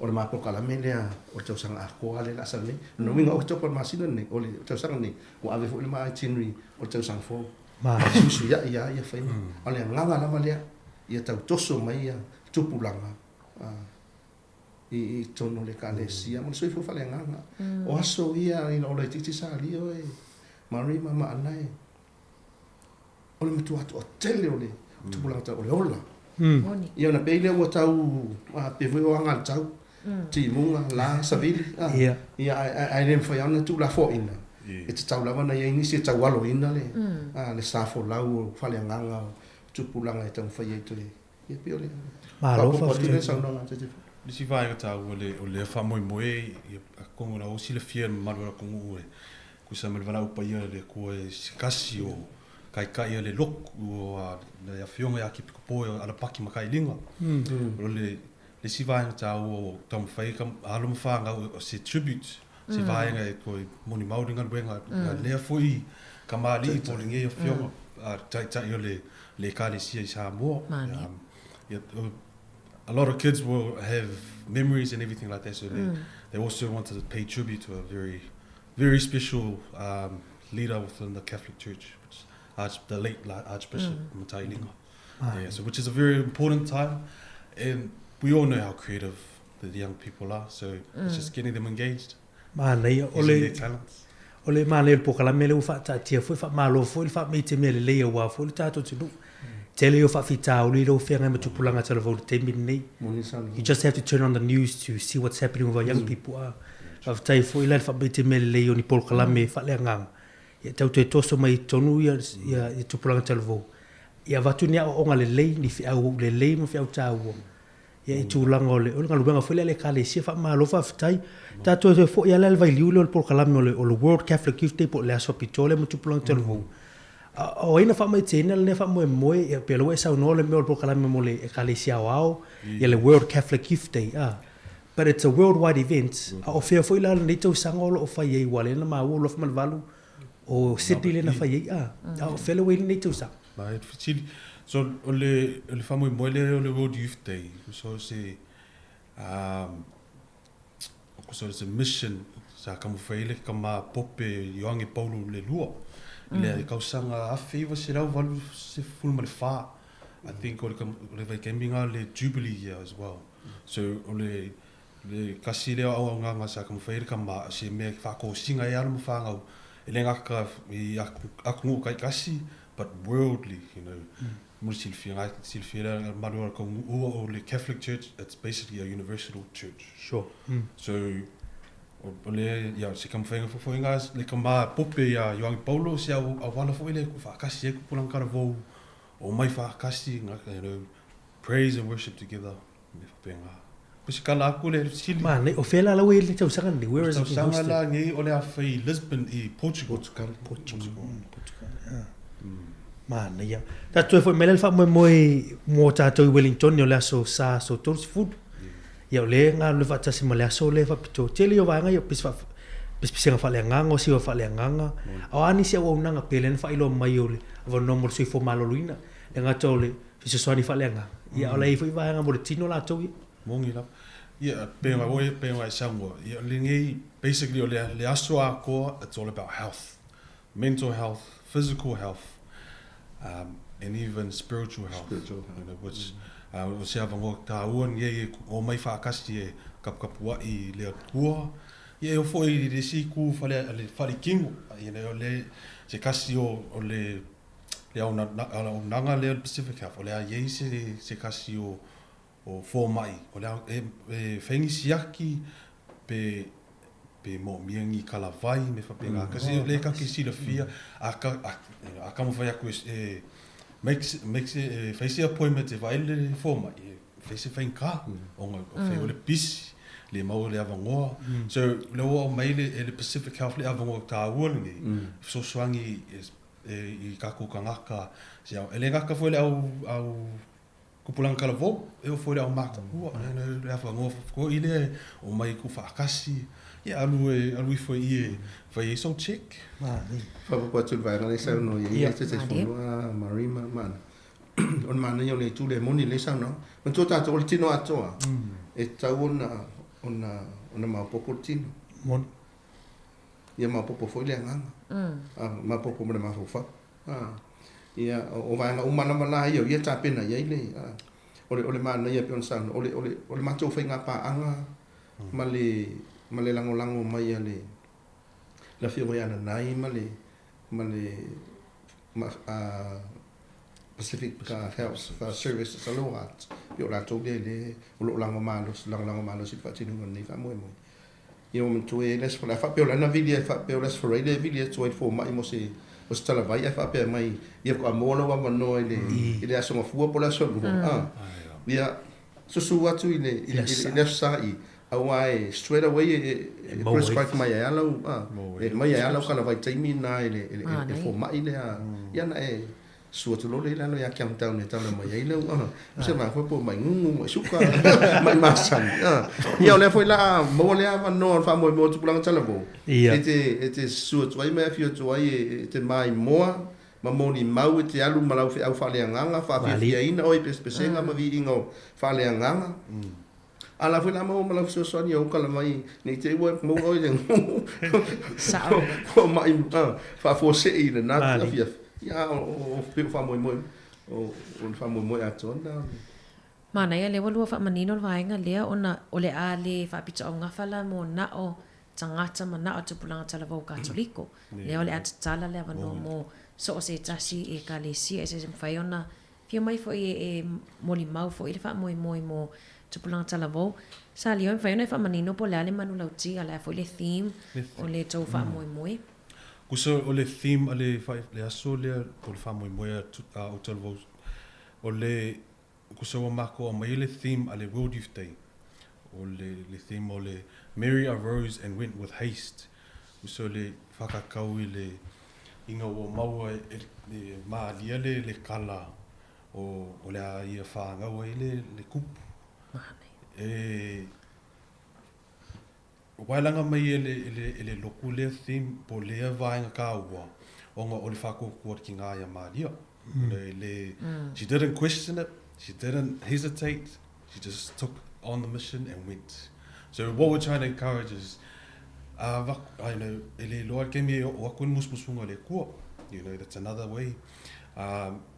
o le mapo kala me le o te sanga ko ale la sa nei no minga o topo masina nei o le te sanga nei o ave fo le mai itinerary o te sanga fo ma susu ya fa ale nganga la vale ia tau toso mai ia tupulanga i tono le kalesia mo soi fo fa le nganga o aso ia ina o le titi sa ali o mari mama anai o le mtu atu tele o le tupulanga ta o le ola ia na pele o tau pe vo o anga tau ti munga la savili ia ai nem fa ia na tu la fo ina e te tau lava na ia inisi e tau alo ina le le safo lau fa le nganga tupulanga e tau fa ia tu le ia pe o le malo fa si vai ta o le fa moi moi ko na o si le fia malu ko ngue ku sa me vala upa ia le ko e kasi o kai le lok o na ya fionga ya ki po ala paki makai linga o le si vai ta o tom fai kam alu fa nga o se tribute si vai nga ko moni mauri nga wenga le foi kamali po linge fionga ta yo le kali si Samoa a lot of kids will have memories and everything like that, so they also wanted to pay tribute to a very special leader within the Catholic Church, which is the late Archbishop Matai Linga. Yeah, so which is a very important time, and we all know how creative the young people are, so it's just getting them engaged, using their talents. Ole male po kala mele ufa ta tia foi fa malo foi fa me te mele le wa foi ta to tinu tele yo fa fita o lo fenga me tupulanga tele vo te minni. You just have to turn on the news to see what's happening with our young people. Of tai foi la fa me te mele le yo ni po kala me fa le ngang ya tau te toso mai tonu ya tupulanga tele vo ya vatu ni o ngale le ni fi au le mo fi au ta wo ya itulanga ole o ngalu benga foi le kale si fa malo fa tai ta to fo ya le vai liu le por kala me o le World Catholic Youth Day po le asopitole mo tupulanga tele vo o ina fa mai tena le fa mo e pelo e sa no le me por kala me mo le kale si au ya le World Catholic Youth Day but it's a worldwide event o fe foi la ni to sangolo o fa ye wale na ma wo lo fa valu o Sydney le na fa ye o fe le we ni to sa Right, so le fameux moi le World Youth Day, so c'est mission sa kamu faile kama pope yoangi Paulo le lua le kausanga afi va se lau valu se full mal fa. I think le vai campinga le Jubilee year as well, so le kasi le au nga sa kamu faile kama se me fa ko singa ya mo fa ngau ele ngaka i aku kai kasi but worldly, you know. The Catholic Church, it's basically a universal church. Sure. So, se kam whainga whaingas, le kam pope ya Yoangi Paulo, se au wala whaile ku whaakasi e ku pulang karavou, o mai whaakasi, you know, praise and worship together. Pisi kala aku le sili. Man, o fela la wei le tau sanga ni, where is it hosted? Tau sanga la ngi o le a whai Lisbon I Portugal. Portugal. Man, ya. Ta tu foi mele fa mo ta to Wellington yo la so tours food. Ya le nga le fa tasi male so le fa pito. Tele yo va nga yo pis fa le nga ngo si fa le nga. O ani se o nanga pelen fa ilo mai yo le. Vo no mo si fo malo luina. Le nga to le fi so ani fa le nga. Ya o le foi va nga mo le tino la to. Mongi la. Yeah, pe Samoa. Yeah, lingi basically le aso a ko, it's all about health. Mental health, physical health. And even spiritual health, you know, which se avango ta uan ye o mai whaakasi e kapua I le atua ye o foi le si ku fale kingo, you know, le se kasi o le au nanga le Pacific Health o le ye se kasi o fo mai o le e whaingi siaki pe mo miangi kala vai me whapenga kasi le ka kisi le fia a kamu whai aku makes face appointment e vai le forma e face whainga o whai o le pisi le mau le avangoa so le o mai le Pacific Health le avangoa ta ualingi so swangi I kako kangaka ele ngaka foi le au kupulang kalavo e o foi le au mata le avangoa ko ile o mai ku whaakasi yeah, alui foi vai so check. Fa pa tu vai la sa no ye te fo marima man. On man yo le tu le moni le sa no. On to ta to tino atoa. E ta ona ma popo tino. Mon. Ia ma popo foi le nganga. Ma popo me ma fofa. Ia o vai na umana mala yo ia ta pena ye le. Ole man ia pion sa ole ma to fenga pa anga. Male lango mai ale la fio ya na nai male Pacific Health Service Saloat yo la to le lo lango malo si fa tinu ni fa mo yo me to les fa fa pe la na video fa pe les for radio video to for mai mo se o stala vai fa pe mai ia ko amolo wa no ile aso fu po la so ya susu atu i le sai au ai straight away e prescribe mai ai alau e mai ai alau kana vai taimi na e fo mai le ia na e sua tu lo le lano ya kiam tau ne tala mai ai lau se ma foi po mai ngungu mai suka mai masan ia le foi la mo le ava no fa mo tu pulang tala bo e sua tu ai mai fio tu ai te mai moa ma moni mau te alu malau fe au fa le nganga fa fia ina oi pespesenga ma vi ingo fa le nganga ala foi la mo malau so so ni o kala mai ni te wo mo oi le sa o mai fa fo se ina na fia ya o pe fa mo o fa mo atona mana ia le walua fa manino vaenga le o le ale fa pita o ngafala mo na o tangata mana o tupulanga tala vau katoliko le o le atatala le avano mo so o se tasi e kalesi e se faiona fia mai fo e moli mau fo ile fa mo tupulanga tala vau sa le o faiona fa manino po le ale manu lauti ala fo le theme o le tau fa mo kuso o le theme ale fa le aso le o le fa mo o tala vau o le kuso o mako o mai le theme ale World Youth Day o le theme o le Mary arose and went with haste kuso le whakakau i le inga o maua e maalia le kala o le a ia whaangau i le kupu wailanga mai ele loku le theme po lea vaenga ka ua o le whakokua ki ngā ia maalia she didn't question it. She didn't hesitate. She just took on the mission and went. So what we're trying to encourage is, I know, ele loa ke me o akun musmusunga le kua. You know, that's another way.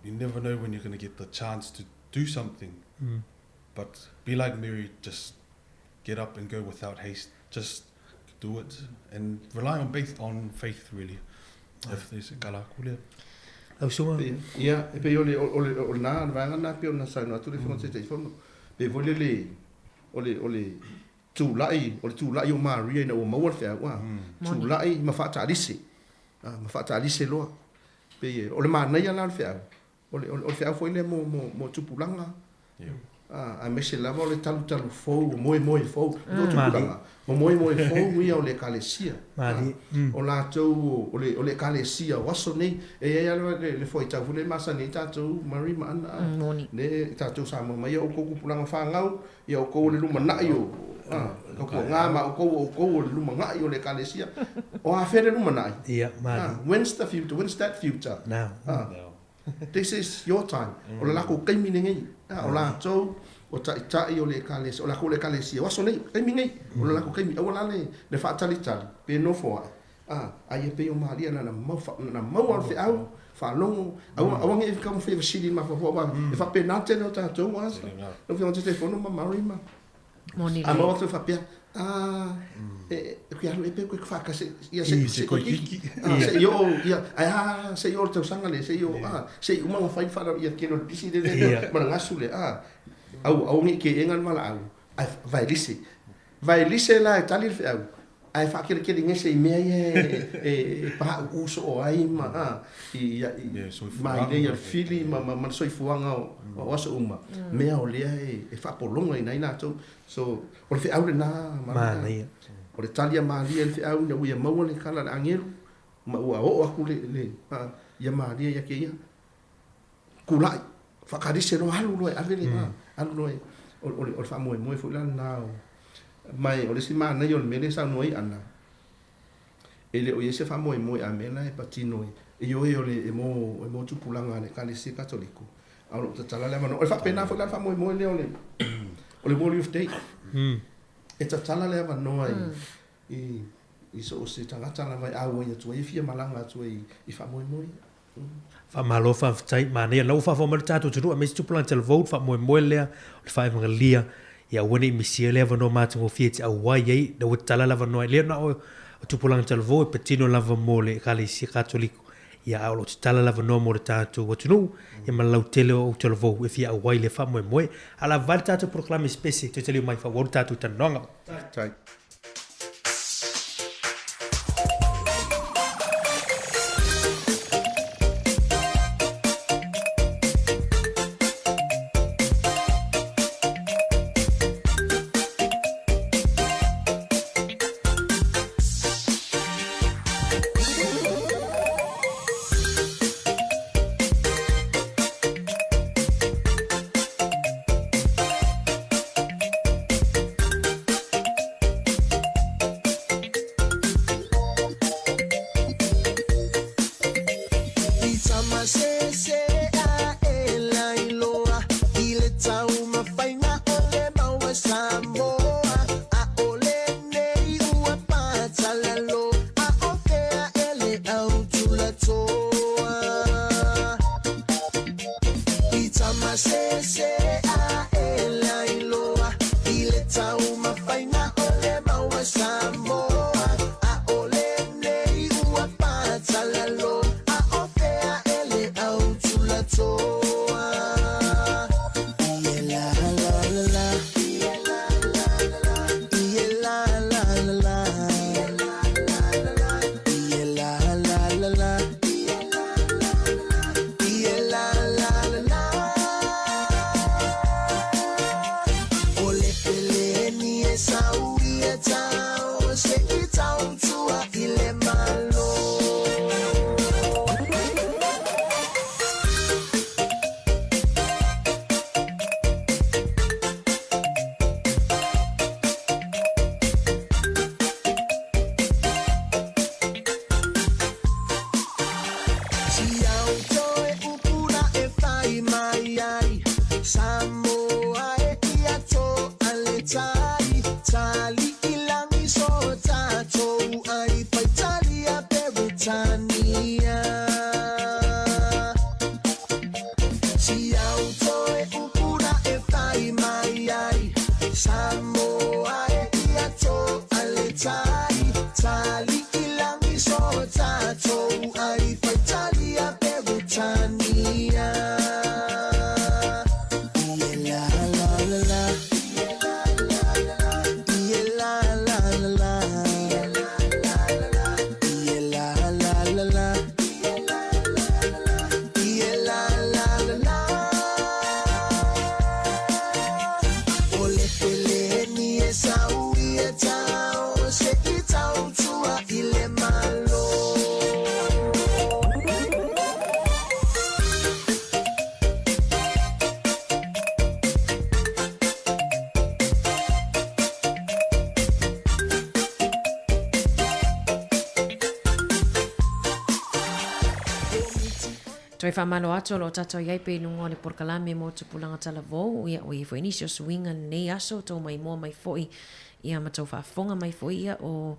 You never know when you're going to get the chance to do something. But be like Mary, just get up and go without haste. Just do it and rely on faith really. If there's a kala kule. Au suma ia e pe o na vanga na pe na sa na tu le fonte te fono pe vole le tu lai o Maria na o mawal fa wa tu lai ma fa ta lise lo pe o le mana ia la fa o fa foi le mo tu pulanga a me se lava le talu fo moi fo no tu pulanga mo fo ia o le kalesia o la tau o le kalesia waso nei e ia le foi ta fule masa nei ta tu Mary man ne ta tu sa mo mai o ko pulanga fa ngau ia o ko le luma na yo ko nga ma o ko le luma nga yo le kalesia o a fere luma na ia when's that future now this is your time o la ko kai minengi o la tau o tai o le kalesia o la ko le kalesia waso nei kai minengi o la ko kai o la le fa tali pe no fo ai pe o Maria na mau al fe au fa longo au ngi ka mo fe sili ma fo ba e fa pe na te no ta to was no fi on te telefono ma Mary ma moni a mo fa pe que e pe que fa ka se ia se ko ki se yo ia se yo te sanga le se yo se uma fa fa ia que no disi de ma nga sule au ngi ke engan mala au vai lise la tali fe au ai fa ke ngi se me e pa uso o ai ma ma ile fili ma so fuanga o aso uma me o le e fa polonga ina ina so o le fe au le na ma nei o le talia Maria le fe au na uia mau le kala angelu ma ua o aku le ia Maria ia ke ia kulai fa kadise no halu lo avele alu no o fa mo fu la na mai o le sima na yo me le sa noi ana ele o yese fa mo a mena e patino e yo le mo tu pulanga le kalisi katoliko au ta tala le mano o fa pena fa la fa mo le o le World Youth Day e ta tala le mano ai i so se tanga tala vai a o ia tu e fia malanga tu i fa mo fa malo fa tai mane lo fa mo tatu tu me tu plan tel vote fa mo le fa evangelia ia wene misia le no matu o fieti a wai ei da tala lava no le na o tu pulang tel vo petino lava mole kali si katoliko ia au tala lava no mo tatu o tu ia malau tele o tel vo e fia wai le fa mo ala val tatu proclame specie te tele mai fa wo tatu tanonga tai se se a e la iloa I le tau mawhainga o le maua Samoa a o le nei ua pātalalo a o kea e le au tula toa I tama se se a e la iloa I le tau mawhainga o le maua Samoa a o le nei ua pātalalo a o kea e le au tula toa Samoa e ia to ale tai tali ilangi so tato ai pai Italia Peritania si auto e upuna e fai mai ai Samoa e ia to ale tai tali ilangi so tato ai pai Italia Peritania Toi whamalo ato lo tato iai pe lungo le porkalame mo te pulanga talavou ia o i fo inisio swinga nei aso tau mai mua mai foi ia matau whaafonga mai foi ia o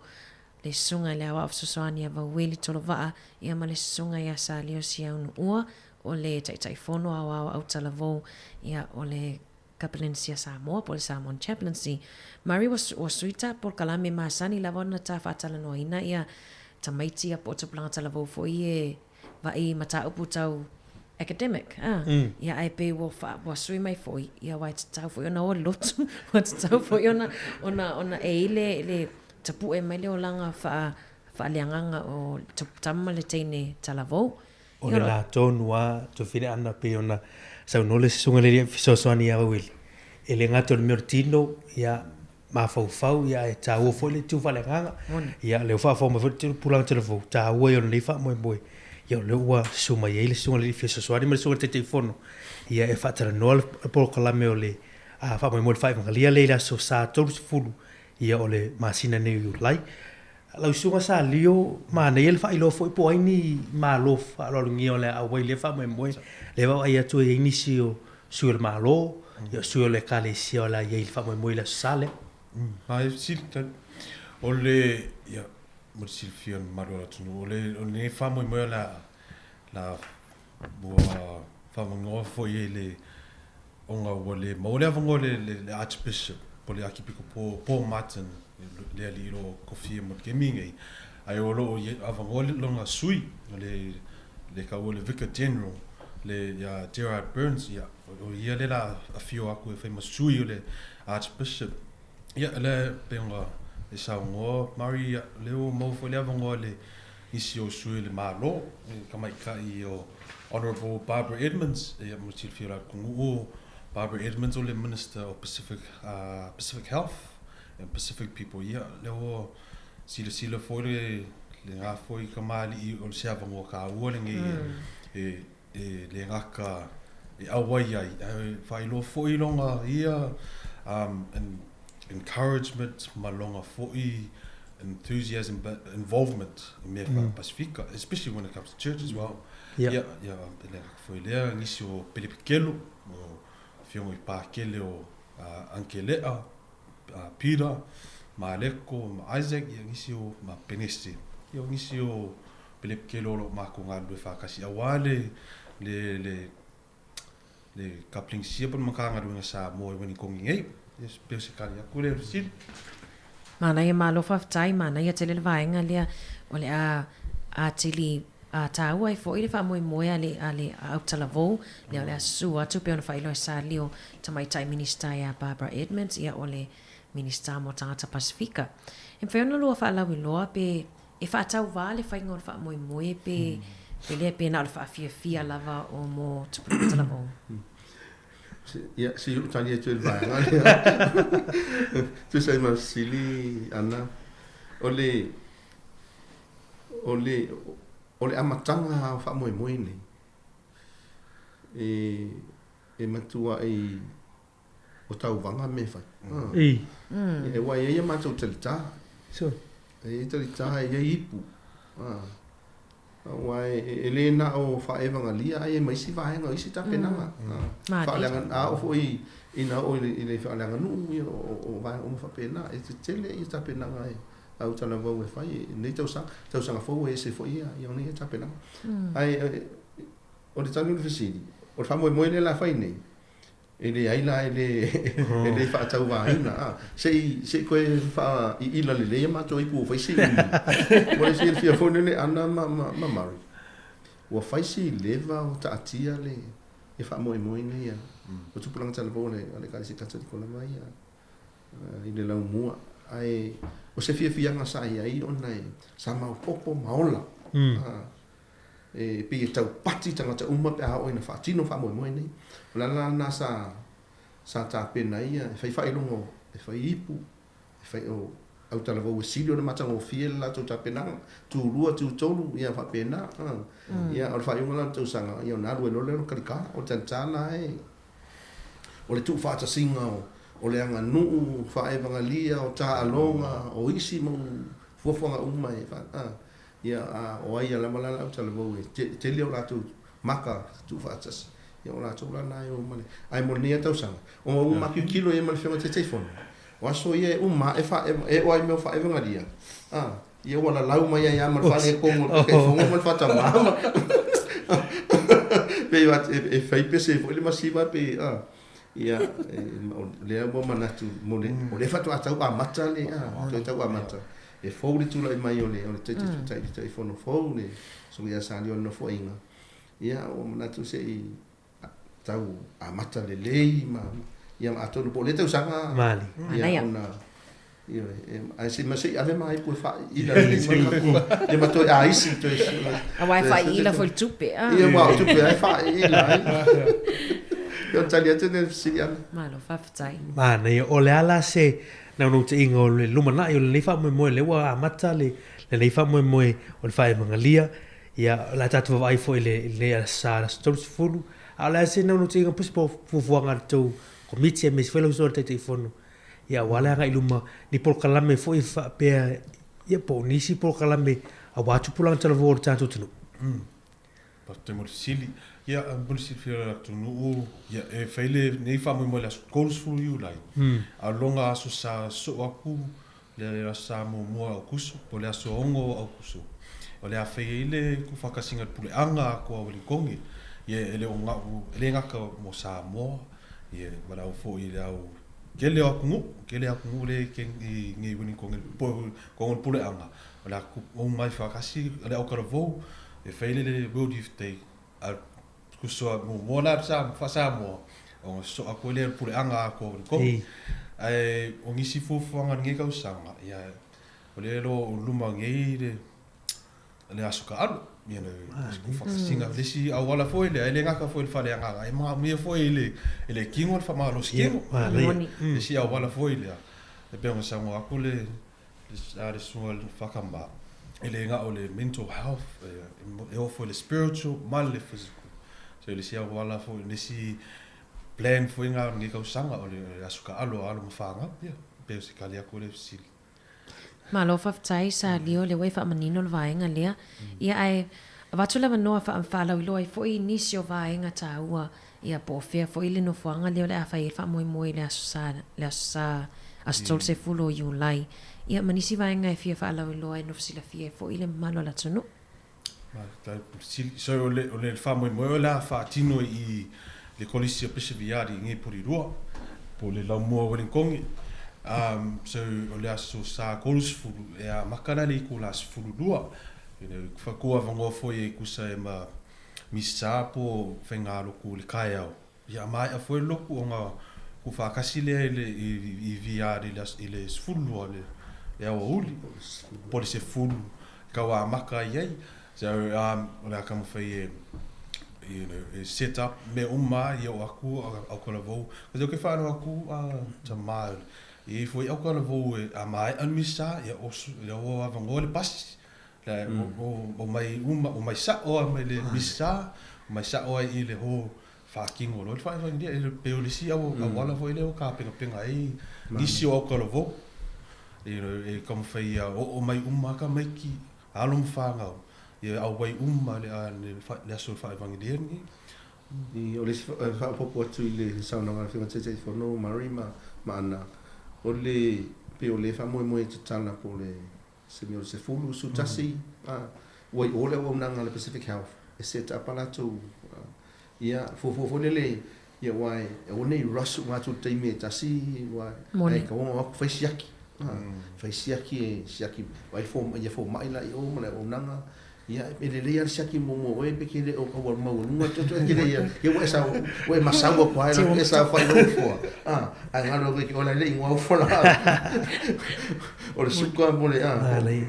le sunga le awa afsosoani a waweli tolo waa ia ma le sunga ia sa leo si unu ua o le tai fono awa au talavou ia o le Kapelensia Samoa po le Samoan Chaplaincy. Mari was suita porkalame masani lavona ta whatala noina ia tamaiti a po te pulanga talavou foi e vai mata upu tau academic ia ai pe wo sui mai foi ia wai tau foi ona o lotu wa tau foi ona e le tapu e mai le olanga fa leanganga o tama le tene talavou o le la tonua to fine ana pe ona sa no le sunga le fisosoani ia wili ele ngato le mertino ia ma fau ia e tau foi le tu valenganga ia le fa fo ma pulang telefon tau ia le fa mo ia le ua suma ia le sunga le fisosoani ma le sunga te fono ia e fatara no le porkalame o le a fa mo le fa ngalia le la so sa tolu fulu ia o le masina ne yu lai la sunga sa lio ma ne ele fa ilo foi po ini ma lo fa lo ngi o le a wai le fa mo le va ia tu inisio sur ma lo ia sur le kale si o la ia il fa mo le sale ai silta o le ia mo silfion maro tu o le fa mo la boa fa mo foi ele onga o le mo le avongo le archbishop po le akipiko po Martin le ali lo kofie mo ke mingi ai o lo avongo le longa sui le ka o le vicar general le ya Gerard Burns ya o ia le la a fio aku e famous sui le archbishop ya le penga e saungo Mari le o mo fo le avongo le isi o sui le malo kama ka I o Honorable Barbara Edmonds e mo silfira kungu Barbara Edmonds o le Minister of Pacific Health and Pacific People ia le o sila foi le nga foi kamali I o se avongo ka o le ngi le ngaka e awai ai fai lo foi longa ia and encouragement malonga foi enthusiasm, but involvement in me Pacifica, especially when it comes to church as well. Yeah. Foi lea ngisi o Pelipikelo, o fiongo I Pākele o Ankelea, Pira, ma Aleko, ma Isaac, ia ngisi o ma Penesti. Ia ngisi o Pelipikelo lo mako ngā lue whakasi awale le coupling sia pun makanga runga Samoa when kongi ngai. Yes, pese kali aku le sil. Mana ia malo whaftai, mana ia te le vaenga lea o le a tili a tāua I fo I le wha moe ale Aotalavo, lea o le a su atu pe ona whailo e sa lio tamaitai minister ia Barbara Edmonds, ia o le minister mo tangata Pasifika. E whaiona lua wha alawi loa pe e wha tau wā le whainga o le wha moe pe lea pe na o le wha fia lava o mo tupu Aotalavo. Ya, si yuk tanya tu bangan. Tu saya masili ana oleh amatanga fa moi ni. Matua o tau vanga me fa. E wa ye matu telta. So. Telta ye ipu. Wai elena o fa evanga lia ai mai si vai nga isi ta penanga fa langan a o foi ina o ile fa langan nu o vai o fa pena e tele i ta penanga ai au tana vo e fai nei tau sa fo e se foi ia ni ta penanga ai o le tanu fisili o fa mo le la fai nei ele ai la ele fa tau vai na se ko fa ila le ma to I pu fa si mo le si fia fo ne ana ma mari wa fa si leva o ta tia le e fa mo ne ia o tu pulang tala bole ale ka si katsa ko la mai ile la mua ai o se fia nga sa ai onai sa ma popo maola e pe tau pati tanga ta uma pe a o ina fa tino fa mo ne la na sa ta pena ia fai longo e fai ipu e fai o au tala vo silio na matanga o fiel la ta pena tu rua tu tolu ia fa pena ia o fai una tu sanga ia na rua lo le kalika o tantana e o le tu fa ta singa o le anga nu fa e vanga lia o ta alonga o isi mo fofonga uma e fa ia o ia la mala au tala vo te leo la tu maka tu fa ta ia ora tula na o male ai mo nia tau sang o ma kilo e mal fenga te telefone wa so ia uma e fa e o ai me fa e venga dia ia wala lau mai ia mal fa le ko mo ke fongo mal fa ta mama pe va e fai pese fo le masiva pe ia le mo manatu mo le fa tu ata a mata le to ta a mata e fo le tula mai o le te telefone fo le so ia sa le no fo inga ia o manatu se tau a mata le lei ma ia ma tonu po le tau sanga mali ia ona ia ai se masi ave mai pu fa ila le ia ma to a isi to a wi fi ila fo tupe ia ma tupe ai fa ila ia talia tene silian malo fa ftai mana ia o le ala se na no te ingo le lumana i le fa mo le wa mata le fa mo o le fa mangalia ia la tatu vai fo le sa stores fulu ala se no tinga puspo fuanga to komiti me felo so te telefono ia wala ga iluma ni por kalame fo I fa pe ia po ni si por kalame a watu pulang tala vor tanto tunu pa te mo sili ia bul si fira tunu ia e fele nei fa mo la schools for you lai a longa so sa so aku le sa mo akuso po le so ongo akuso o le a feile ku whakasinga pule anga ko a kongi ye ele o ngaka mo Samoa ye wala o fo I le au kele aku le ke ngi wini kongi pule anga wala ku o mai whakasi le au karavo e feile le World Youth Day a kusoa mo na Samoa o so aku le pule anga ko kongi ai o ngisi fufuanga ngi kausanga ya o le lo luma ngi le asuka alo ia le singa le si a wala foi le ngaka foi le fale anga e ma me foi le kingo fa ma lo skimo le si a wala foi le e pe mo sango akule le sual fakamba ele nga o le mental health e o foi le spiritual mal le physical so le si a wala foi le si plan foi nga ngi ka usanga o le asuka alo mo fanga ia pe se kali akule si Malo whaftai sa lio le wai whamanino le vaenga lea. Ia ai, watu la manoa whaamwhalau loa i fwoi nisi o vaenga tā ua ia po fea fwoi le no fuanga leo le a whai wha moe le asa astol se fulo i ulai. Ia manisi vaenga e fia whaalau loa i nofsila fia fwoi le malo la tunu. So o le wha moe la wha tino i le kolisi o Perseviari nge porirua po le lau mua Wellingkongi. So o le aso sa kolus fulu e a makana le iku la fulu lua. Whakua vangoa foi e kusa e ma misa po whengaro ku le kai au. Ia mai a foi loku o ngā ku whakasi le i viari i le fulu lua le awa uli. Po le se fulu kawa maka iei. So o le akamu whai e set up me umma i o aku au kala vau. Kasi o ke whāno aku ta mai. I foi au kala vau e a mai an misa i o avangoa le pasi. O mai umma o mai sa o mai le misa o mai sa o i le ho whakingo lo. Whai whai ndia e le peolisi au wala foi le o ka penga e nisi o au kala vau. E kamu whai o mai umma ka mai ki alum whangau. Ia au wai le aso whai wangi ni. I o le whapopo atu I le saunanga whinga te whono marima ma ana. O le pe o le whamoe te tana po le se fulu su tasi. Wai o le o nanga le Pacific Health. E set up ala tu. Ia fofo le ia wai o nei rasu ngatu teime tasi wai. E ka wonga waku whai siaki. Whai siaki e siaki. Wai fo maila I o male o nanga. Ia ele le siaki momo e peke le o ka mau lunga toto e le ia wa sa wa masawa kwa e sa fa no fo a ngalo ke ola le ngwa fo la o le suka mo le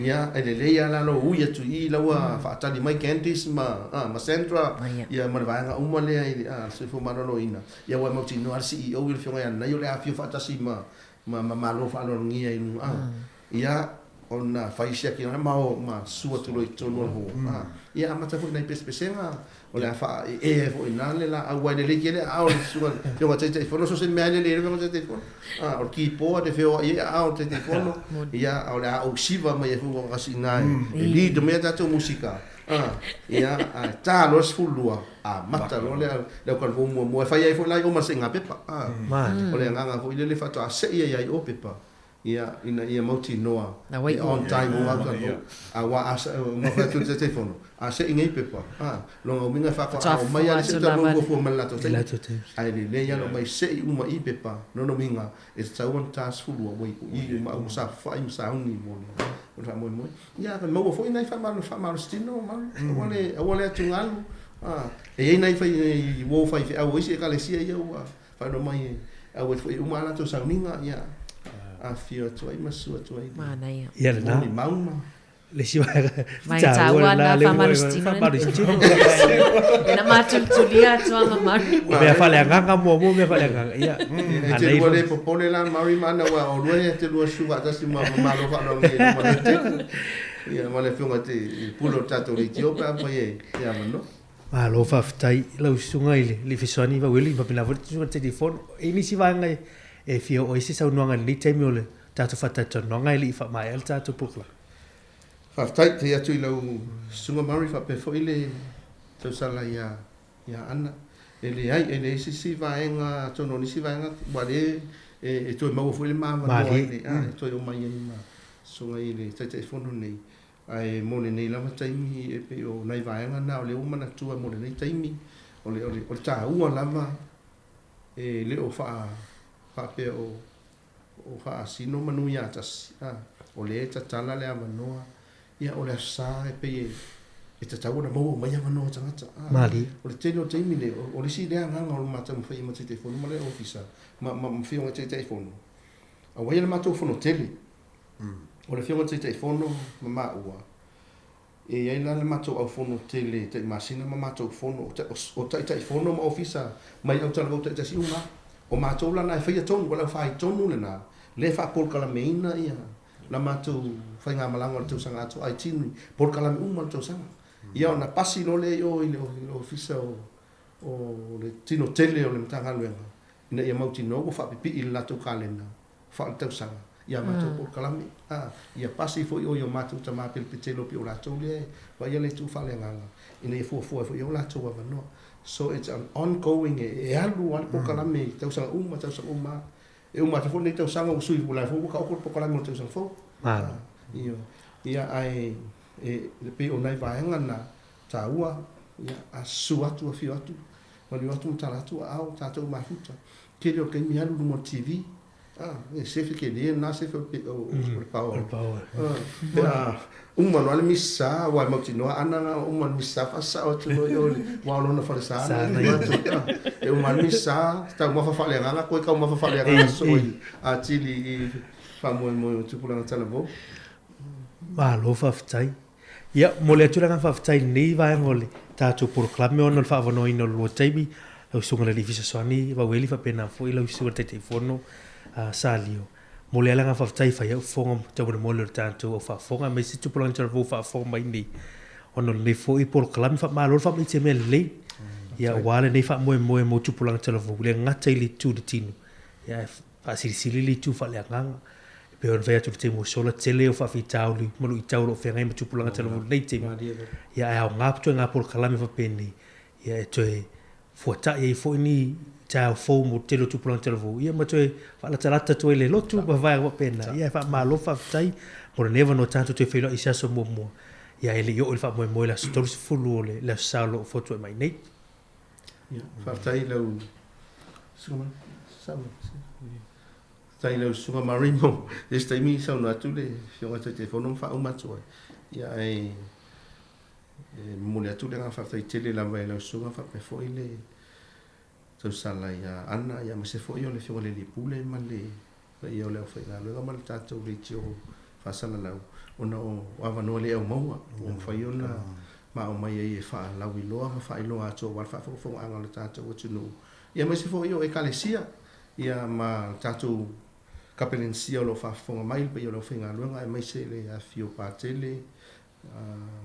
ia ele le ia la no uia tu I la wa fa tali mai candies ma Sandra ia ma va nga uma le se fo ma no ina ia wa mo tino al CEO il fionga na yo le a fio fa tasi ma lo fa lo ngia ia ona faisia ki na mau ma sua tulo I tonu ho ia amata fo na pespesenga o le fa e fo ina le la agua le kele a o sua yo wa tete fo no so se me le le ko tete fo o ki po de fo ia a o tete fo no ia o la o siva ma fo ko asina e li de me tato musica ia ta los fulua mata lo le ko mo fa ia fo la o ma senga pepa o le nganga fo le fa to a se ia o pepa ia ina ia mauti noa on time o aka a wa asa mo fa tu te telefono a se ingai pepa lo ngo minga fa o mai ali se ta mo fo mal lato ai le ia lo mai se uma I pepa no minga e ta on task fu lo mo I ma sa fa im sa uni mo o fa mo ia ka mo fo ina fa mal stino mal wale tu ngalu e ina fa I wo fa a wo se ka le sia ia wa fa no mai a wo fo uma lato sa minga ia a fio tuai masu tuai mana ia ia na mauma le si vai tawa na famalustino na matul tulia tua mama me fa le nganga mo me fa le nganga ia anai fo le popole la mari mana wa o le te lo su ata si ma lo fa lo ngi ia ma le fionga te pulo tato li tio pa pa ia no ma lo fa ftai lo sunga ile li fisoni va weli va pela vorti su te telefon e ni si va ngai e fio o isi sau noanga ni te miole tatu fata to noanga ili fa mai el tatu pukla fa tai te atu ilo sunga mari fa pe fo ile to sala ia ana ele ai ele si vaenga to no ni si vaenga wale e to mo fo ile mama no ile to o mai ma sunga ile te fono nei ai mo nei la ma taimi e pe o nai vaenga na o le uma na tua mo nei taimi o le ta ua lama e le o fa pe o fa sino manu ia tas o le ta tala le manoa ia o le sa e pe e ta tauna mo mai manoa tanga mali o le teno taimi le o le si le anga o mata mo fai mo te telefone mo le ofisa ma fio mo te telefone a wai le mato fono tele o le fio mo te telefone ma ua e ai la le mato au fono tele te masina ma mato fono o ta telefone mo ofisa mai au tala o te si una o matou lana e whaia tonu, wala whai tonu le nā. Le wha polkala meina ia. La matou whai ngā malanga o le tausanga ato ai tinui. Polkala me uma le tausanga. Ia o na pasi lo le o i le ofisa o le tino tele o le mtanga luenga. Ina ia mauti nogo wha pipi i le lato kalena. Wha le tausanga. ia mātou por kalame ia pasi foi o mātou ta mapil petelo pi o lātou le wa ia le tu whaleanganga ina ia fuafua foi o lātou avanoa so it's an ongoing e alu al por kalame tausanga uma e uma tafo nei tausanga usui pula fo ka o por kalame o tausanga fo ia ai e le pe o nai vaenga na taua ia asu atu a fio atu wali watu mtalatu au tatu mafuta kile o ke mi alu mo TV e sefe ke dia na sefe o power manual missa wa motino ana missa fa o tu yo wa no fa sa e missa sta mo fa le ngana ko ka mo fa le ngana so a tili fa mo tu pula tala bo ma lo fa ftai ia mo le tu la fa ftai ni va ngole ta tu por club me on fa no ino lo taibi o sunga le visa soani va weli fa pena fo ilo su te telefono salio mo le langa fa tai fa ia fonga te mo le tanto o fa fonga me si tu plan ter vo fa fonga mai ni ono le fo i por club fa ma lo fa me te me le ia wale nei fa mo tu plan ter vo le ngata ili tu de tinu ia fa si li tu fa le nganga pe on vai tu te mo sola tele o fa fi tauli mo i taulo fe ngai mo tu plan ter vo nei te ia ai ngap tu nga por club fa peni ia e fuata ia fo ni tau fo mo telo tu plan telo ia ma toe fa la tarata toe le lotu ba vai wa pena ia fa ma lo fa tai por never no tanto te felo isa so mo ia ele yo fa mo la stories fulu le la salo foto mai nei ia fa tai lo suma tai lo suma marino este mi sa na tu le fio te telefono fa uma tu ia ai mo le tu le fa tai tele la vai lo suma fa pe fo ile tau sala ia ana ia ma se fo io le fio le pule ma le io le fa la lo ma tato le tio fa sala la ona o ava no le o mo o fa io na ma o mai e fa la wi lo ma fa ilo a to wa fa fo anga le tato o tunu ia ma se fo io e kalesia ia ma tato kapelensia lo fa fo mai pe io lo finga lo nga mai se le a fio pa tele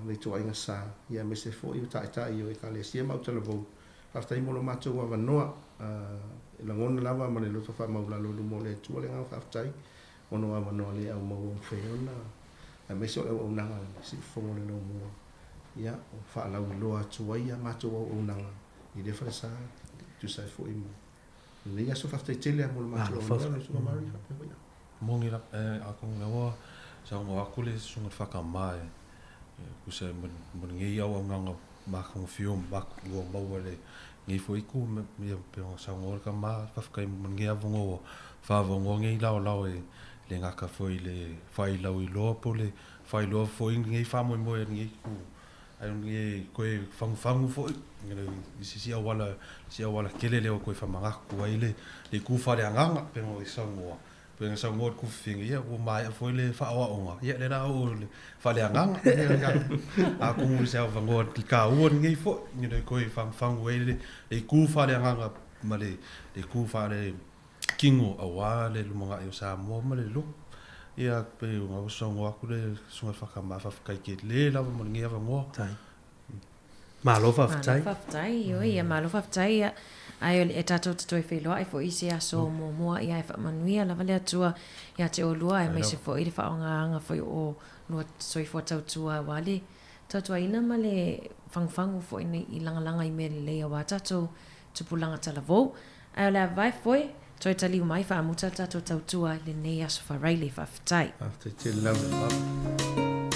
le to ainga sa ia ma se fo io ta io e kalesia ma o vo after mo lo macho wa noa la ngona lava ma le lo fa ma la lo mo le tu le nga after ono wa no le au mo fe ona a me so o na si fo mo le no mo ya fa la lo a tu ia macho o na i de fa sa tu sai fo imo le ya so after tele mo lo macho o na so mari mo ngi la a ko na wa sa mo akule so mo fa ka mai ku se mo ngi ya wa nga ma ko fio ma ko mo wale ngi foi ku me pe sa ngor ka ma fa ka mo ngi avongo fa avongo ngi la e le nga ka foi le fai la i lo po le fai lo foi ngi fa mo ngi ku ai ngi ko fang foi ngi si wala kele le ko fa ma ku ai le ku fa le anga pe mo sa ngor pe sa ngor ku fingi ya o mai foi le fa wa onga ya le na o fa le anga a ku se va ngor ka o ngi fo ngi ko fang we le ku fa le anga ma le ku fa le kingo a wa le lumonga yo sa mo ma le lu ia pe o so ngor ku le so fa ka ma fa ka ke le la mo ngi va ngor tai ma lo fa tai yo ia ma lo fa tai ai e tato te fe lo ai fo isi aso mo ia fa manuia la vale atua ia te o lua e mai se fo i fa nga fo o no so i fo tau tua wale tatu ina male fang fo i langa i me le wa tato tupulanga tala vo ai la vai foi toi tali mai fa muta tato tau tua le nei aso fa raile fa ftai after te love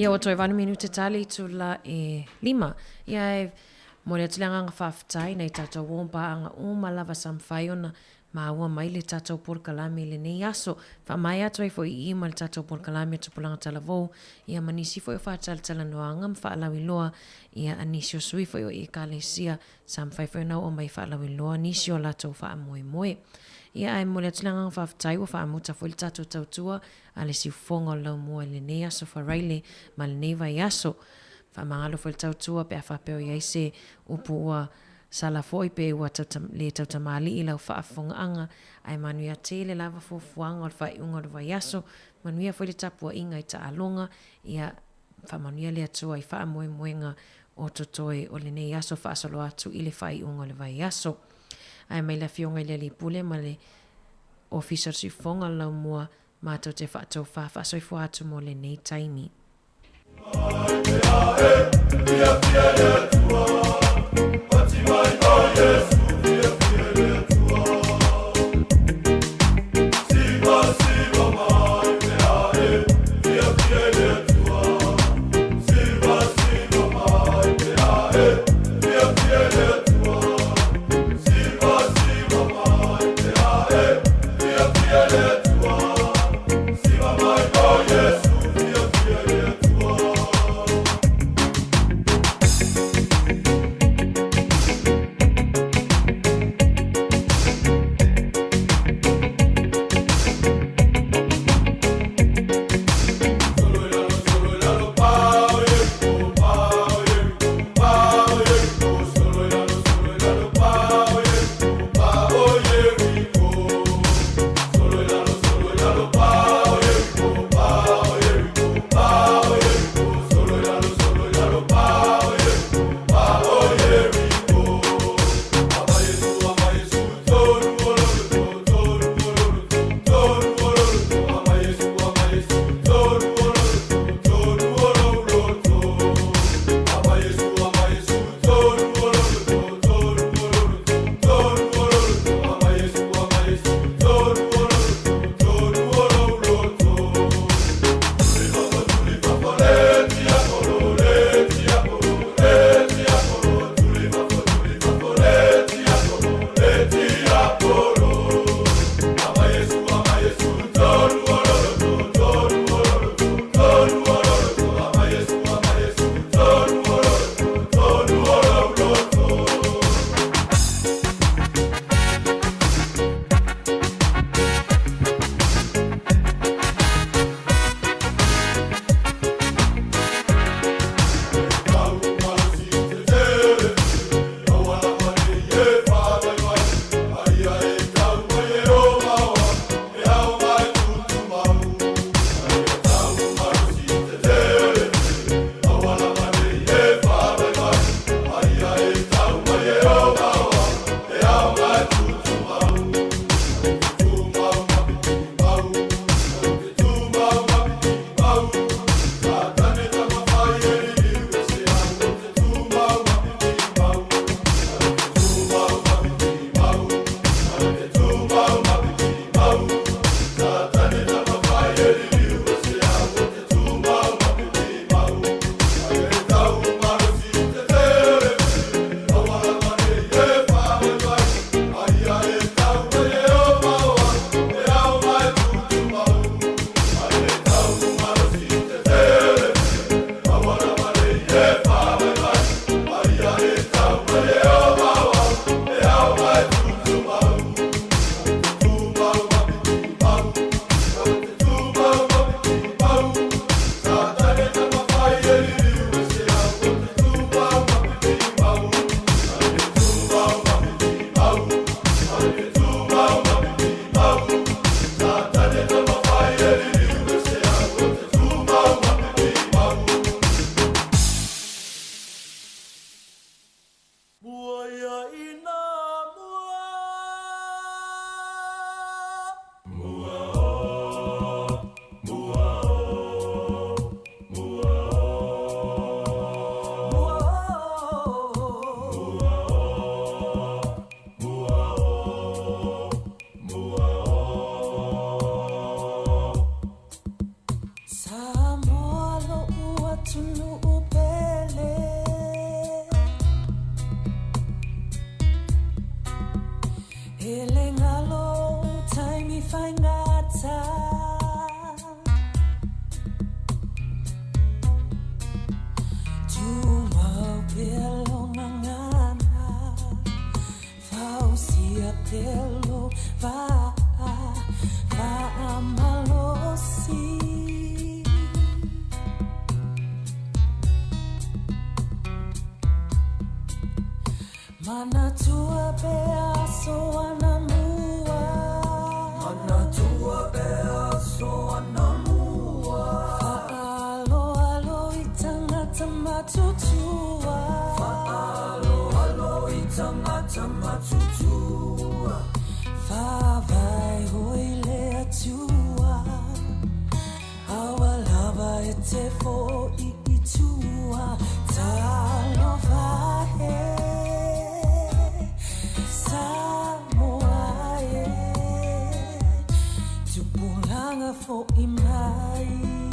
Ia o toi vanu minute tali tula e lima. Ia e mo le tulenga nga whaftai nei tātou wompa anga lava samwhai ona maua mai le tātou porkalami le nei aso. Wha mai atu e fo i ima le tātou porkalami atu pulanga talavou. Ia manisi fo i whaatala noanga mwhaalawi loa. Ia anisi o sui fo i kalesia samwhai fo i nau o mai whaalawi loa. Nisi o latou wha moe moe. Ia ai mo le tulenga nga whaftai o wha muta fo le tātou tautua. A le si ufonga o lau mua le nei aso wharaile ma le nei vai aso. Whamangalo fo le tautua pe a whapeo i aise upu ua sala foi pe ua le tautamali i lau whaafonga anga ai manuia te le lava fuafuanga o le whai unga o le vai aso manuia fo le tapua inga i ta alonga ia whamanuia le atua i wha moe moenga o totoe o le nei aso whaasolo atu i le whai unga o le vai aso ai mai la fionga i le li pule ma le officer si fonga lau mua mātou te whaatau whaasoi atu mo le nei taimi. tutua Whaalo I tangata matutua Whawai hoi le atua Awa lava e te fo I tua Talo vahe Samoa e Tupulanga fo I mai